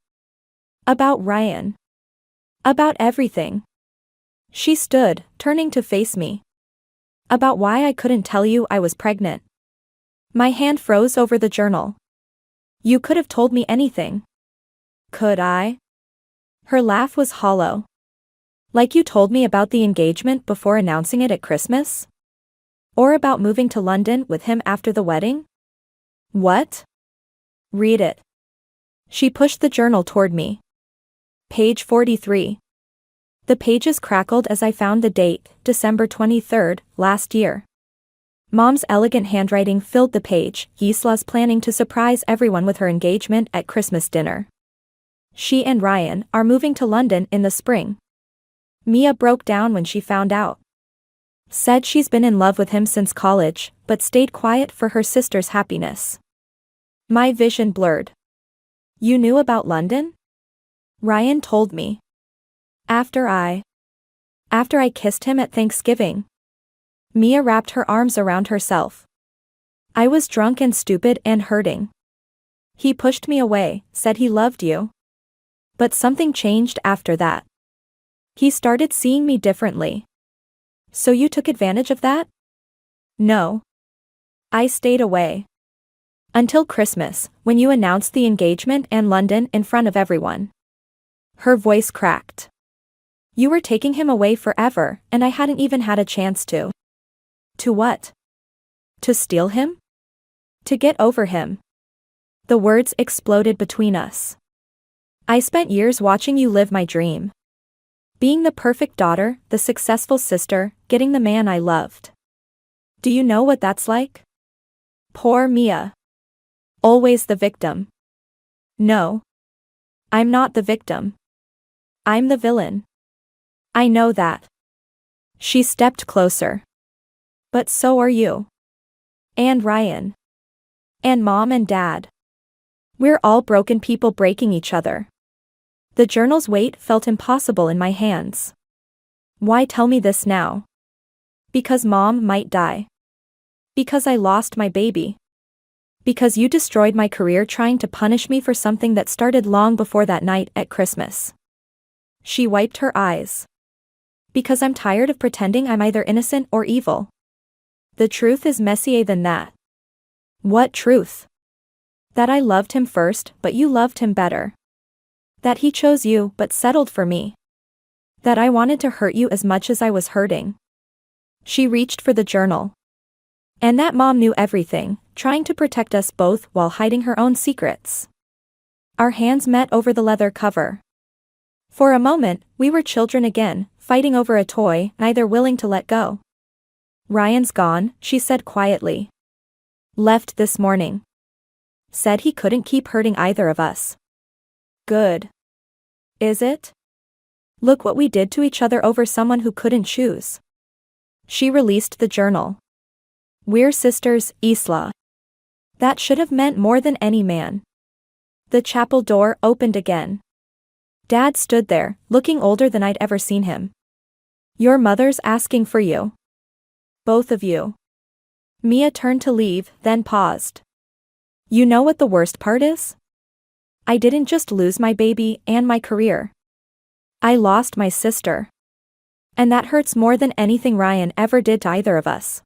About Ryan. About everything. She stood, turning to face me. About why I couldn't tell you I was pregnant. My hand froze over the journal. You could have told me anything. Could I? Her laugh was hollow. Like you told me about the engagement before announcing it at Christmas? Or about moving to London with him after the wedding? What? Read it. She pushed the journal toward me. Page 43. The pages crackled as I found the date, December 23rd, last year. Mom's elegant handwriting filled the page. Isla's planning to surprise everyone with her engagement at Christmas dinner. She and Ryan are moving to London in the spring. Mia broke down when she found out. Said she's been in love with him since college, but stayed quiet for her sister's happiness. My vision blurred. You knew about London? Ryan told me. After I kissed him at Thanksgiving. Mia wrapped her arms around herself. I was drunk and stupid and hurting. He pushed me away, said he loved you. But something changed after that. He started seeing me differently. So you took advantage of that? No. I stayed away. Until Christmas, when you announced the engagement and London in front of everyone. Her voice cracked. You were taking him away forever, and I hadn't even had a chance to. To what? To steal him? To get over him. The words exploded between us. I spent years watching you live my dream. Being the perfect daughter, the successful sister, getting the man I loved. Do you know what that's like? Poor Mia. Always the victim. No. I'm not the victim. I'm the villain. I know that. She stepped closer. But so are you. And Ryan. And Mom and Dad. We're all broken people breaking each other. The journal's weight felt impossible in my hands. Why tell me this now? Because Mom might die. Because I lost my baby. Because you destroyed my career trying to punish me for something that started long before that night at Christmas. She wiped her eyes. Because I'm tired of pretending I'm either innocent or evil. The truth is messier than that. What truth? That I loved him first, but you loved him better. That he chose you, but settled for me. That I wanted to hurt you as much as I was hurting. She reached for the journal. And that Mom knew everything, trying to protect us both while hiding her own secrets. Our hands met over the leather cover. For a moment, we were children again, fighting over a toy, neither willing to let go. Ryan's gone, she said quietly. Left this morning. Said he couldn't keep hurting either of us. Good. Is it? Look what we did to each other over someone who couldn't choose. She released the journal. We're sisters, Isla. That should have meant more than any man. The chapel door opened again. Dad stood there, looking older than I'd ever seen him. Your mother's asking for you. Both of you. Mia turned to leave, then paused. You know what the worst part is? I didn't just lose my baby and my career. I lost my sister. And that hurts more than anything Ryan ever did to either of us.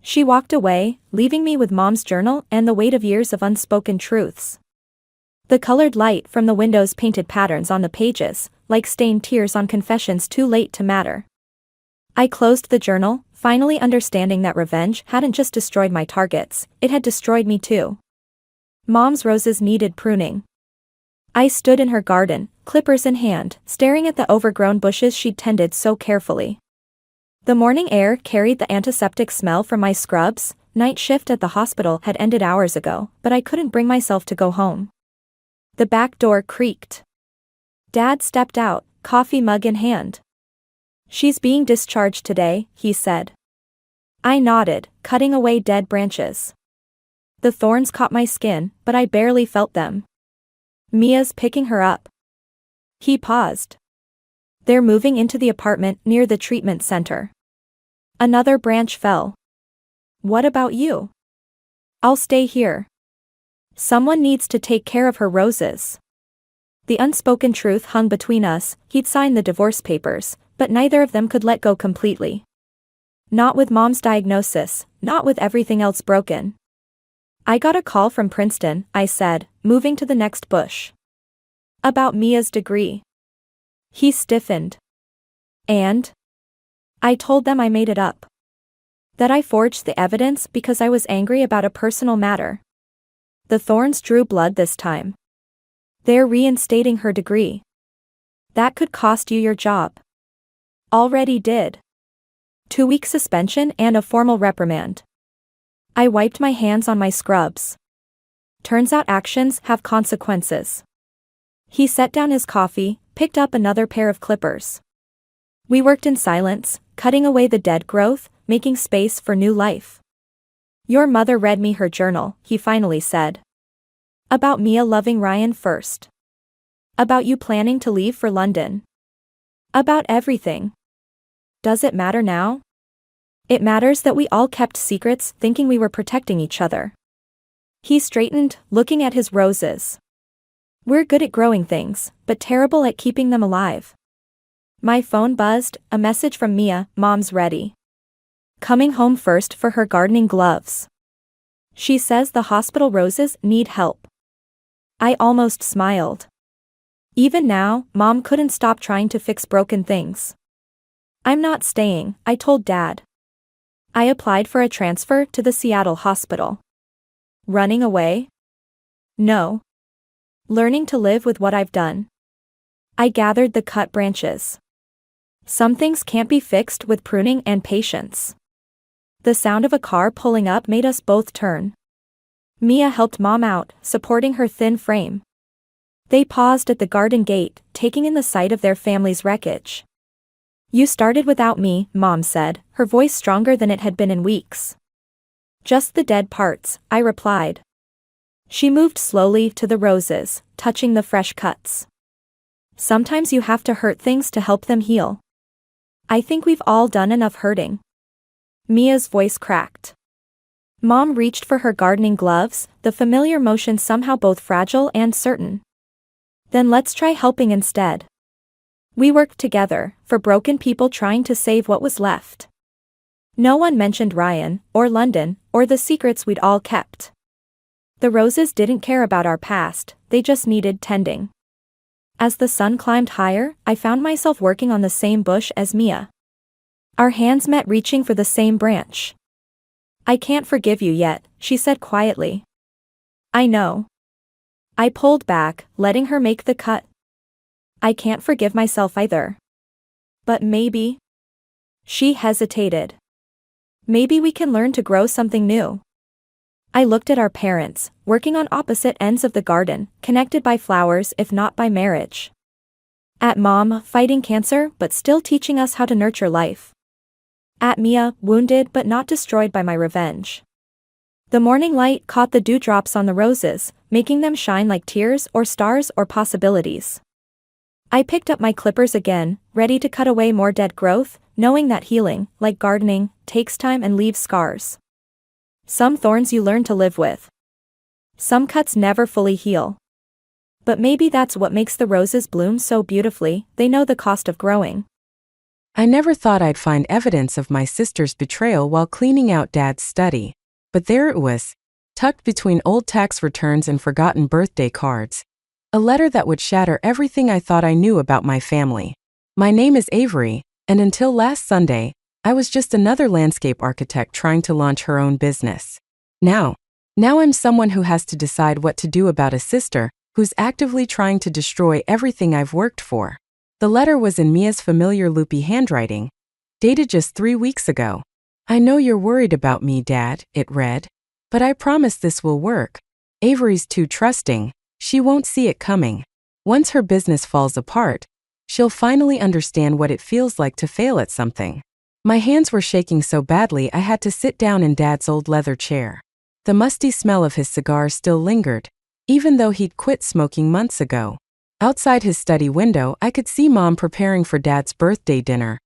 She walked away, leaving me with Mom's journal and the weight of years of unspoken truths. The colored light from the windows painted patterns on the pages, like stained tears on confessions too late to matter. I closed the journal, finally understanding that revenge hadn't just destroyed my targets, it had destroyed me too. Mom's roses needed pruning. I stood in her garden, clippers in hand, staring at the overgrown bushes she'd tended so carefully. The morning air carried the antiseptic smell from my scrubs. Night shift at the hospital had ended hours ago, but I couldn't bring myself to go home. The back door creaked. Dad stepped out, coffee mug in hand. She's being discharged today, he said. I nodded, cutting away dead branches. The thorns caught my skin, but I barely felt them. Mia's picking her up. He paused. They're moving into the apartment near the treatment center. Another branch fell. What about you? I'll stay here. Someone needs to take care of her roses. The unspoken truth hung between us. He'd signed the divorce papers, but neither of them could let go completely. Not with Mom's diagnosis, not with everything else broken. I got a call from Princeton, I said, moving to the next bush. About Mia's degree. He stiffened. And? I told them I made it up. That I forged the evidence because I was angry about a personal matter. The thorns drew blood this time. They're reinstating her degree. That could cost you your job. Already did. 2-week suspension and a formal reprimand. I wiped my hands on my scrubs. Turns out actions have consequences. He set down his coffee, picked up another pair of clippers. We worked in silence, cutting away the dead growth, making space for new life. Your mother read me her journal, he finally said. About Mia loving Ryan first. About you planning to leave for London. About everything. Does it matter now? It matters that we all kept secrets thinking we were protecting each other. He straightened, looking at his roses. We're good at growing things, but terrible at keeping them alive. My phone buzzed, a message from Mia, Mom's ready. Coming home first for her gardening gloves. She says the hospital roses need help. I almost smiled. Even now, Mom couldn't stop trying to fix broken things. I'm not staying, I told Dad. I applied for a transfer to the Seattle hospital. Running away? No. Learning to live with what I've done. I gathered the cut branches. Some things can't be fixed with pruning and patience. The sound of a car pulling up made us both turn. Mia helped Mom out, supporting her thin frame. They paused at the garden gate, taking in the sight of their family's wreckage. You started without me, Mom said, her voice stronger than it had been in weeks. Just the dead parts, I replied. She moved slowly to the roses, touching the fresh cuts. Sometimes you have to hurt things to help them heal. I think we've all done enough hurting. Mia's voice cracked. Mom reached for her gardening gloves, the familiar motion somehow both fragile and certain. Then let's try helping instead. We worked together, for broken people trying to save what was left. No one mentioned Ryan, or London, or the secrets we'd all kept. The roses didn't care about our past, they just needed tending. As the sun climbed higher, I found myself working on the same bush as Mia. Our hands met reaching for the same branch. I can't forgive you yet, she said quietly. I know. I pulled back, letting her make the cut. I can't forgive myself either. But maybe. She hesitated. Maybe we can learn to grow something new. I looked at our parents, working on opposite ends of the garden, connected by flowers if not by marriage. At Mom, fighting cancer but still teaching us how to nurture life. At Mia, wounded but not destroyed by my revenge. The morning light caught the dewdrops on the roses, making them shine like tears or stars or possibilities. I picked up my clippers again, ready to cut away more dead growth, knowing that healing, like gardening, takes time and leaves scars. Some thorns you learn to live with. Some cuts never fully heal. But maybe that's what makes the roses bloom so beautifully, they know the cost of growing. I never thought I'd find evidence of my sister's betrayal while cleaning out Dad's study. But there it was, tucked between old tax returns and forgotten birthday cards. A letter that would shatter everything I thought I knew about my family. My name is Avery, and until last Sunday, I was just another landscape architect trying to launch her own business. Now I'm someone who has to decide what to do about a sister who's actively trying to destroy everything I've worked for. The letter was in Mia's familiar loopy handwriting, dated just 3 weeks ago. I know you're worried about me, Dad, it read. But I promise this will work. Avery's too trusting, she won't see it coming. Once her business falls apart, she'll finally understand what it feels like to fail at something. My hands were shaking so badly I had to sit down in Dad's old leather chair. The musty smell of his cigar still lingered, even though he'd quit smoking months ago. Outside his study window, I could see Mom preparing for Dad's birthday dinner,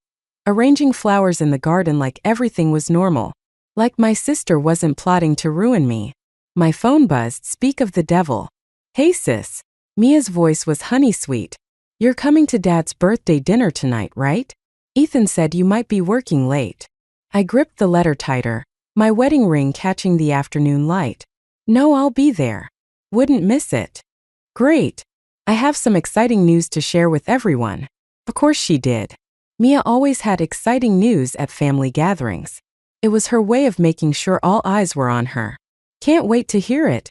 arranging flowers in the garden like everything was normal, like my sister wasn't plotting to ruin me. My phone buzzed, speak of the devil. Hey sis. Mia's voice was honey sweet. You're coming to Dad's birthday dinner tonight, right? Ethan said you might be working late. I gripped the letter tighter, my wedding ring catching the afternoon light. No, I'll be there. Wouldn't miss it. Great. I have some exciting news to share with everyone. Of course she did. Mia always had exciting news at family gatherings. It was her way of making sure all eyes were on her. Can't wait to hear it.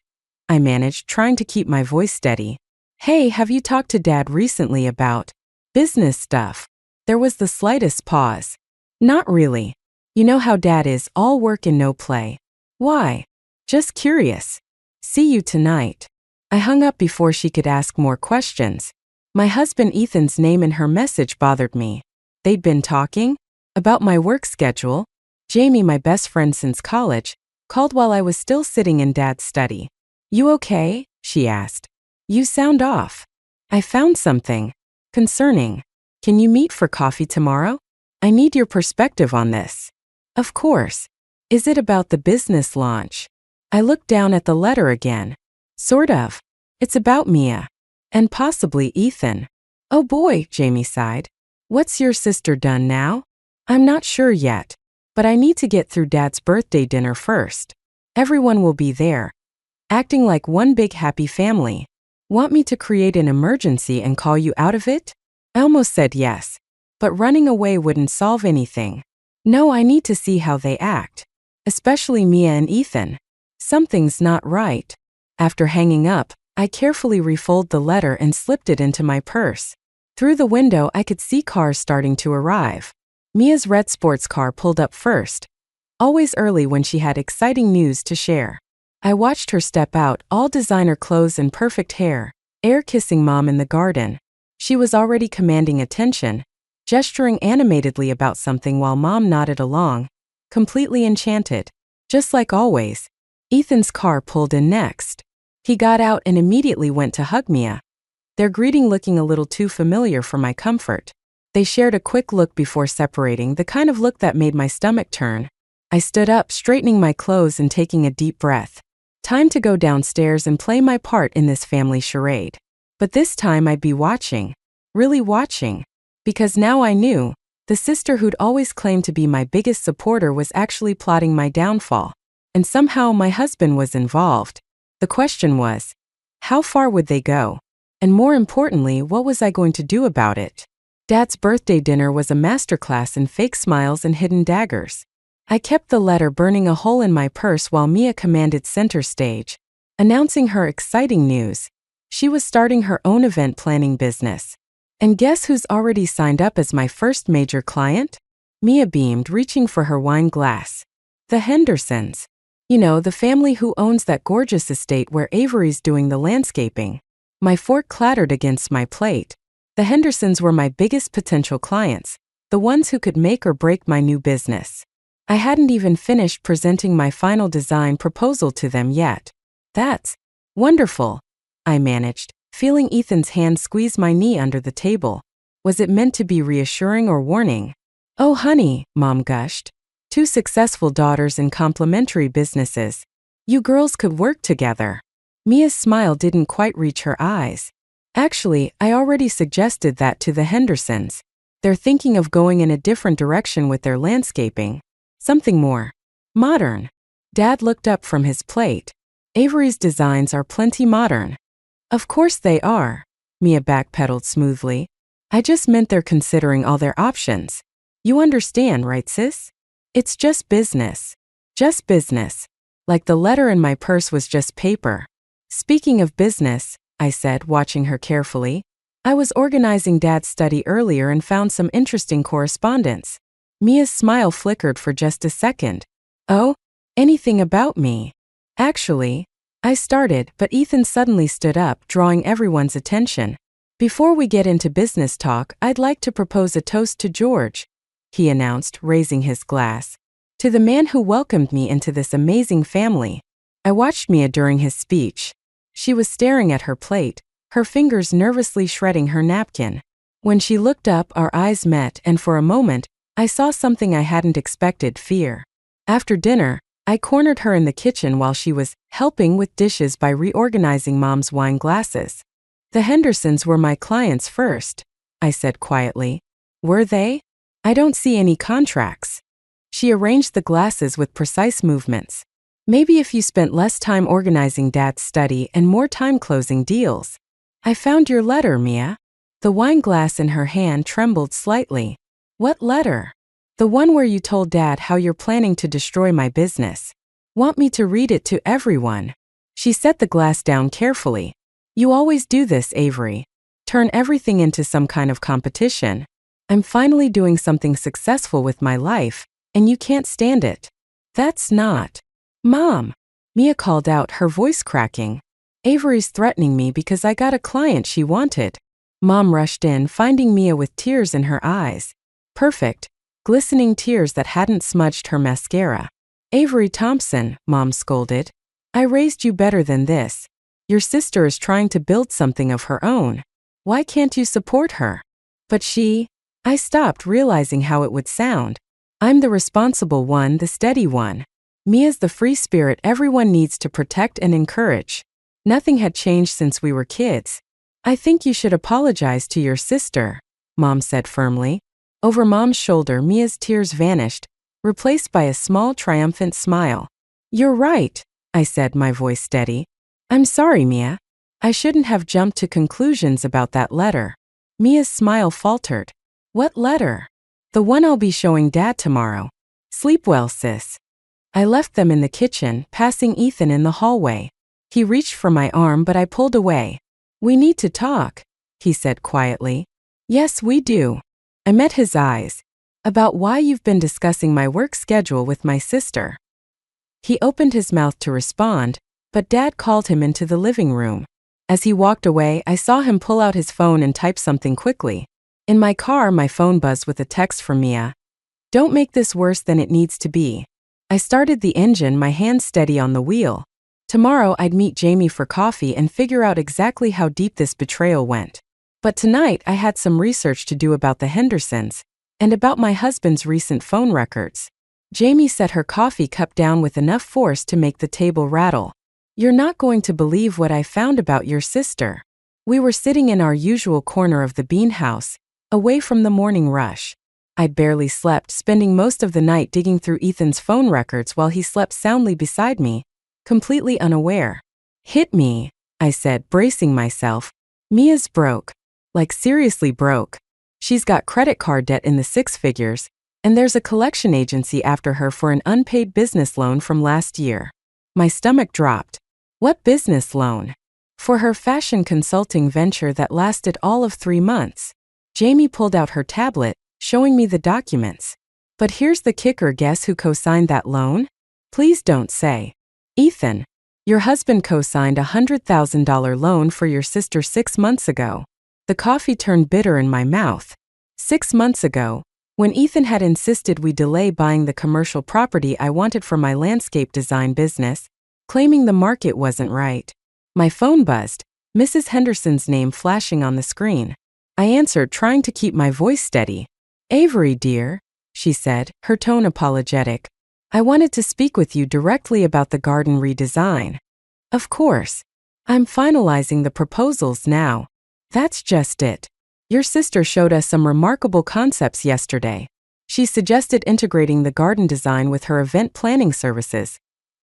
I managed, trying to keep my voice steady. Hey, have you talked to Dad recently about business stuff? There was the slightest pause. Not really. You know how Dad is, all work and no play. Why? Just curious. See you tonight. I hung up before she could ask more questions. My husband Ethan's name in her message bothered me. They'd been talking about my work schedule. Jamie, my best friend since college, called while I was still sitting in Dad's study. You okay? She asked. You sound off. I found something concerning. Can you meet for coffee tomorrow? I need your perspective on this. Of course. Is it about the business launch? I looked down at the letter again. Sort of. It's about Mia. And possibly Ethan. Oh boy, Jamie sighed. What's your sister done now? I'm not sure yet. But I need to get through Dad's birthday dinner first. Everyone will be there. Acting like one big happy family. Want me to create an emergency and call you out of it? I almost said yes. But running away wouldn't solve anything. No, I need to see how they act. Especially Mia and Ethan. Something's not right. After hanging up, I carefully refolded the letter and slipped it into my purse. Through the window, I could see cars starting to arrive. Mia's red sports car pulled up first. Always early when she had exciting news to share. I watched her step out, all designer clothes and perfect hair, air-kissing Mom in the garden. She was already commanding attention, gesturing animatedly about something while Mom nodded along, completely enchanted. Just like always, Ethan's car pulled in next. He got out and immediately went to hug Mia, their greeting looking a little too familiar for my comfort. They shared a quick look before separating, the kind of look that made my stomach turn. I stood up, straightening my clothes and taking a deep breath. Time to go downstairs and play my part in this family charade. But this time I'd be watching. Really watching. Because now I knew, the sister who'd always claimed to be my biggest supporter was actually plotting my downfall. And somehow my husband was involved. The question was, how far would they go? And more importantly, what was I going to do about it? Dad's birthday dinner was a masterclass in fake smiles and hidden daggers. I kept the letter burning a hole in my purse while Mia commanded center stage, announcing her exciting news. She was starting her own event planning business. And guess who's already signed up as my first major client? Mia beamed, reaching for her wine glass. The Hendersons. You know, the family who owns that gorgeous estate where Avery's doing the landscaping. My fork clattered against my plate. The Hendersons were my biggest potential clients, the ones who could make or break my new business. I hadn't even finished presenting my final design proposal to them yet. That's wonderful, I managed, feeling Ethan's hand squeeze my knee under the table. Was it meant to be reassuring or warning? Oh honey, Mom gushed. 2 successful daughters in complementary businesses. You girls could work together. Mia's smile didn't quite reach her eyes. Actually, I already suggested that to the Hendersons. They're thinking of going in a different direction with their landscaping. Something more modern. Dad looked up from his plate. Avery's designs are plenty modern. Of course they are, Mia backpedaled smoothly. I just meant they're considering all their options. You understand, right sis? It's just business. Just business. Like the letter in my purse was just paper. Speaking of business, I said, watching her carefully, I was organizing Dad's study earlier and found some interesting correspondence. Mia's smile flickered for just a second. Oh, anything about me? Actually, I started, but Ethan suddenly stood up, drawing everyone's attention. Before we get into business talk, I'd like to propose a toast to George, he announced, raising his glass. To the man who welcomed me into this amazing family. I watched Mia during his speech. She was staring at her plate, her fingers nervously shredding her napkin. When she looked up, our eyes met, and for a moment, I saw something I hadn't expected: fear. After dinner, I cornered her in the kitchen while she was helping with dishes by reorganizing Mom's wine glasses. The Hendersons were my clients first, I said quietly. Were they? I don't see any contracts. She arranged the glasses with precise movements. Maybe if you spent less time organizing Dad's study and more time closing deals. I found your letter, Mia. The wine glass in her hand trembled slightly. What letter? The one where you told Dad how you're planning to destroy my business. Want me to read it to everyone? She set the glass down carefully. You always do this, Avery. Turn everything into some kind of competition. I'm finally doing something successful with my life, and you can't stand it. That's not. Mom! Mia called out, her voice cracking. Avery's threatening me because I got a client she wanted. Mom rushed in, finding Mia with tears in her eyes. Perfect, glistening tears that hadn't smudged her mascara. Avery Thompson, Mom scolded. I raised you better than this. Your sister is trying to build something of her own. Why can't you support her? But I stopped, realizing how it would sound. I'm the responsible one, the steady one. Mia's the free spirit everyone needs to protect and encourage. Nothing had changed since we were kids. I think you should apologize to your sister, Mom said firmly. Over Mom's shoulder, Mia's tears vanished, replaced by a small, triumphant smile. You're right, I said, my voice steady. I'm sorry, Mia. I shouldn't have jumped to conclusions about that letter. Mia's smile faltered. What letter? The one I'll be showing Dad tomorrow. Sleep well, sis. I left them in the kitchen, passing Ethan in the hallway. He reached for my arm, but I pulled away. We need to talk, he said quietly. Yes, we do. I met his eyes. About why you've been discussing my work schedule with my sister. He opened his mouth to respond, but Dad called him into the living room. As he walked away, I saw him pull out his phone and type something quickly. In my car, my phone buzzed with a text from Mia. Don't make this worse than it needs to be. I started the engine, my hands steady on the wheel. Tomorrow I'd meet Jamie for coffee and figure out exactly how deep this betrayal went. But tonight I had some research to do about the Hendersons, and about my husband's recent phone records. Jamie set her coffee cup down with enough force to make the table rattle. You're not going to believe what I found about your sister. We were sitting in our usual corner of the bean house, away from the morning rush. I'd barely slept, spending most of the night digging through Ethan's phone records while he slept soundly beside me, completely unaware. Hit me, I said, bracing myself. Mia's broke. Like seriously broke. She's got credit card debt in the six figures, and there's a collection agency after her for an unpaid business loan from last year. My stomach dropped. What business loan? For her fashion consulting venture that lasted all of 3 months. Jamie pulled out her tablet, showing me the documents. But here's the kicker, guess who co-signed that loan? Please don't say. Ethan. Your husband co-signed a $100,000 loan for your sister 6 months ago. The coffee turned bitter in my mouth. 6 months ago, when Ethan had insisted we delay buying the commercial property I wanted for my landscape design business, claiming the market wasn't right. My phone buzzed, Mrs. Henderson's name flashing on the screen. I answered, trying to keep my voice steady. Avery, dear, she said, her tone apologetic. I wanted to speak with you directly about the garden redesign. Of course. I'm finalizing the proposals now. That's just it. Your sister showed us some remarkable concepts yesterday. She suggested integrating the garden design with her event planning services,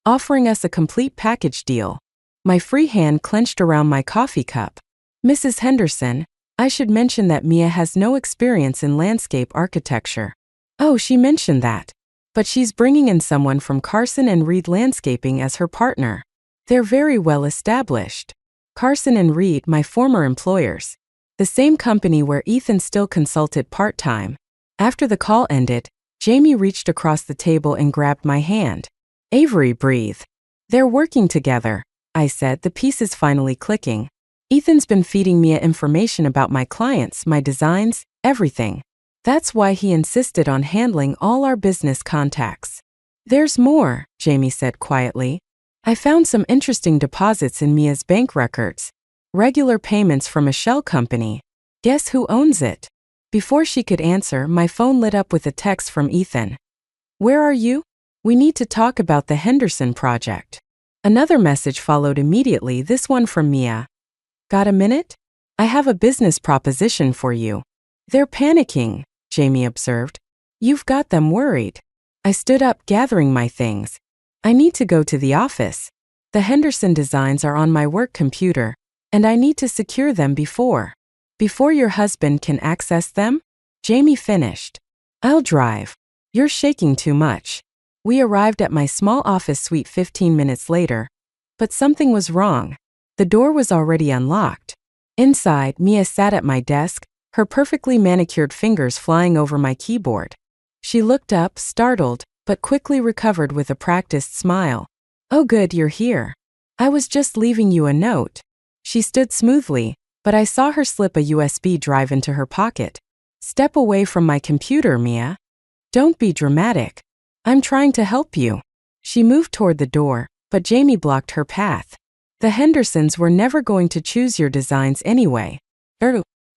offering us a complete package deal. My free hand clenched around my coffee cup. Mrs. Henderson, I should mention that Mia has no experience in landscape architecture. Oh, she mentioned that. But she's bringing in someone from Carson and Reed Landscaping as her partner. They're very well established. Carson and Reed, my former employers. The same company where Ethan still consulted part-time. After the call ended, Jamie reached across the table and grabbed my hand. Avery, breathe. They're working together, I said, the pieces finally clicking. Ethan's been feeding Mia information about my clients, my designs, everything. That's why he insisted on handling all our business contacts. There's more, Jamie said quietly. I found some interesting deposits in Mia's bank records. Regular payments from a shell company. Guess who owns it? Before she could answer, my phone lit up with a text from Ethan. Where are you? We need to talk about the Henderson project. Another message followed immediately, this one from Mia. Got a minute? I have a business proposition for you. They're panicking, Jamie observed. You've got them worried. I stood up, gathering my things. I need to go to the office. The Henderson designs are on my work computer, and I need to secure them before your husband can access them? Jamie finished. I'll drive. You're shaking too much. We arrived at my small office suite 15 minutes later. But something was wrong. The door was already unlocked. Inside, Mia sat at my desk, her perfectly manicured fingers flying over my keyboard. She looked up, startled, but quickly recovered with a practiced smile. "Oh good, you're here. I was just leaving you a note." She stood smoothly, but I saw her slip a USB drive into her pocket. "Step away from my computer, Mia. Don't be dramatic. I'm trying to help you." She moved toward the door, but Jamie blocked her path. "The Hendersons were never going to choose your designs anyway.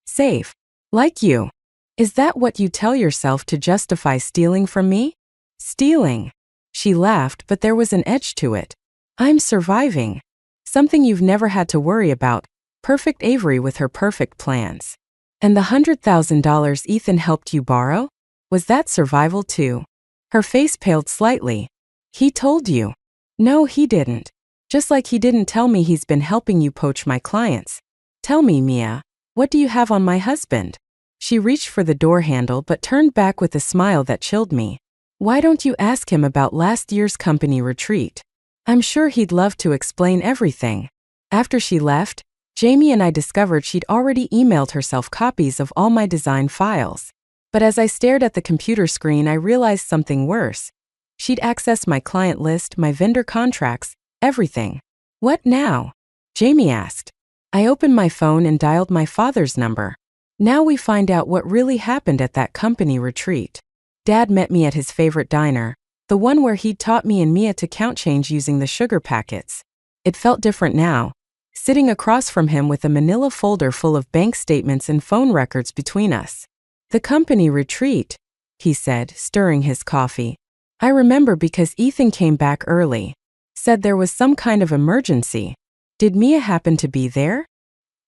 Safe. Like you. Is that what you tell yourself to justify stealing from me?" "Stealing?" She laughed, but there was an edge to it. "I'm surviving. Something you've never had to worry about. Perfect Avery with her perfect plans. And the $100,000 Ethan helped you borrow? Was that survival too?" Her face paled slightly. "He told you." "No, he didn't. Just like he didn't tell me he's been helping you poach my clients. Tell me, Mia, what do you have on my husband?" She reached for the door handle but turned back with a smile that chilled me. "Why don't you ask him about last year's company retreat? I'm sure he'd love to explain everything." After she left, Jamie and I discovered she'd already emailed herself copies of all my design files. But as I stared at the computer screen, I realized something worse. She'd accessed my client list, my vendor contracts, everything. "What now?" Jamie asked. I opened my phone and dialed my father's number. Now we find out what really happened at that company retreat. Dad met me at his favorite diner, the one where he'd taught me and Mia to count change using the sugar packets. It felt different now, sitting across from him with a manila folder full of bank statements and phone records between us. "The company retreat," he said, stirring his coffee. "I remember because Ethan came back early. Said there was some kind of emergency. Did Mia happen to be there?"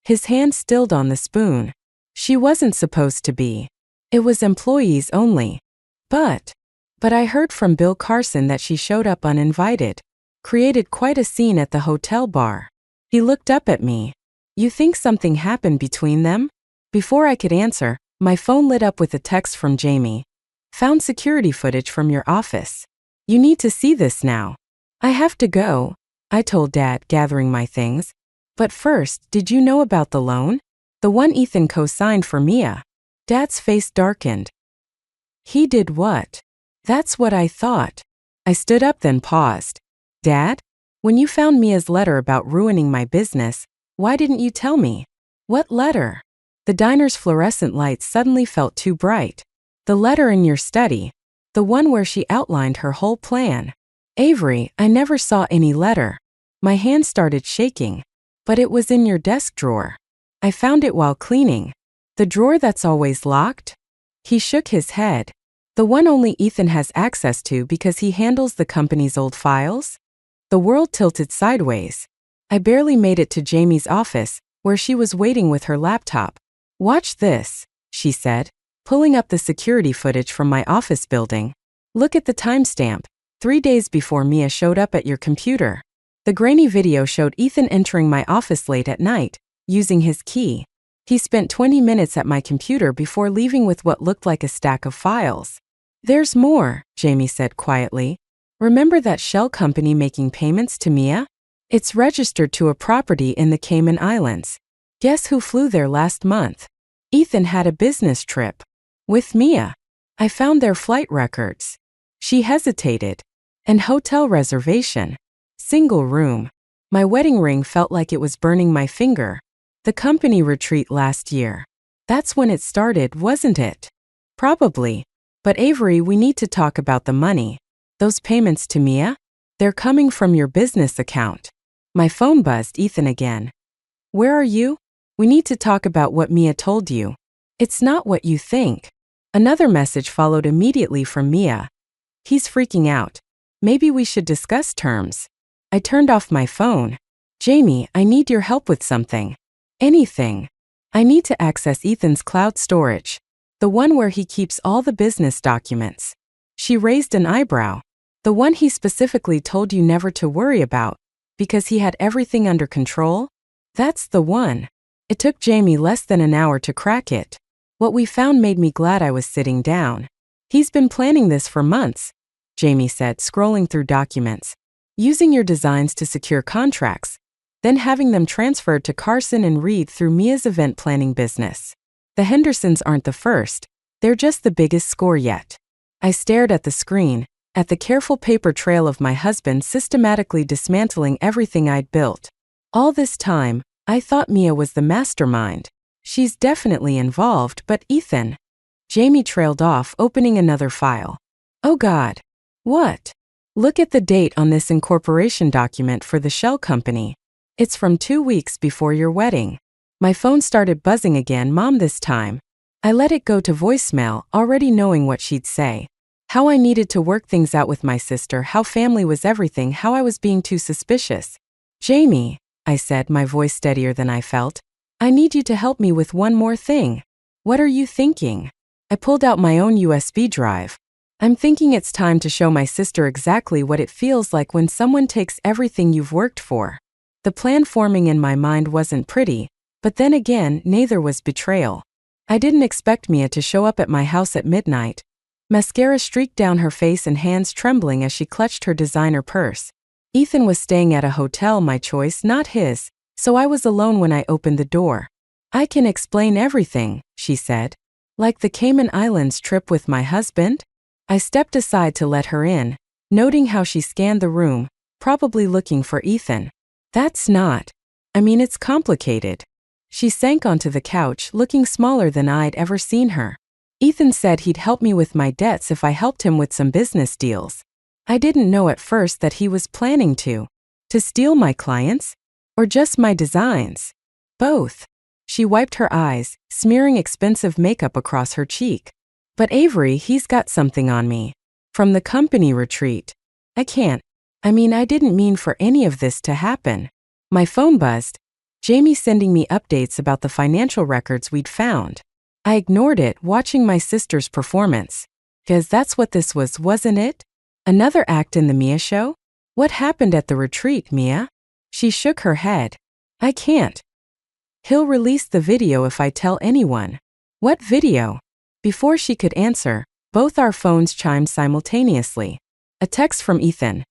His hand stilled on the spoon. "She wasn't supposed to be. It was employees only. But I heard from Bill Carson that she showed up uninvited. Created quite a scene at the hotel bar." He looked up at me. "You think something happened between them?" Before I could answer, my phone lit up with a text from Jamie. "Found security footage from your office. You need to see this now." "I have to go," I told Dad, gathering my things. "But first, did you know about the loan? The one Ethan co-signed for Mia?" Dad's face darkened. "He did what?" "That's what I thought." I stood up then paused. "Dad, when you found Mia's letter about ruining my business, why didn't you tell me?" "What letter?" The diner's fluorescent lights suddenly felt too bright. "The letter in your study. The one where she outlined her whole plan." "Avery, I never saw any letter." My hand started shaking. "But it was in your desk drawer. I found it while cleaning." "The drawer that's always locked?" He shook his head. "The one only Ethan has access to because he handles the company's old files?" The world tilted sideways. I barely made it to Jamie's office, where she was waiting with her laptop. "Watch this," she said, pulling up the security footage from my office building. "Look at the timestamp. 3 days before Mia showed up at your computer." The grainy video showed Ethan entering my office late at night, using his key. He spent 20 minutes at my computer before leaving with what looked like a stack of files. "There's more," Jamie said quietly. "Remember that shell company making payments to Mia? It's registered to a property in the Cayman Islands. Guess who flew there last month? Ethan had a business trip. With Mia. I found their flight records." She hesitated. "And hotel reservation. Single room. My wedding ring felt like it was burning my finger. The company retreat last year. That's when it started, wasn't it?" "Probably. But Avery, we need to talk about the money. Those payments to Mia? They're coming from your business account." My phone buzzed. "Ethan again. Where are you? We need to talk about what Mia told you." "It's not what you think." Another message followed immediately from Mia. "He's freaking out. Maybe we should discuss terms." I turned off my phone. "Jamie, I need your help with something." "Anything." "I need to access Ethan's cloud storage. The one where he keeps all the business documents." She raised an eyebrow. "The one he specifically told you never to worry about, because he had everything under control?" "That's the one." It took Jamie less than an hour to crack it. What we found made me glad I was sitting down. "He's been planning this for months," Jamie said, scrolling through documents. using your designs to secure contracts, then having them transferred to Carson and Reed through Mia's event planning business. The Hendersons aren't the first, they're just the biggest score yet. I stared at the screen, at the careful paper trail of my husband systematically dismantling everything I'd built. All this time, I thought Mia was the mastermind. She's definitely involved, but Ethan. Jamie trailed off, opening another file. Oh God. What? Look at the date on this incorporation document for the shell company. It's from 2 weeks before your wedding. My phone started buzzing again, Mom this time. I let it go to voicemail, already knowing what she'd say. How I needed to work things out with my sister, how family was everything, how I was being too suspicious. Jamie, I said, my voice steadier than I felt. I need you to help me with one more thing. What are you thinking? I pulled out my own USB drive. I'm thinking it's time to show my sister exactly what it feels like when someone takes everything you've worked for. The plan forming in my mind wasn't pretty, but then again, neither was betrayal. I didn't expect Mia to show up at my house at midnight. Mascara streaked down her face and hands trembling as she clutched her designer purse. Ethan was staying at a hotel, my choice, not his, so I was alone when I opened the door. I can explain everything, she said. Like the Cayman Islands trip with my husband? I stepped aside to let her in, noting how she scanned the room, probably looking for Ethan. That's not. It's complicated. She sank onto the couch, looking smaller than I'd ever seen her. Ethan said he'd help me with my debts if I helped him with some business deals. I didn't know at first that he was planning to steal my clients? Or just my designs? Both. She wiped her eyes, smearing expensive makeup across her cheek. But Avery, he's got something on me. From the company retreat. I can't. I didn't mean for any of this to happen. My phone buzzed. Jamie sending me updates about the financial records we'd found. I ignored it, watching my sister's performance. 'Cause that's what this was, wasn't it? Another act in the Mia show? What happened at the retreat, Mia? She shook her head. I can't. He'll release the video if I tell anyone. What video? Before she could answer, both our phones chimed simultaneously. A text from Ethan.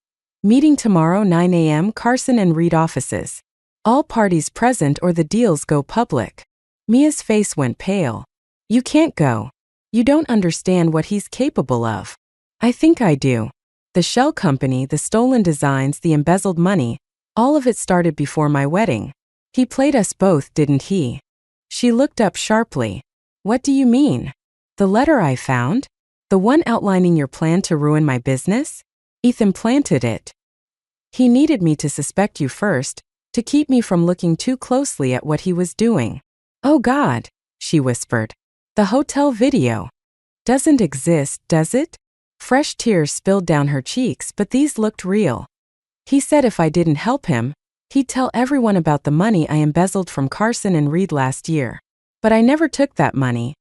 Meeting tomorrow 9 a.m. Carson and Reed offices. All parties present or the deals go public. Mia's face went pale. You can't go. You don't understand what he's capable of. I think I do. The shell company, the stolen designs, the embezzled money, all of it started before my wedding. He played us both, didn't he? She looked up sharply. What do you mean? The letter I found? The one outlining your plan to ruin my business? Ethan planted it. He needed me to suspect you first, to keep me from looking too closely at what he was doing. Oh God, she whispered. The hotel video doesn't exist, does it? Fresh tears spilled down her cheeks, but these looked real. He said if I didn't help him, he'd tell everyone about the money I embezzled from Carson and Reed last year. But I never took that money.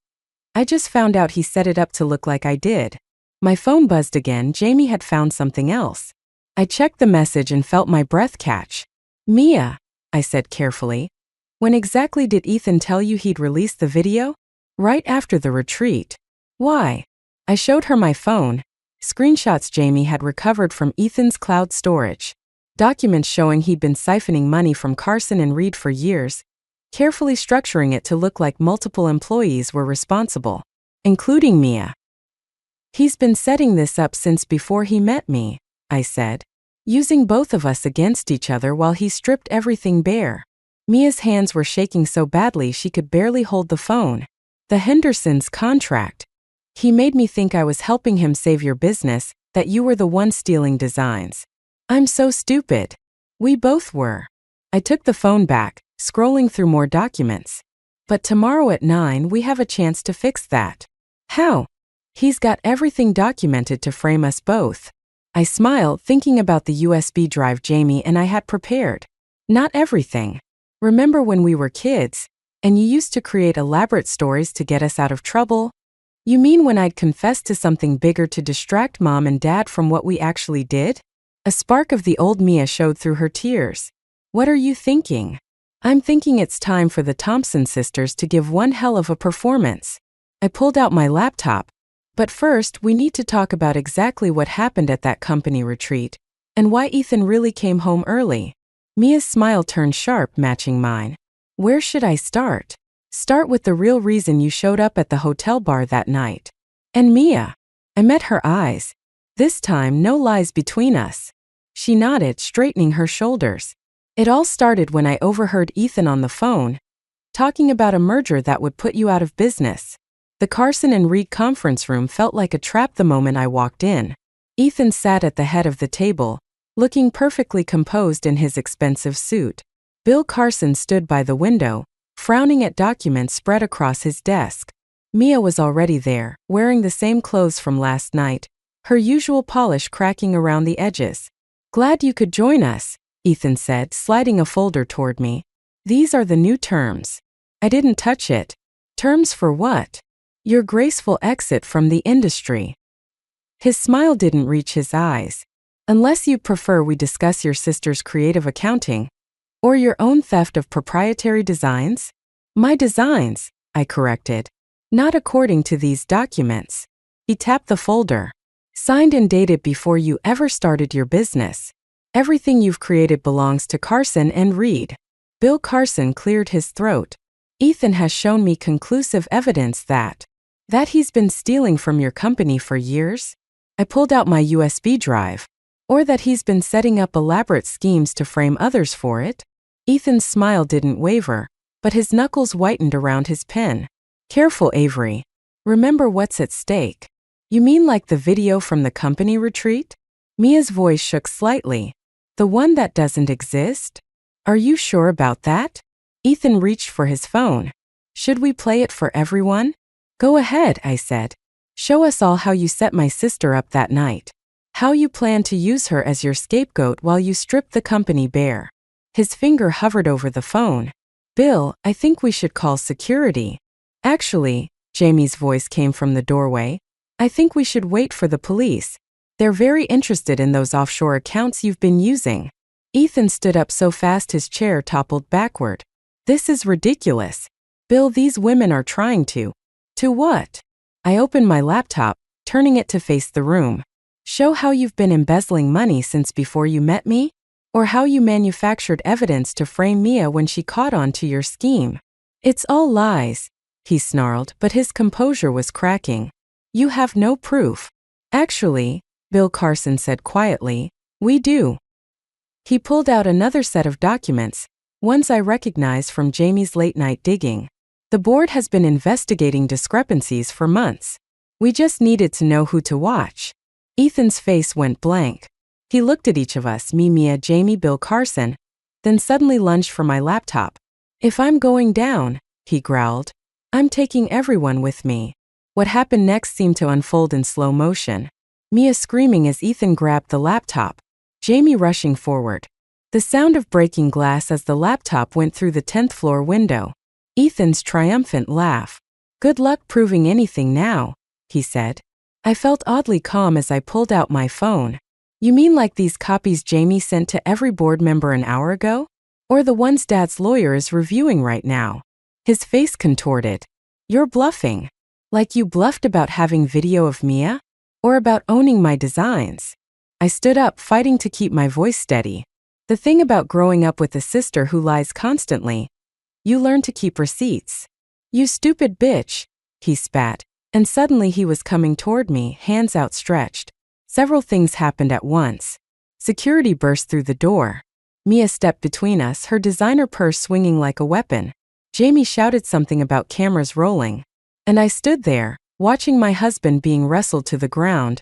I just found out he set it up to look like I did. My phone buzzed again. Jamie had found something else. I checked the message and felt my breath catch. Mia, I said carefully. When exactly did Ethan tell you he'd release the video? Right after the retreat. Why? I showed her my phone. Screenshots Jamie had recovered from Ethan's cloud storage. Documents showing he'd been siphoning money from Carson and Reed for years, carefully structuring it to look like multiple employees were responsible, including Mia. He's been setting this up since before he met me, I said, using both of us against each other while he stripped everything bare. Mia's hands were shaking so badly she could barely hold the phone. The Hendersons' contract. He made me think I was helping him save your business, that you were the one stealing designs. I'm so stupid. We both were. I took the phone back, scrolling through more documents. But tomorrow at 9 we have a chance to fix that. How? He's got everything documented to frame us both. I smiled, thinking about the USB drive Jamie and I had prepared. Not everything. Remember when we were kids, and you used to create elaborate stories to get us out of trouble? You mean when I'd confessed to something bigger to distract Mom and Dad from what we actually did? A spark of the old Mia showed through her tears. What are you thinking? I'm thinking it's time for the Thompson sisters to give one hell of a performance. I pulled out my laptop. But first, we need to talk about exactly what happened at that company retreat. and why Ethan really came home early. Mia's smile turned sharp, matching mine. Where should I start? Start with the real reason you showed up at the hotel bar that night. And Mia. I met her eyes. This time, no lies between us. She nodded, straightening her shoulders. It all started when I overheard Ethan on the phone, talking about a merger that would put you out of business. The Carson and Reed conference room felt like a trap the moment I walked in. Ethan sat at the head of the table, looking perfectly composed in his expensive suit. Bill Carson stood by the window, frowning at documents spread across his desk. Mia was already there, wearing the same clothes from last night, her usual polish cracking around the edges. Glad you could join us, Ethan said, sliding a folder toward me. These are the new terms. I didn't touch it. Terms for what? Your graceful exit from the industry. His smile didn't reach his eyes. Unless you prefer we discuss your sister's creative accounting, or your own theft of proprietary designs? My designs, I corrected. Not according to these documents. He tapped the folder. Signed and dated before you ever started your business. Everything you've created belongs to Carson and Reed. Bill Carson cleared his throat. Ethan has shown me conclusive evidence that he's been stealing from your company for years. I pulled out my USB drive. Or that he's been setting up elaborate schemes to frame others for it. Ethan's smile didn't waver, but his knuckles whitened around his pen. Careful, Avery. Remember what's at stake. You mean like the video from the company retreat? Mia's voice shook slightly. The one that doesn't exist? Are you sure about that? Ethan reached for his phone. Should we play it for everyone? Go ahead, I said. Show us all how you set my sister up that night. How you plan to use her as your scapegoat while you strip the company bare. His finger hovered over the phone. Bill, I think we should call security. Actually, Jamie's voice came from the doorway. I think we should wait for the police. They're very interested in those offshore accounts you've been using. Ethan stood up so fast his chair toppled backward. This is ridiculous. Bill, these women are trying to. To what? I opened my laptop, turning it to face the room. Show how you've been embezzling money since before you met me? Or how you manufactured evidence to frame Mia when she caught on to your scheme. It's all lies, he snarled, but his composure was cracking. You have no proof. Actually, Bill Carson said quietly, we do. He pulled out another set of documents, ones I recognized from Jamie's late-night digging. The board has been investigating discrepancies for months. We just needed to know who to watch. Ethan's face went blank. He looked at each of us, me, Mia, Jamie, Bill Carson, then suddenly lunged for my laptop. If I'm going down, he growled, I'm taking everyone with me. What happened next seemed to unfold in slow motion. Mia screaming as Ethan grabbed the laptop. Jamie rushing forward. The sound of breaking glass as the laptop went through the 10th floor window. Ethan's triumphant laugh. Good luck proving anything now, he said. I felt oddly calm as I pulled out my phone. You mean like these copies Jamie sent to every board member an hour ago? Or the ones Dad's lawyer is reviewing right now? His face contorted. You're bluffing. Like you bluffed about having video of Mia? Or about owning my designs? I stood up, fighting to keep my voice steady. The thing about growing up with a sister who lies constantly. You learn to keep receipts. You stupid bitch, he spat, and suddenly he was coming toward me, hands outstretched. Several things happened at once. Security burst through the door. Mia stepped between us, her designer purse swinging like a weapon. Jamie shouted something about cameras rolling. And I stood there, watching my husband being wrestled to the ground,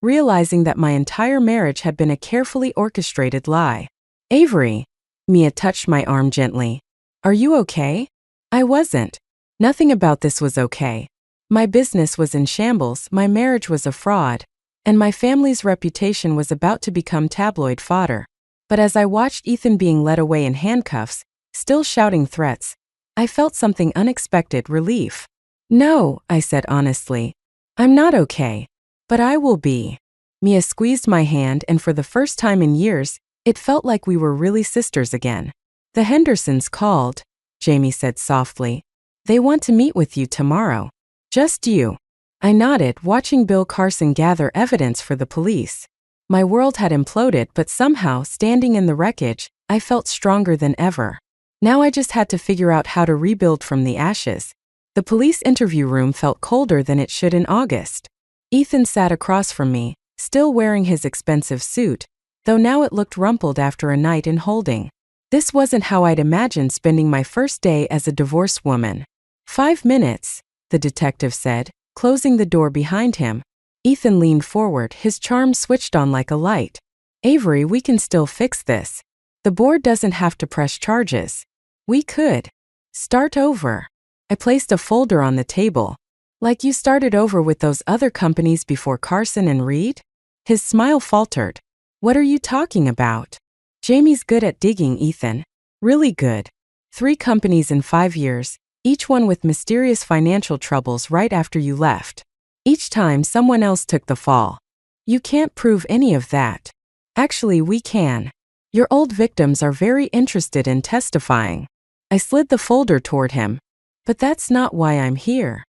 realizing that my entire marriage had been a carefully orchestrated lie. Avery. Mia touched my arm gently. Are you okay? I wasn't. Nothing about this was okay. My business was in shambles, my marriage was a fraud, and my family's reputation was about to become tabloid fodder. But as I watched Ethan being led away in handcuffs, still shouting threats, I felt something unexpected: relief. No, I said honestly. I'm not okay. But I will be. Mia squeezed my hand, and for the first time in years, it felt like we were really sisters again. The Hendersons called, Jamie said softly. They want to meet with you tomorrow. Just you. I nodded, watching Bill Carson gather evidence for the police. My world had imploded, but somehow, standing in the wreckage, I felt stronger than ever. Now I just had to figure out how to rebuild from the ashes. The police interview room felt colder than it should in August. Ethan sat across from me, still wearing his expensive suit, though now it looked rumpled after a night in holding. This wasn't how I'd imagined spending my first day as a divorced woman. 5 minutes, the detective said, closing the door behind him. Ethan leaned forward, his charm switched on like a light. Avery, we can still fix this. The board doesn't have to press charges. We could start over. I placed a folder on the table. Like you started over with those other companies before Carson and Reed? His smile faltered. What are you talking about? Jamie's good at digging, Ethan. Really good. 3 companies in 5 years, each one with mysterious financial troubles right after you left. Each time someone else took the fall. You can't prove any of that. Actually, we can. Your old victims are very interested in testifying. I slid the folder toward him. But that's not why I'm here.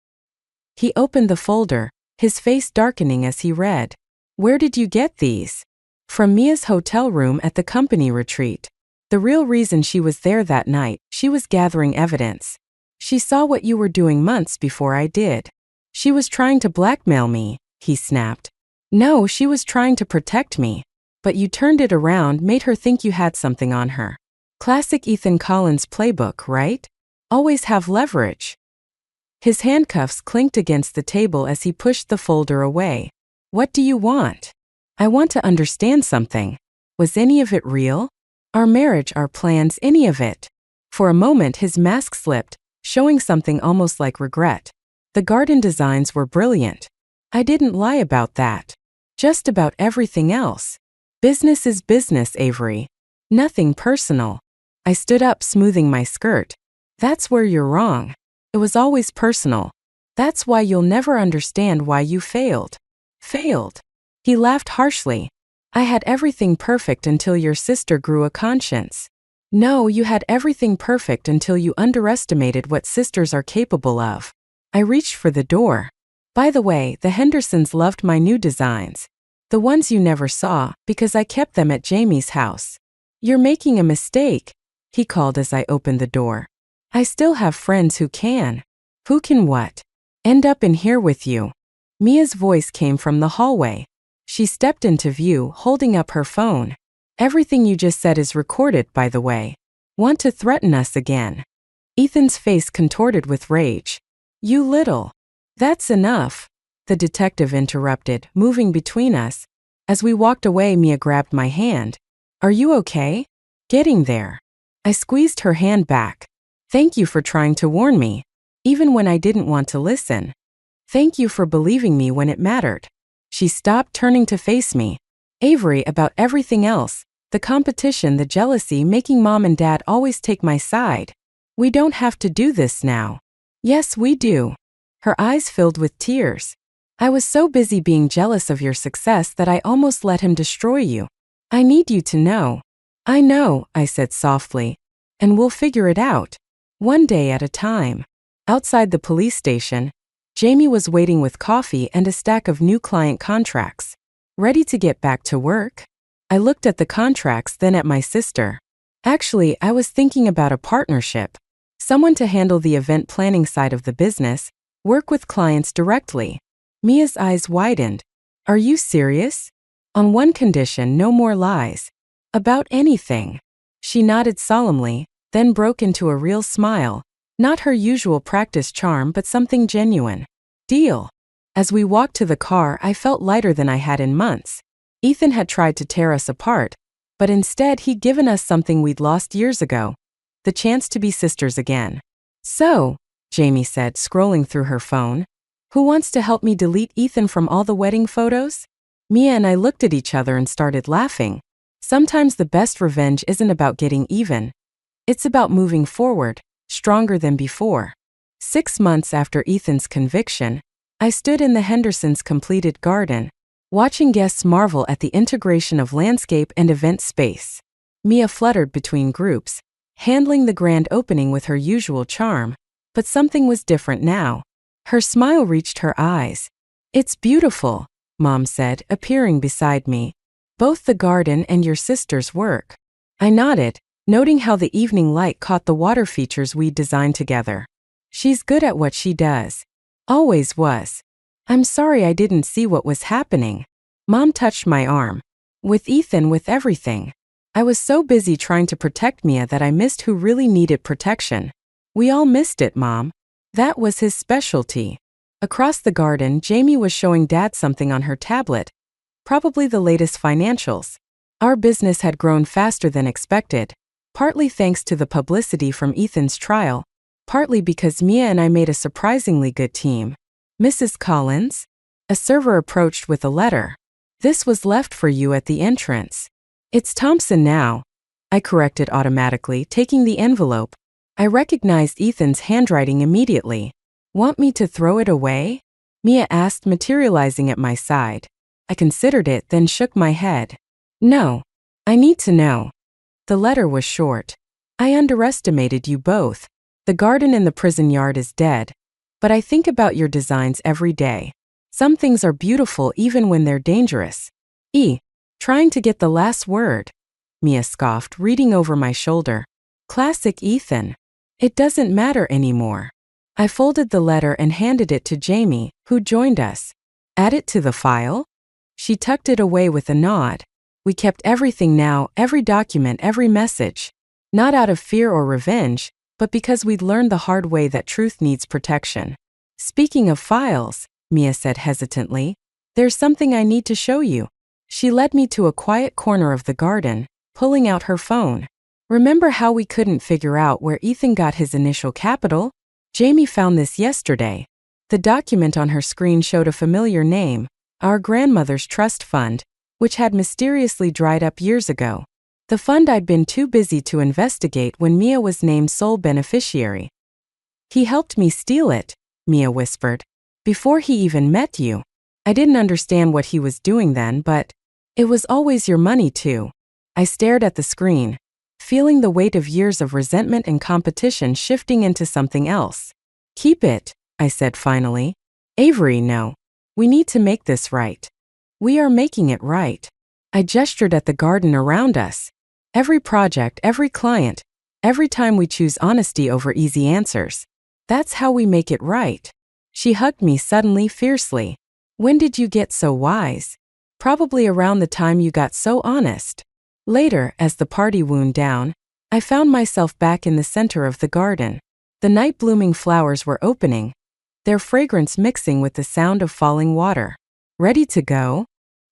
He opened the folder, his face darkening as he read. Where did you get these? From Mia's hotel room at the company retreat. The real reason she was there that night, she was gathering evidence. She saw what you were doing months before I did. She was trying to blackmail me, he snapped. No, she was trying to protect me. But you turned it around, made her think you had something on her. Classic Ethan Collins playbook, right? Always have leverage. His handcuffs clinked against the table as he pushed the folder away. What do you want? I want to understand something. Was any of it real? Our marriage, our plans, any of it? For a moment his mask slipped, showing something almost like regret. The garden designs were brilliant. I didn't lie about that. Just about everything else. Business is business, Avery. Nothing personal. I stood up, smoothing my skirt. That's where you're wrong. It was always personal. That's why you'll never understand why you failed. Failed? He laughed harshly. I had everything perfect until your sister grew a conscience. No, you had everything perfect until you underestimated what sisters are capable of. I reached for the door. By the way, the Hendersons loved my new designs. The ones you never saw, because I kept them at Jamie's house. You're making a mistake, he called as I opened the door. I still have friends who can. Who can what? End up in here with you. Mia's voice came from the hallway. She stepped into view, holding up her phone. Everything you just said is recorded, by the way. Want to threaten us again? Ethan's face contorted with rage. You little. That's enough, the detective interrupted, moving between us. As we walked away, Mia grabbed my hand. Are you okay? Getting there. I squeezed her hand back. Thank you for trying to warn me, even when I didn't want to listen. Thank you for believing me when it mattered. She stopped, turning to face me. Avery, about everything else, the competition, the jealousy, making mom and dad always take my side. We don't have to do this now. Yes, we do. Her eyes filled with tears. I was so busy being jealous of your success that I almost let him destroy you. I need you to know. I know, I said softly. And we'll figure it out. One day at a time. Outside the police station, Jamie was waiting with coffee and a stack of new client contracts. Ready to get back to work? I looked at the contracts, then at my sister. Actually, I was thinking about a partnership. Someone to handle the event planning side of the business, work with clients directly. Mia's eyes widened. Are you serious? On one condition, no more lies. About anything. She nodded solemnly, then broke into a real smile. Not her usual practice charm, but something genuine. Deal. As we walked to the car, I felt lighter than I had in months. Ethan had tried to tear us apart, but instead he'd given us something we'd lost years ago. The chance to be sisters again. So, Jamie said, scrolling through her phone. Who wants to help me delete Ethan from all the wedding photos? Mia and I looked at each other and started laughing. Sometimes the best revenge isn't about getting even. It's about moving forward, stronger than before. 6 months after Ethan's conviction, I stood in the Hendersons' completed garden, watching guests marvel at the integration of landscape and event space. Mia fluttered between groups, handling the grand opening with her usual charm, but something was different now. Her smile reached her eyes. It's beautiful, Mom said, appearing beside me. Both the garden and your sister's work. I nodded, noting how the evening light caught the water features we'd designed together. She's good at what she does. Always was. I'm sorry I didn't see what was happening. Mom touched my arm. With Ethan, with everything. I was so busy trying to protect Mia that I missed who really needed protection. We all missed it, Mom. That was his specialty. Across the garden, Jamie was showing Dad something on her tablet. Probably the latest financials. Our business had grown faster than expected, partly thanks to the publicity from Ethan's trial, partly because Mia and I made a surprisingly good team. Mrs. Collins? A server approached with a letter. This was left for you at the entrance. It's Thompson now. I corrected automatically, taking the envelope. I recognized Ethan's handwriting immediately. Want me to throw it away? Mia asked, materializing at my side. I considered it, then shook my head. No. I need to know. The letter was short. I underestimated you both. The garden in the prison yard is dead. But I think about your designs every day. Some things are beautiful even when they're dangerous. Trying to get the last word. Mia scoffed, reading over my shoulder. Classic Ethan. It doesn't matter anymore. I folded the letter and handed it to Jamie, who joined us. Add it to the file? She tucked it away with a nod. We kept everything now, every document, every message. Not out of fear or revenge, but because we'd learned the hard way that truth needs protection. Speaking of files, Mia said hesitantly, there's something I need to show you. She led me to a quiet corner of the garden, pulling out her phone. Remember how we couldn't figure out where Ethan got his initial capital? Jamie found this yesterday. The document on her screen showed a familiar name, our grandmother's trust fund, which had mysteriously dried up years ago. The fund I'd been too busy to investigate when Mia was named sole beneficiary. He helped me steal it, Mia whispered. Before he even met you. I didn't understand what he was doing then, but it was always your money too. I stared at the screen, feeling the weight of years of resentment and competition shifting into something else. Keep it, I said finally. Avery, no. We need to make this right. We are making it right. I gestured at the garden around us. Every project, every client, every time we choose honesty over easy answers. That's how we make it right. She hugged me suddenly, fiercely. When did you get so wise? Probably around the time you got so honest. Later, as the party wound down, I found myself back in the center of the garden. The night-blooming flowers were opening, their fragrance mixing with the sound of falling water. Ready to go?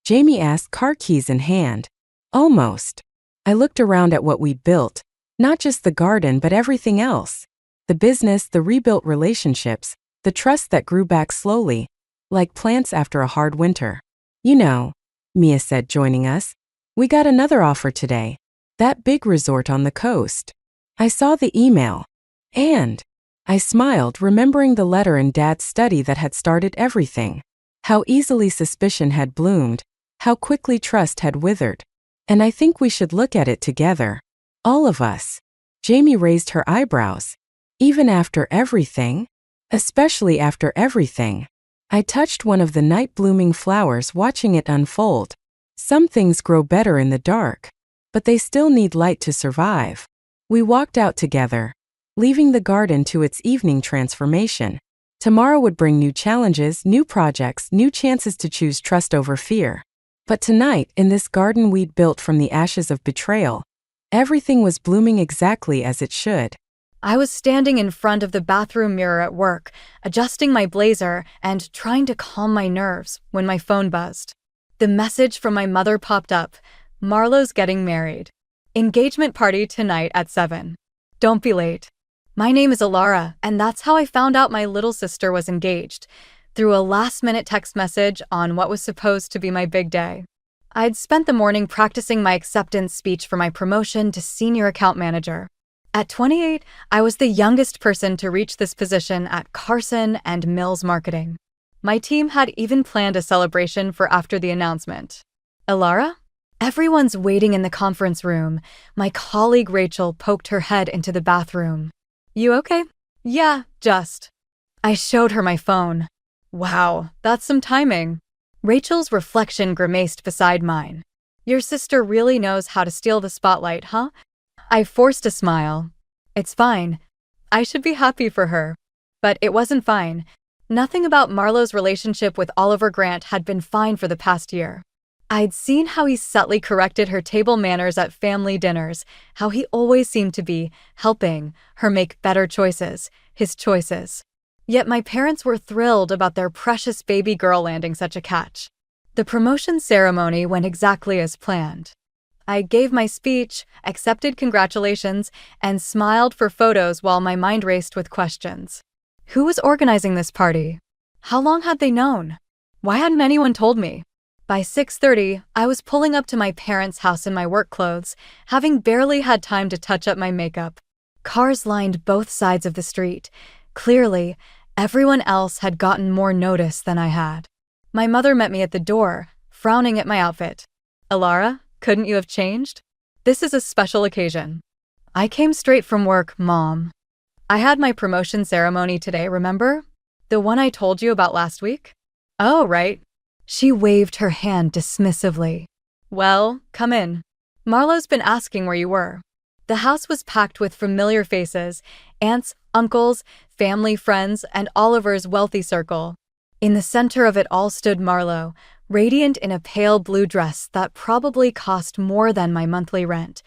Jamie asked, car keys in hand. Almost. I looked around at what we'd built, not just the garden but everything else. The business, the rebuilt relationships, the trust that grew back slowly, like plants after a hard winter. You know, Mia said, joining us, we got another offer today. That big resort on the coast. I saw the email. And I smiled, remembering the letter in Dad's study that had started everything. How easily suspicion had bloomed, how quickly trust had withered. And I think we should look at it together. All of us. Jamie raised her eyebrows. Even after everything? Especially after everything. I touched one of the night-blooming flowers, watching it unfold. Some things grow better in the dark, but they still need light to survive. We walked out together, leaving the garden to its evening transformation. Tomorrow would bring new challenges, new projects, new chances to choose trust over fear. But tonight, in this garden we'd built from the ashes of betrayal, everything was blooming exactly as it should. I was standing in front of the bathroom mirror at work, adjusting my blazer and trying to calm my nerves when my phone buzzed. The message from my mother popped up. Marlo's getting married. Engagement party tonight at 7. Don't be late. My name is Alara, and that's how I found out my little sister was engaged, through a last-minute text message on what was supposed to be my big day. I'd spent the morning practicing my acceptance speech for my promotion to senior account manager. At 28, I was the youngest person to reach this position at Carson and Mills Marketing. My team had even planned a celebration for after the announcement. Alara? Everyone's waiting in the conference room. My colleague Rachel poked her head into the bathroom. You okay? Yeah, just. I showed her my phone. Wow, that's some timing. Rachel's reflection grimaced beside mine. Your sister really knows how to steal the spotlight, huh? I forced a smile. It's fine. I should be happy for her. But it wasn't fine. Nothing about Marlowe's relationship with Oliver Grant had been fine for the past year. I'd seen how he subtly corrected her table manners at family dinners, how he always seemed to be helping her make better choices, his choices. Yet my parents were thrilled about their precious baby girl landing such a catch. The promotion ceremony went exactly as planned. I gave my speech, accepted congratulations, and smiled for photos while my mind raced with questions. Who was organizing this party? How long had they known? Why hadn't anyone told me? By 6:30, I was pulling up to my parents' house in my work clothes, having barely had time to touch up my makeup. Cars lined both sides of the street. Clearly, everyone else had gotten more notice than I had. My mother met me at the door, frowning at my outfit. Alara, couldn't you have changed? This is a special occasion. I came straight from work, Mom. I had my promotion ceremony today, remember? The one I told you about last week? Oh, right. She waved her hand dismissively. Well, come in. Marlowe's been asking where you were. The house was packed with familiar faces, aunts, uncles, family friends, and Oliver's wealthy circle. In the center of it all stood Marlowe, radiant in a pale blue dress that probably cost more than my monthly rent,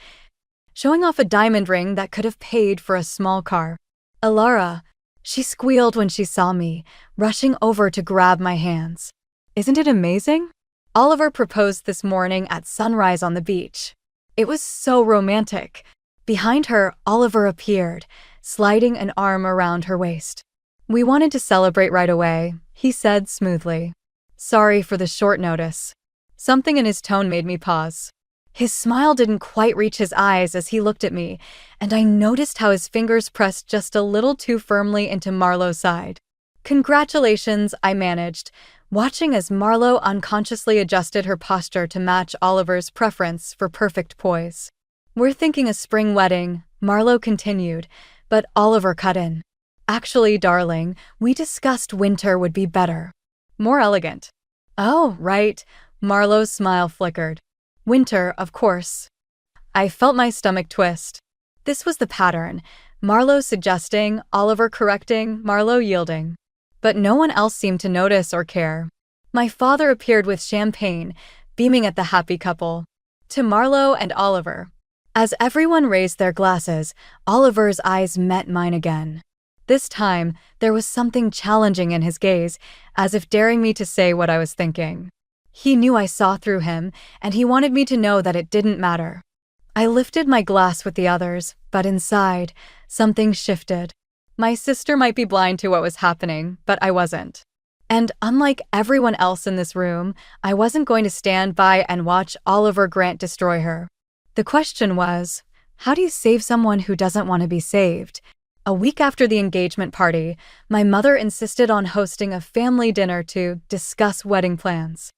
showing off a diamond ring that could have paid for a small car. Alara, she squealed when she saw me, rushing over to grab my hands. Isn't it amazing? Oliver proposed this morning at sunrise on the beach. It was so romantic. Behind her, Oliver appeared, sliding an arm around her waist. We wanted to celebrate right away, he said smoothly. Sorry for the short notice. Something in his tone made me pause. His smile didn't quite reach his eyes as he looked at me, and I noticed how his fingers pressed just a little too firmly into Marlowe's side. Congratulations, I managed, watching as Marlowe unconsciously adjusted her posture to match Oliver's preference for perfect poise. We're thinking a spring wedding, Marlowe continued, but Oliver cut in. Actually, darling, we discussed winter would be better. More elegant. Oh, right, Marlowe's smile flickered. Winter, of course. I felt my stomach twist. This was the pattern. Marlowe suggesting, Oliver correcting, Marlowe yielding. But no one else seemed to notice or care. My father appeared with champagne, beaming at the happy couple. To Marlowe and Oliver. As everyone raised their glasses, Oliver's eyes met mine again. This time, there was something challenging in his gaze, as if daring me to say what I was thinking. He knew I saw through him, and he wanted me to know that it didn't matter. I lifted my glass with the others, but inside, something shifted. My sister might be blind to what was happening, but I wasn't. And unlike everyone else in this room, I wasn't going to stand by and watch Oliver Grant destroy her. The question was, how do you save someone who doesn't want to be saved? A week after the engagement party, my mother insisted on hosting a family dinner to discuss wedding plans.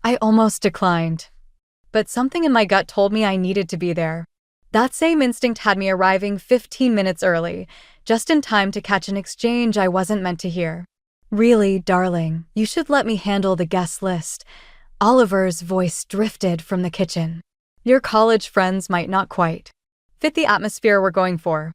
I almost declined. But something in my gut told me I needed to be there. That same instinct had me arriving 15 minutes early, just in time to catch an exchange I wasn't meant to hear. Really, darling, you should let me handle the guest list. Oliver's voice drifted from the kitchen. Your college friends might not quite fit the atmosphere we're going for.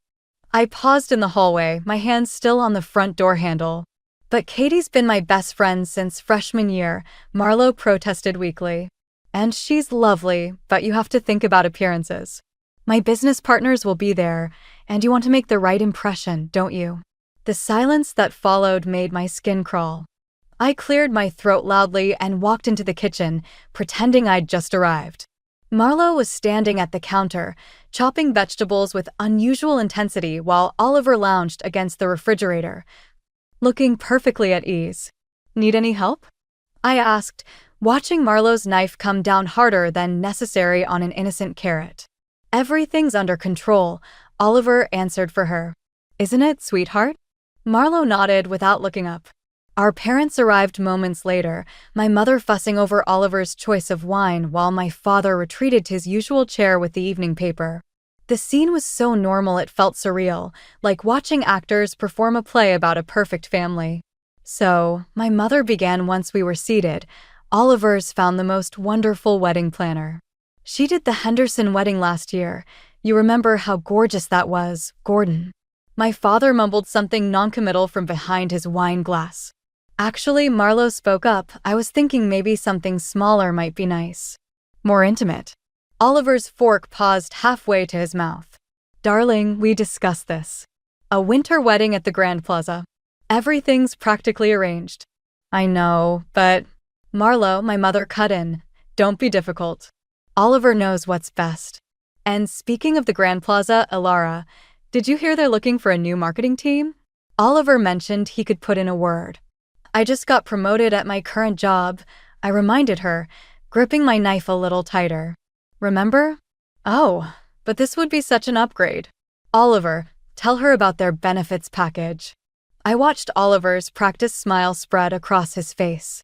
I paused in the hallway, my hand still on the front door handle. But Katie's been my best friend since freshman year, Marlowe protested weakly. And she's lovely, but you have to think about appearances. My business partners will be there, and you want to make the right impression, don't you? The silence that followed made my skin crawl. I cleared my throat loudly and walked into the kitchen, pretending I'd just arrived. Marlowe was standing at the counter, chopping vegetables with unusual intensity while Oliver lounged against the refrigerator, looking perfectly at ease. Need any help? I asked, watching Marlowe's knife come down harder than necessary on an innocent carrot. Everything's under control, Oliver answered for her. Isn't it, sweetheart? Marlowe nodded without looking up. Our parents arrived moments later, my mother fussing over Oliver's choice of wine while my father retreated to his usual chair with the evening paper. The scene was so normal it felt surreal, like watching actors perform a play about a perfect family. So, my mother began once we were seated. Oliver's found the most wonderful wedding planner. She did the Henderson wedding last year. You remember how gorgeous that was, Gordon. My father mumbled something noncommittal from behind his wine glass. Actually, Marlo spoke up. I was thinking maybe something smaller might be nice. More intimate. Oliver's fork paused halfway to his mouth. Darling, we discussed this. A winter wedding at the Grand Plaza. Everything's practically arranged. I know, but… Marlo, my mother, cut in. Don't be difficult. Oliver knows what's best. And speaking of the Grand Plaza, Alara, did you hear they're looking for a new marketing team? Oliver mentioned he could put in a word. I just got promoted at my current job, I reminded her, gripping my knife a little tighter. Remember? Oh, but this would be such an upgrade. Oliver, tell her about their benefits package. I watched Oliver's practiced smile spread across his face.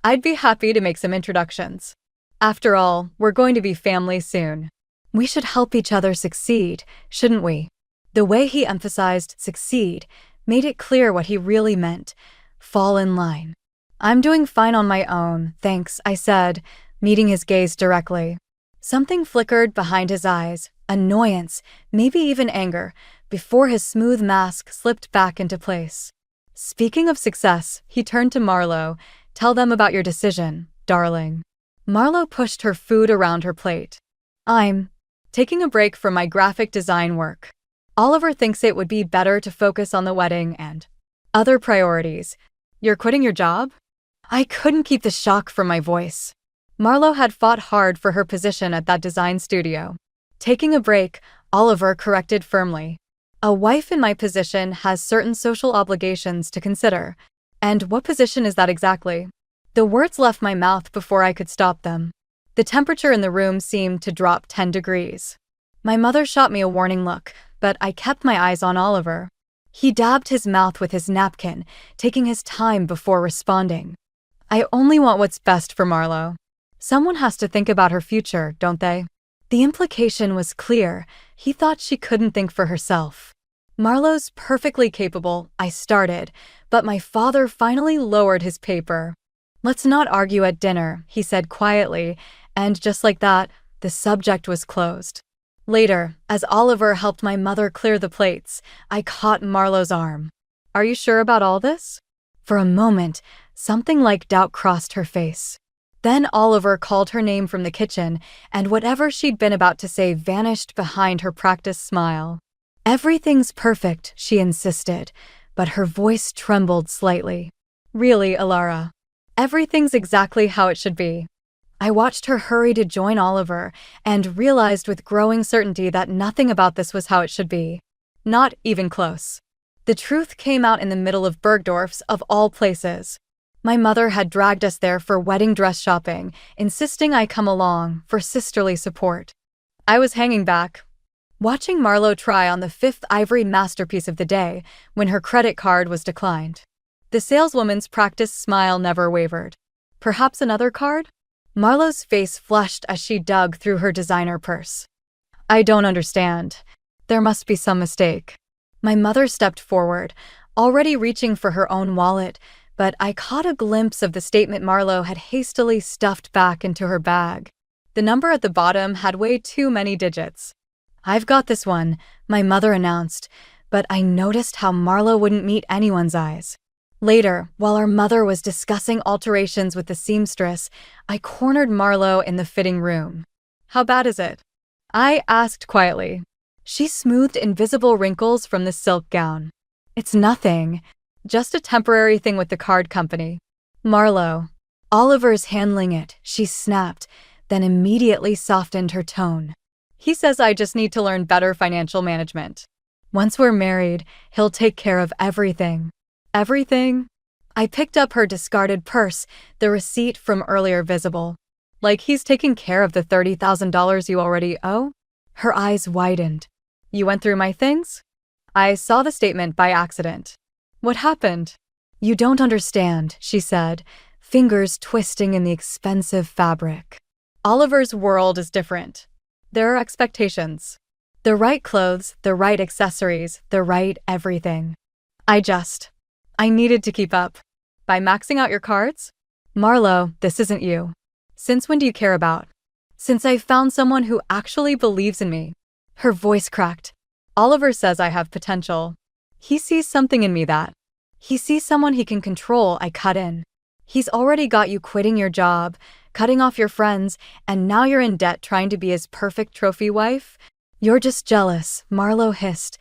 I'd be happy to make some introductions. After all, we're going to be family soon. We should help each other succeed, shouldn't we? The way he emphasized succeed made it clear what he really meant. Fall in line. I'm doing fine on my own, thanks, I said, meeting his gaze directly. Something flickered behind his eyes, annoyance, maybe even anger, before his smooth mask slipped back into place. Speaking of success, he turned to Marlo. Tell them about your decision, darling. Marlo pushed her food around her plate. I'm taking a break from my graphic design work. Oliver thinks it would be better to focus on the wedding and other priorities. You're quitting your job? I couldn't keep the shock from my voice. Marlo had fought hard for her position at that design studio. Taking a break, Oliver corrected firmly. A wife in my position has certain social obligations to consider. And what position is that exactly? The words left my mouth before I could stop them. The temperature in the room seemed to drop 10 degrees. My mother shot me a warning look, but I kept my eyes on Oliver. He dabbed his mouth with his napkin, taking his time before responding. I only want what's best for Marlo. Someone has to think about her future, don't they? The implication was clear. He thought she couldn't think for herself. Marlo's perfectly capable, I started, but my father finally lowered his paper. Let's not argue at dinner, he said quietly, and just like that, the subject was closed. Later, as Oliver helped my mother clear the plates, I caught Marlo's arm. Are you sure about all this? For a moment, something like doubt crossed her face. Then Oliver called her name from the kitchen, and whatever she'd been about to say vanished behind her practiced smile. Everything's perfect, she insisted, but her voice trembled slightly. Really, Alara. Everything's exactly how it should be. I watched her hurry to join Oliver and realized with growing certainty that nothing about this was how it should be. Not even close. The truth came out in the middle of Bergdorf's, of all places. My mother had dragged us there for wedding dress shopping, insisting I come along for sisterly support. I was hanging back, watching Marlo try on the fifth ivory masterpiece of the day when her credit card was declined. The saleswoman's practiced smile never wavered. Perhaps another card? Marlo's face flushed as she dug through her designer purse. I don't understand. There must be some mistake. My mother stepped forward, already reaching for her own wallet, but I caught a glimpse of the statement Marlo had hastily stuffed back into her bag. The number at the bottom had way too many digits. I've got this one, my mother announced, but I noticed how Marlo wouldn't meet anyone's eyes. Later, while our mother was discussing alterations with the seamstress, I cornered Marlo in the fitting room. How bad is it? I asked quietly. She smoothed invisible wrinkles from the silk gown. It's nothing. Just a temporary thing with the card company. Marlo. Oliver's handling it, she snapped, then immediately softened her tone. He says I just need to learn better financial management. Once we're married, he'll take care of everything. Everything? I picked up her discarded purse, the receipt from earlier visible. Like he's taking care of the $30,000 you already owe? Her eyes widened. You went through my things? I saw the statement by accident. What happened? You don't understand, she said, fingers twisting in the expensive fabric. Oliver's world is different. There are expectations. The right clothes, the right accessories, the right everything. I needed to keep up. By maxing out your cards? Marlo, this isn't you. Since when do you care about Since I found someone who actually believes in me. Her voice cracked. Oliver says I have potential. He sees something in me that. He sees someone he can control. I cut in. He's already got you quitting your job, cutting off your friends, and now you're in debt trying to be his perfect trophy wife? You're just jealous, Marlo hissed,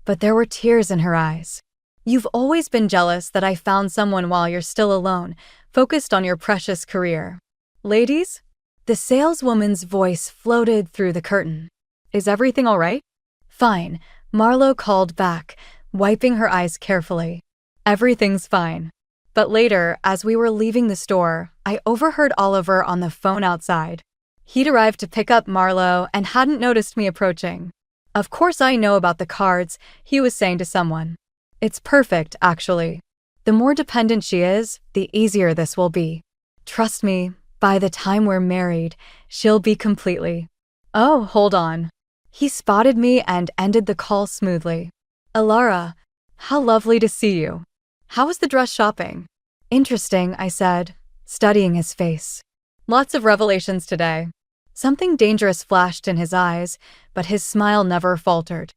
but there were tears in her eyes. You've always been jealous that I found someone while you're still alone, focused on your precious career. Ladies? The saleswoman's voice floated through the curtain. Is everything all right? Fine, Marlo called back, wiping her eyes carefully. Everything's fine. But later, as we were leaving the store, I overheard Oliver on the phone outside. He'd arrived to pick up Marlo and hadn't noticed me approaching. Of course I know about the cards, he was saying to someone. It's perfect, actually. The more dependent she is, the easier this will be. Trust me, by the time we're married, she'll be completely. Oh, hold on. He spotted me and ended the call smoothly. Alara, how lovely to see you. How was the dress shopping? Interesting, I said, studying his face. Lots of revelations today. Something dangerous flashed in his eyes, but his smile never faltered.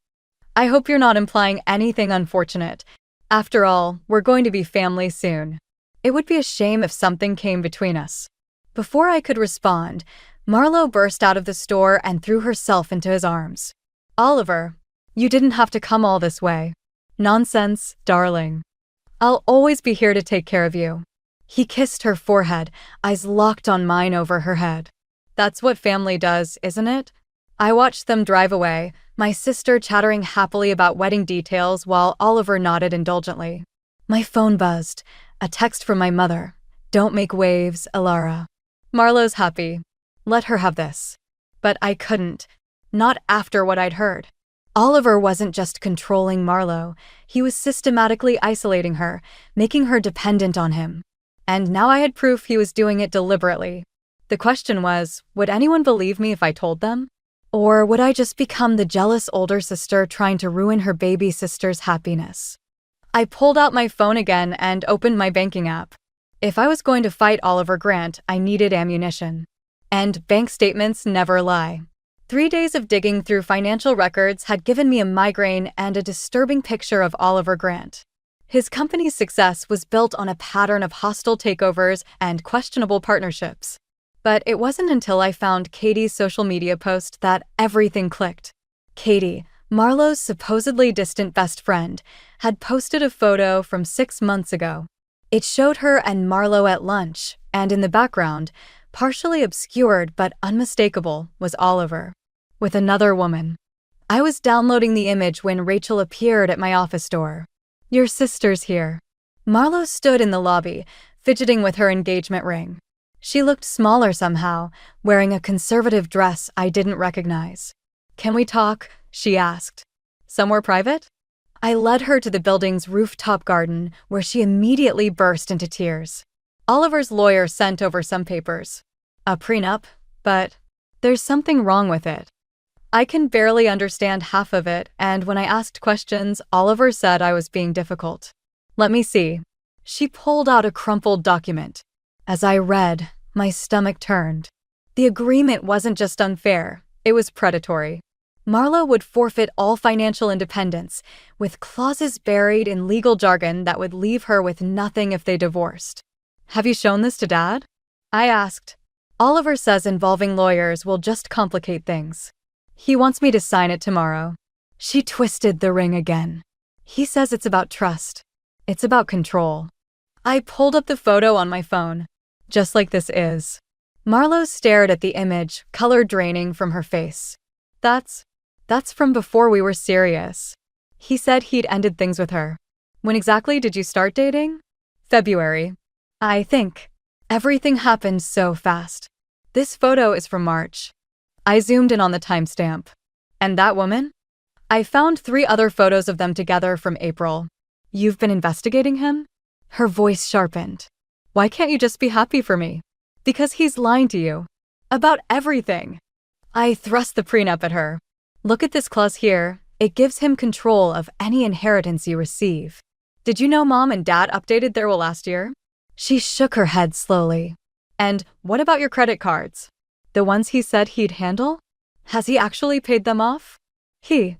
I hope you're not implying anything unfortunate. After all, we're going to be family soon. It would be a shame if something came between us. Before I could respond, Marlo burst out of the store and threw herself into his arms. Oliver, you didn't have to come all this way. Nonsense, darling. I'll always be here to take care of you. He kissed her forehead, eyes locked on mine over her head. That's what family does, isn't it? I watched them drive away, my sister chattering happily about wedding details while Oliver nodded indulgently. My phone buzzed. A text from my mother. Don't make waves, Alara. Marlo's happy. Let her have this. But I couldn't. Not after what I'd heard. Oliver wasn't just controlling Marlo. He was systematically isolating her, making her dependent on him. And now I had proof he was doing it deliberately. The question was, would anyone believe me if I told them? Or would I just become the jealous older sister trying to ruin her baby sister's happiness? I pulled out my phone again and opened my banking app. If I was going to fight Oliver Grant, I needed ammunition. And bank statements never lie. 3 days of digging through financial records had given me a migraine and a disturbing picture of Oliver Grant. His company's success was built on a pattern of hostile takeovers and questionable partnerships. But it wasn't until I found Katie's social media post that everything clicked. Katie, Marlo's supposedly distant best friend, had posted a photo from 6 months ago. It showed her and Marlo at lunch, and in the background, partially obscured but unmistakable, was Oliver. With another woman. I was downloading the image when Rachel appeared at my office door. Your sister's here. Marlo stood in the lobby, fidgeting with her engagement ring. She looked smaller somehow, wearing a conservative dress I didn't recognize. Can we talk? She asked. Somewhere private? I led her to the building's rooftop garden, where she immediately burst into tears. Oliver's lawyer sent over some papers. A prenup, but there's something wrong with it. I can barely understand half of it, and when I asked questions, Oliver said I was being difficult. Let me see. She pulled out a crumpled document. As I read, my stomach turned. The agreement wasn't just unfair, it was predatory. Marlo would forfeit all financial independence, with clauses buried in legal jargon that would leave her with nothing if they divorced. Have you shown this to Dad? I asked. Oliver says involving lawyers will just complicate things. He wants me to sign it tomorrow. She twisted the ring again. He says it's about trust. It's about control. I pulled up the photo on my phone. Just like this is. Marlo stared at the image, color draining from her face. That's from before we were serious. He said he'd ended things with her. When exactly did you start dating? February. I think. Everything happened so fast. This photo is from March. I zoomed in on the timestamp. And that woman? I found 3 other photos of them together from April. You've been investigating him? Her voice sharpened. Why can't you just be happy for me? Because he's lying to you. About everything. I thrust the prenup at her. Look at this clause here. It gives him control of any inheritance you receive. Did you know Mom and Dad updated their will last year? She shook her head slowly. And what about your credit cards? The ones he said he'd handle? Has he actually paid them off? He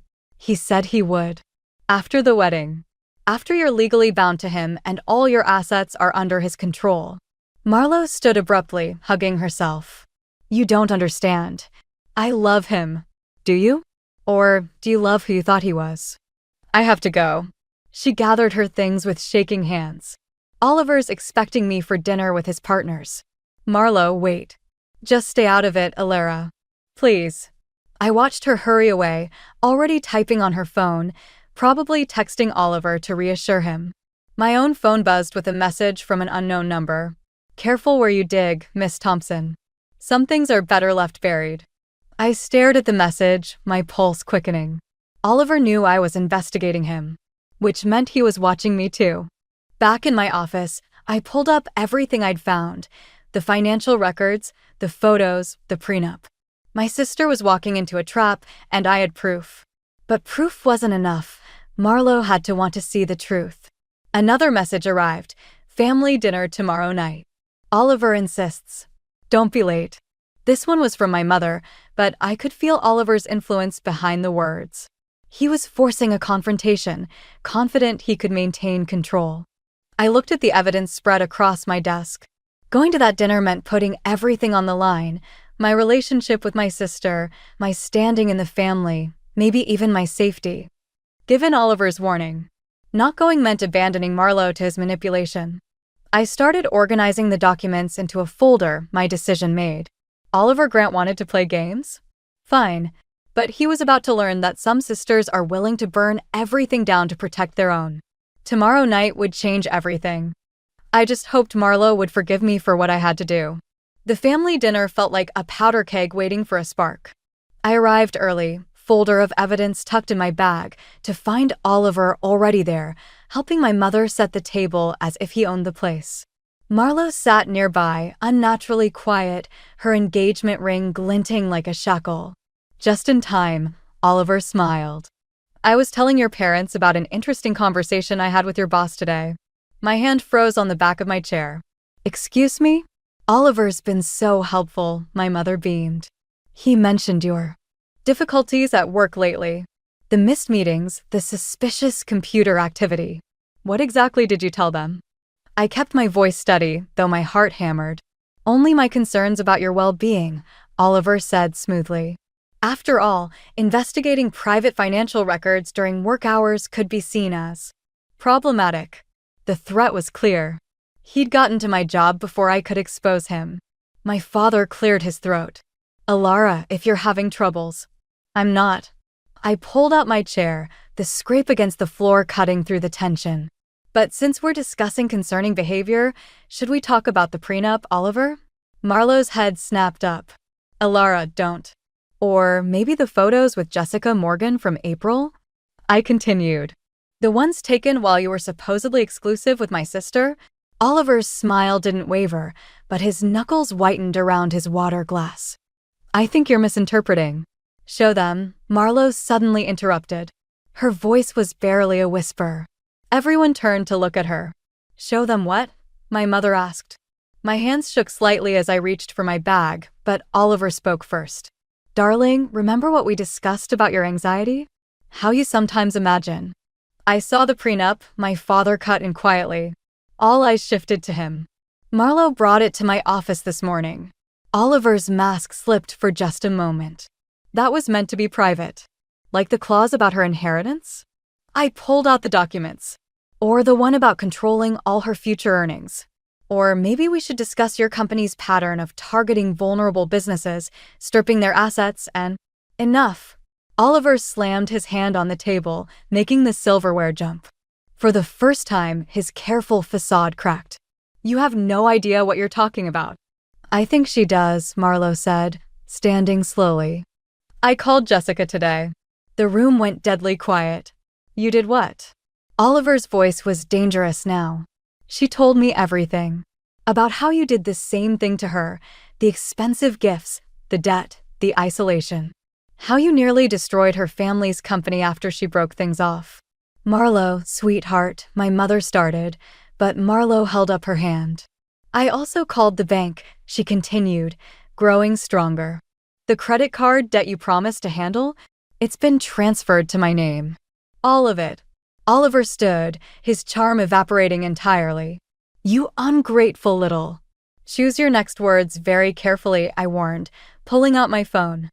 said he would. After the wedding. After you're legally bound to him and all your assets are under his control. Marlo stood abruptly, hugging herself. You don't understand. I love him. Do you? Or do you love who you thought he was? I have to go. She gathered her things with shaking hands. Oliver's expecting me for dinner with his partners. Marlo, wait. Just stay out of it, Alara. Please. I watched her hurry away, already typing on her phone, probably texting Oliver to reassure him. My own phone buzzed with a message from an unknown number. Careful where you dig, Miss Thompson. Some things are better left buried. I stared at the message, my pulse quickening. Oliver knew I was investigating him, which meant he was watching me too. Back in my office, I pulled up everything I'd found. The financial records, the photos, the prenup. My sister was walking into a trap, and I had proof. But proof wasn't enough. Marlo had to want to see the truth. Another message arrived. Family dinner tomorrow night. Oliver insists. Don't be late. This one was from my mother, but I could feel Oliver's influence behind the words. He was forcing a confrontation, confident he could maintain control. I looked at the evidence spread across my desk. Going to that dinner meant putting everything on the line. My relationship with my sister, my standing in the family, maybe even my safety. Given Oliver's warning, not going meant abandoning Marlo to his manipulation. I started organizing the documents into a folder, my decision made. Oliver Grant wanted to play games? Fine, but he was about to learn that some sisters are willing to burn everything down to protect their own. Tomorrow night would change everything. I just hoped Marlo would forgive me for what I had to do. The family dinner felt like a powder keg waiting for a spark. I arrived early, folder of evidence tucked in my bag, to find Oliver already there, helping my mother set the table as if he owned the place. Marlo sat nearby, unnaturally quiet, her engagement ring glinting like a shekel. Just in time, Oliver smiled. I was telling your parents about an interesting conversation I had with your boss today. My hand froze on the back of my chair. Excuse me? Oliver's been so helpful, my mother beamed. He mentioned your difficulties at work lately. The missed meetings, the suspicious computer activity. What exactly did you tell them? I kept my voice steady, though my heart hammered. Only my concerns about your well-being, Oliver said smoothly. After all, investigating private financial records during work hours could be seen as problematic. The threat was clear. He'd gotten to my job before I could expose him. My father cleared his throat. Alara, if you're having troubles. I'm not. I pulled out my chair, the scrape against the floor cutting through the tension. But since we're discussing concerning behavior, should we talk about the prenup, Oliver? Marlo's head snapped up. Alara, don't. Or maybe the photos with Jessica Morgan from April? I continued. The ones taken while you were supposedly exclusive with my sister? Oliver's smile didn't waver, but his knuckles whitened around his water glass. I think you're misinterpreting. Show them, Marlo suddenly interrupted. Her voice was barely a whisper. Everyone turned to look at her. Show them what? My mother asked. My hands shook slightly as I reached for my bag, but Oliver spoke first. Darling, remember what we discussed about your anxiety? How you sometimes imagine. I saw the prenup, my father cut in quietly. All eyes shifted to him. Marlo brought it to my office this morning. Oliver's mask slipped for just a moment. That was meant to be private. Like the clause about her inheritance? I pulled out the documents. Or the one about controlling all her future earnings. Or maybe we should discuss your company's pattern of targeting vulnerable businesses, stripping their assets, and… Enough. Oliver slammed his hand on the table, making the silverware jump. For the first time, his careful facade cracked. You have no idea what you're talking about. I think she does, Marlo said, standing slowly. I called Jessica today. The room went deadly quiet. You did what? Oliver's voice was dangerous now. She told me everything. About how you did the same thing to her, the expensive gifts, the debt, the isolation. How you nearly destroyed her family's company after she broke things off. Marlo, sweetheart, my mother started, but Marlo held up her hand. I also called the bank, she continued, growing stronger. The credit card debt you promised to handle? It's been transferred to my name. All of it. Oliver stood, his charm evaporating entirely. You ungrateful little. Choose your next words very carefully, I warned, pulling out my phone.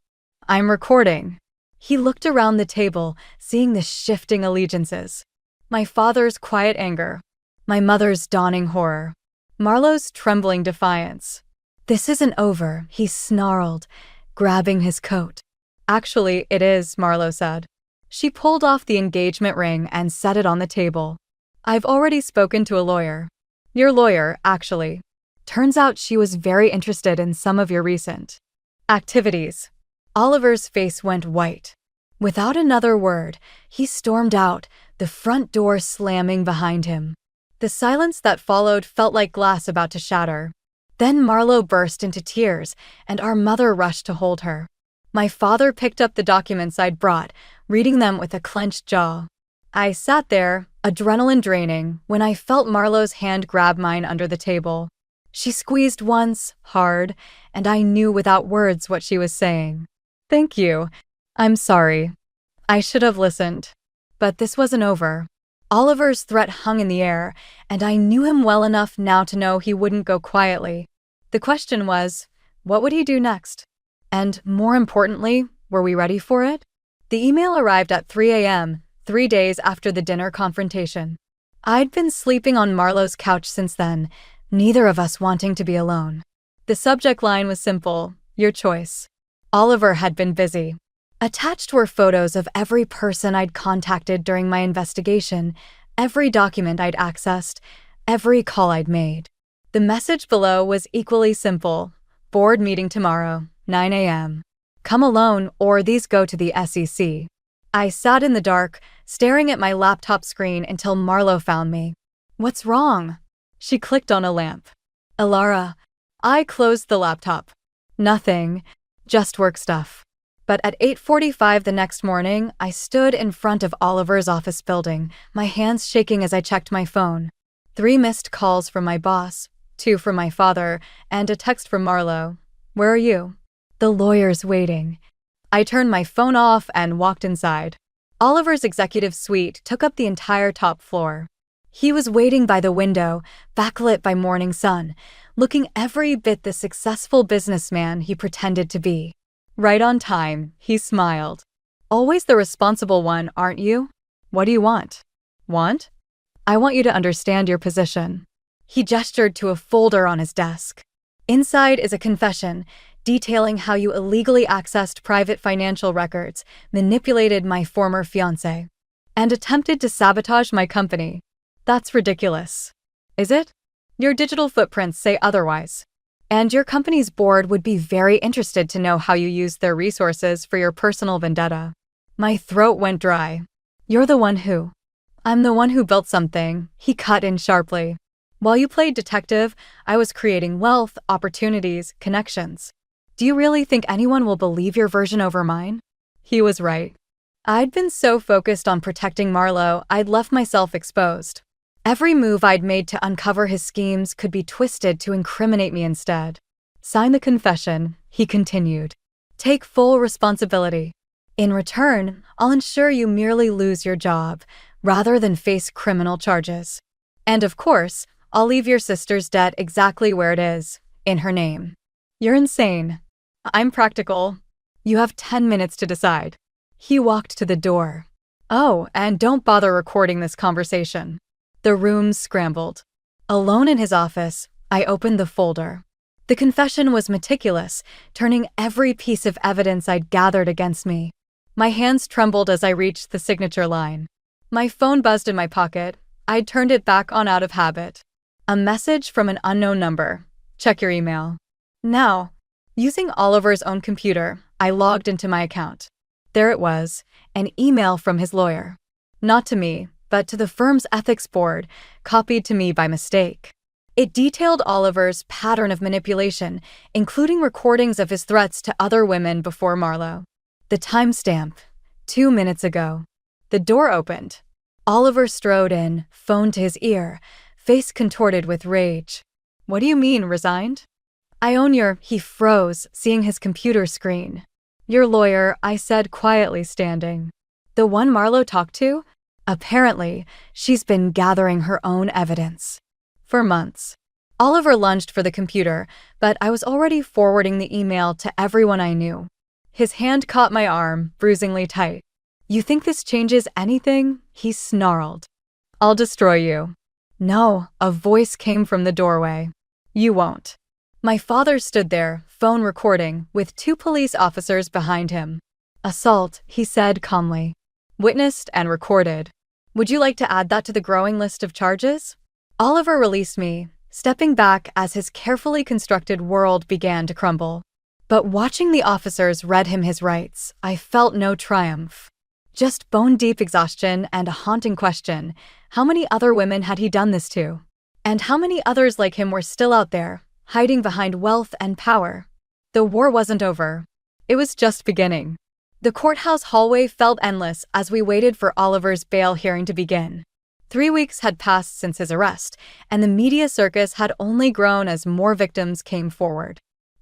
I'm recording. He looked around the table, seeing the shifting allegiances. My father's quiet anger. My mother's dawning horror. Marlowe's trembling defiance. This isn't over, he snarled, grabbing his coat. Actually, it is, Marlowe said. She pulled off the engagement ring and set it on the table. I've already spoken to a lawyer. Your lawyer, actually. Turns out she was very interested in some of your recent activities. Oliver's face went white. Without another word, he stormed out, the front door slamming behind him. The silence that followed felt like glass about to shatter. Then Marlowe burst into tears, and our mother rushed to hold her. My father picked up the documents I'd brought, reading them with a clenched jaw. I sat there, adrenaline draining, when I felt Marlowe's hand grab mine under the table. She squeezed once, hard, and I knew without words what she was saying. Thank you. I'm sorry. I should have listened. But this wasn't over. Oliver's threat hung in the air, and I knew him well enough now to know he wouldn't go quietly. The question was, what would he do next? And more importantly, were we ready for it? The email arrived at 3 a.m., 3 days after the dinner confrontation. I'd been sleeping on Marlowe's couch since then, neither of us wanting to be alone. The subject line was simple, your choice. Oliver had been busy. Attached were photos of every person I'd contacted during my investigation, every document I'd accessed, every call I'd made. The message below was equally simple. Board meeting tomorrow, 9 a.m. Come alone or these go to the SEC. I sat in the dark, staring at my laptop screen until Marlowe found me. What's wrong? She clicked on a lamp. Alara. I closed the laptop. Nothing, just work stuff. But at 8:45 the next morning, I stood in front of Oliver's office building, my hands shaking as I checked my phone. 3 missed calls from my boss, 2 from my father, and a text from Marlowe. Where are you? The lawyer's waiting. I turned my phone off and walked inside. Oliver's executive suite took up the entire top floor. He was waiting by the window, backlit by morning sun, looking every bit the successful businessman he pretended to be. Right on time, he smiled. Always the responsible one, aren't you? What do you want? Want? I want you to understand your position. He gestured to a folder on his desk. Inside is a confession, detailing how you illegally accessed private financial records, manipulated my former fiancé, and attempted to sabotage my company. That's ridiculous. Is it? Your digital footprints say otherwise. And your company's board would be very interested to know how you used their resources for your personal vendetta. My throat went dry. You're the one who. I'm the one who built something, he cut in sharply. While you played detective, I was creating wealth, opportunities, connections. Do you really think anyone will believe your version over mine? He was right. I'd been so focused on protecting Marlowe, I'd left myself exposed. Every move I'd made to uncover his schemes could be twisted to incriminate me instead. Sign the confession, he continued. Take full responsibility. In return, I'll ensure you merely lose your job, rather than face criminal charges. And of course, I'll leave your sister's debt exactly where it is, in her name. You're insane. I'm practical. You have 10 minutes to decide. He walked to the door. Oh, and don't bother recording this conversation. The room scrambled. Alone in his office, I opened the folder. The confession was meticulous, turning every piece of evidence I'd gathered against me. My hands trembled as I reached the signature line. My phone buzzed in my pocket. I'd turned it back on out of habit. A message from an unknown number. Check your email. Now, using Oliver's own computer, I logged into my account. There it was, an email from his lawyer. Not to me, but to the firm's ethics board, copied to me by mistake. It detailed Oliver's pattern of manipulation, including recordings of his threats to other women before Marlowe. The timestamp, 2 minutes ago. The door opened. Oliver strode in, phone to his ear, face contorted with rage. What do you mean, resigned? I own your— He froze, seeing his computer screen. Your lawyer, I said quietly, standing. The one Marlo talked to? Apparently, she's been gathering her own evidence. For months. Oliver lunged for the computer, but I was already forwarding the email to everyone I knew. His hand caught my arm, bruisingly tight. You think this changes anything? He snarled. I'll destroy you. No, a voice came from the doorway. You won't. My father stood there, phone recording, with 2 police officers behind him. Assault, he said calmly. Witnessed and recorded. Would you like to add that to the growing list of charges? Oliver released me, stepping back as his carefully constructed world began to crumble. But watching the officers read him his rights, I felt no triumph. Just bone-deep exhaustion and a haunting question: how many other women had he done this to? And how many others like him were still out there, hiding behind wealth and power? The war wasn't over. It was just beginning. The courthouse hallway felt endless as we waited for Oliver's bail hearing to begin. 3 weeks had passed since his arrest, and the media circus had only grown as more victims came forward.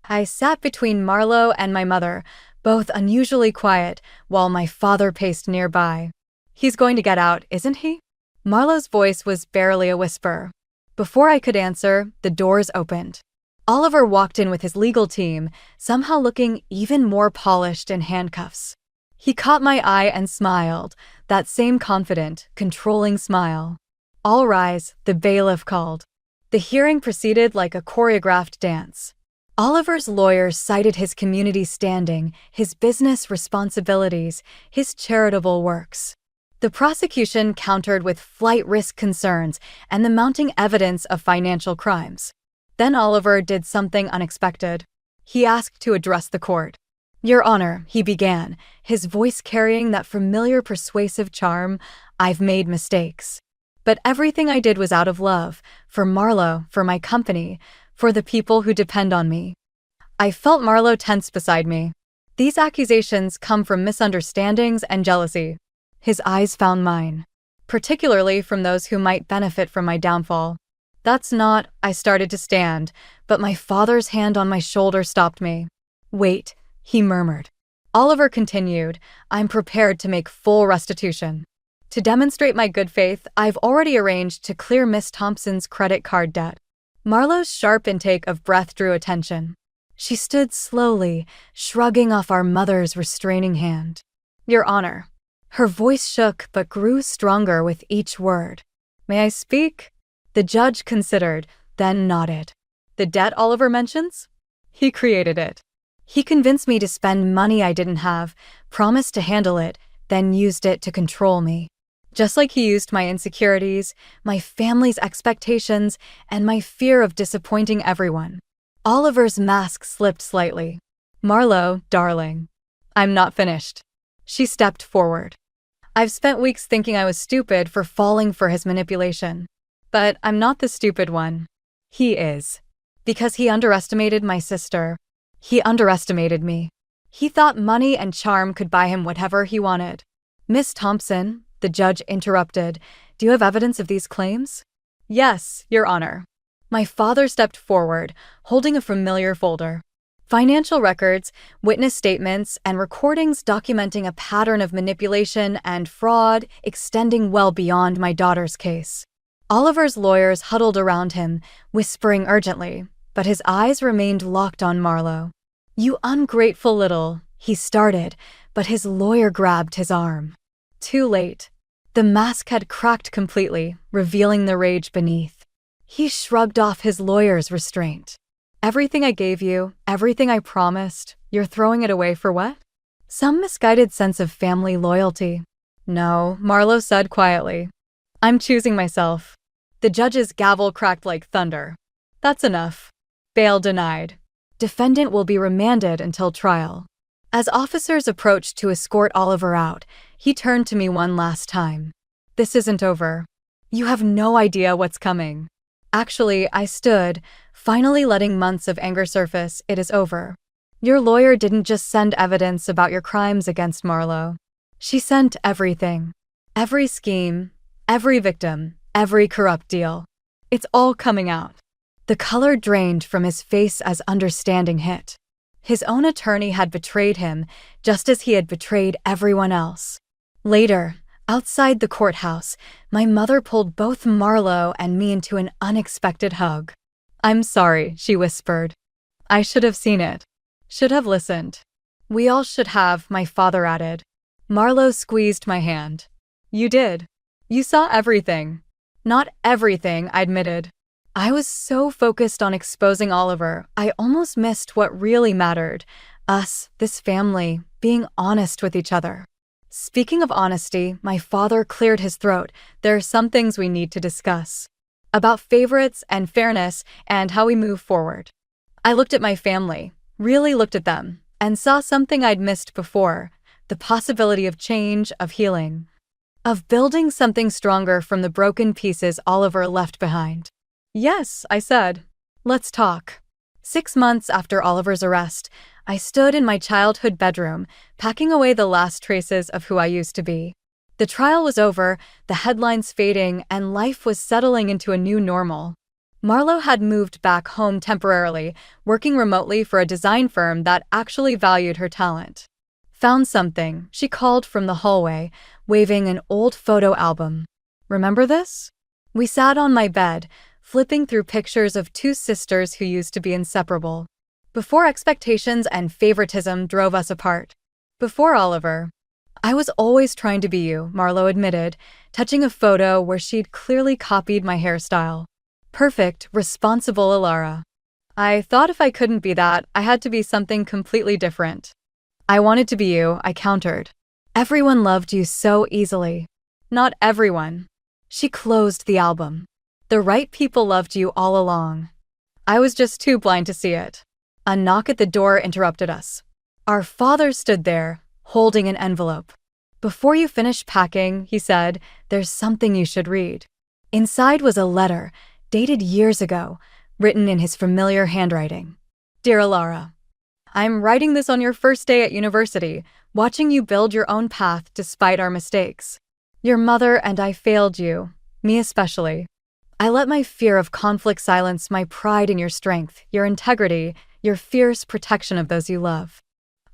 I sat between Marlo and my mother, both unusually quiet, while my father paced nearby. He's going to get out, isn't he? Marlo's voice was barely a whisper. Before I could answer, the doors opened. Oliver walked in with his legal team, somehow looking even more polished in handcuffs. He caught my eye and smiled, that same confident, controlling smile. All rise, the bailiff called. The hearing proceeded like a choreographed dance. Oliver's lawyers cited his community standing, his business responsibilities, his charitable works. The prosecution countered with flight risk concerns and the mounting evidence of financial crimes. Then Oliver did something unexpected. He asked to address the court. Your Honor, he began, his voice carrying that familiar persuasive charm. I've made mistakes. But everything I did was out of love, for Marlo, for my company, for the people who depend on me. I felt Marlo tense beside me. These accusations come from misunderstandings and jealousy. His eyes found mine, particularly from those who might benefit from my downfall. That's not— I started to stand, but my father's hand on my shoulder stopped me. Wait, he murmured. Oliver continued, I'm prepared to make full restitution. To demonstrate my good faith, I've already arranged to clear Miss Thompson's credit card debt. Marlo's sharp intake of breath drew attention. She stood slowly, shrugging off our mother's restraining hand. Your Honor. Her voice shook but grew stronger with each word. May I speak? The judge considered, then nodded. The debt Oliver mentions? He created it. He convinced me to spend money I didn't have, promised to handle it, then used it to control me. Just like he used my insecurities, my family's expectations, and my fear of disappointing everyone. Oliver's mask slipped slightly. Marlo, darling. I'm not finished. She stepped forward. I've spent weeks thinking I was stupid for falling for his manipulation. But I'm not the stupid one. He is. Because he underestimated my sister. He underestimated me. He thought money and charm could buy him whatever he wanted. Miss Thompson, the judge interrupted, do you have evidence of these claims? Yes, Your Honor. My father stepped forward, holding a familiar folder. Financial records, witness statements, and recordings documenting a pattern of manipulation and fraud extending well beyond my daughter's case. Oliver's lawyers huddled around him, whispering urgently, but his eyes remained locked on Marlo. You ungrateful little— he started, but his lawyer grabbed his arm. Too late. The mask had cracked completely, revealing the rage beneath. He shrugged off his lawyer's restraint. Everything I gave you, everything I promised, you're throwing it away for what? Some misguided sense of family loyalty. No, Marlo said quietly. I'm choosing myself. The judge's gavel cracked like thunder. That's enough. Bail denied. Defendant will be remanded until trial. As officers approached to escort Oliver out, he turned to me one last time. This isn't over. You have no idea what's coming. Actually, I stood, finally letting months of anger surface. It is over. Your lawyer didn't just send evidence about your crimes against Marlo. She sent everything. Every scheme, every victim, every corrupt deal. It's all coming out. The color drained from his face as understanding hit. His own attorney had betrayed him, just as he had betrayed everyone else. Later, outside the courthouse, my mother pulled both Marlo and me into an unexpected hug. "I'm sorry," she whispered. "I should have seen it. Should have listened." "We all should have," my father added. Marlo squeezed my hand. "You did. You saw everything." "Not everything," I admitted. I was so focused on exposing Oliver, I almost missed what really mattered. Us, this family, being honest with each other. Speaking of honesty, my father cleared his throat. "There are some things we need to discuss. About favorites and fairness and how we move forward." I looked at my family, really looked at them, and saw something I'd missed before. The possibility of change, of healing. Of building something stronger from the broken pieces Oliver left behind. "Yes," I said. "Let's talk." 6 months after Oliver's arrest, I stood in my childhood bedroom, packing away the last traces of who I used to be. The trial was over, the headlines fading, and life was settling into a new normal. Marlo had moved back home temporarily, working remotely for a design firm that actually valued her talent. "Found something," she called from the hallway, waving an old photo album. "Remember this?" We sat on my bed, flipping through pictures of two sisters who used to be inseparable. Before expectations and favoritism drove us apart. Before Oliver. "I was always trying to be you," Marlo admitted, touching a photo where she'd clearly copied my hairstyle. "Perfect, responsible Alara." "I thought if I couldn't be that, I had to be something completely different." "I wanted to be you," I countered. "Everyone loved you so easily." "Not everyone." She closed the album. "The right people loved you all along. I was just too blind to see it." A knock at the door interrupted us. Our father stood there, holding an envelope. "Before you finish packing," he said, "there's something you should read." Inside was a letter, dated years ago, written in his familiar handwriting. "Dear Alara, I'm writing this on your first day at university, watching you build your own path despite our mistakes. Your mother and I failed you, me especially. I let my fear of conflict silence my pride in your strength, your integrity, your fierce protection of those you love.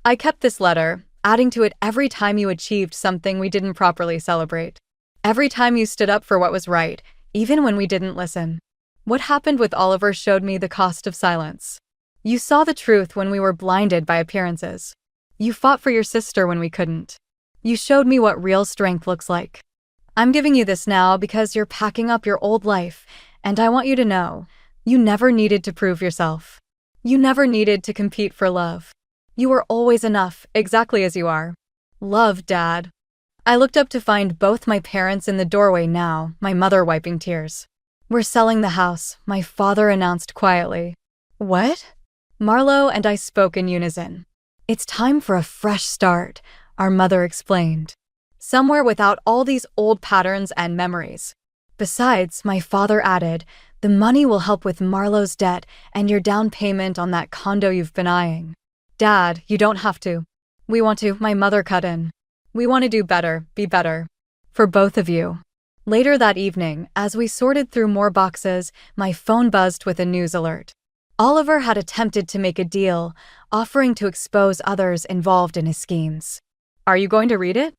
I kept this letter, adding to it every time you achieved something we didn't properly celebrate. Every time you stood up for what was right, even when we didn't listen. What happened with Oliver showed me the cost of silence. You saw the truth when we were blinded by appearances. You fought for your sister when we couldn't. You showed me what real strength looks like. I'm giving you this now because you're packing up your old life, and I want you to know, you never needed to prove yourself. You never needed to compete for love. You were always enough, exactly as you are. Love, Dad." I looked up to find both my parents in the doorway now, my mother wiping tears. "We're selling the house," my father announced quietly. "What?" Marlo and I spoke in unison. "It's time for a fresh start," our mother explained. "Somewhere without all these old patterns and memories. Besides," my father added, "the money will help with Marlo's debt and your down payment on that condo you've been eyeing." "Dad, you don't have to. We want to," my mother cut in. "We want to do better, be better. For both of you." Later that evening, as we sorted through more boxes, my phone buzzed with a news alert. Oliver had attempted to make a deal, offering to expose others involved in his schemes. "Are you going to read it?"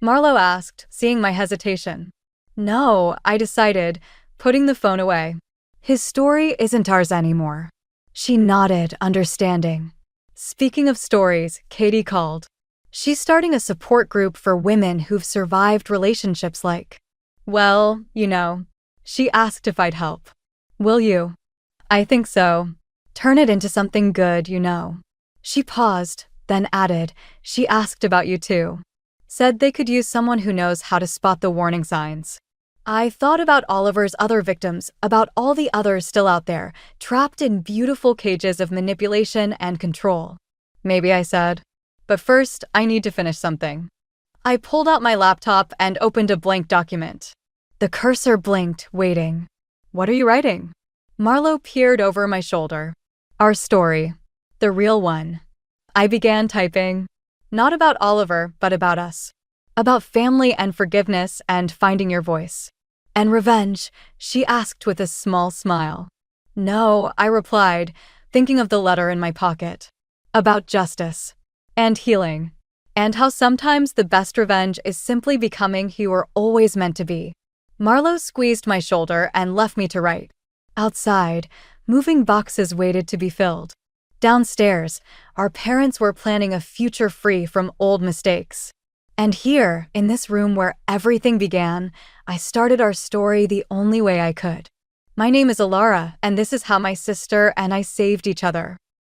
Marlo asked, seeing my hesitation. "No," I decided, putting the phone away. "His story isn't ours anymore." She nodded, understanding. Speaking of stories, Katie called. She's starting a support group for women who've survived relationships like. "Well, you know." She asked if I'd help. "Will you?" "I think so. Turn it into something good, you know." She paused, then added, "She asked about you too. Said they could use someone who knows how to spot the warning signs." I thought about Oliver's other victims, about all the others still out there, trapped in beautiful cages of manipulation and control. "Maybe," I said. "But first, I need to finish something." I pulled out my laptop and opened a blank document. The cursor blinked, waiting. "What are you writing?" Marlo peered over my shoulder. "Our story. The real one." I began typing. Not about Oliver, but about us. About family and forgiveness and finding your voice. "And revenge?" she asked with a small smile. No, I replied, thinking of the letter in my pocket. About justice. And healing. And how sometimes the best revenge is simply becoming who you were always meant to be. Marlo squeezed my shoulder and left me to write. Outside, moving boxes waited to be filled. Downstairs, our parents were planning a future free from old mistakes. And here, in this room where everything began, I started our story the only way I could. My name is Alara, and this is how my sister and I saved each other.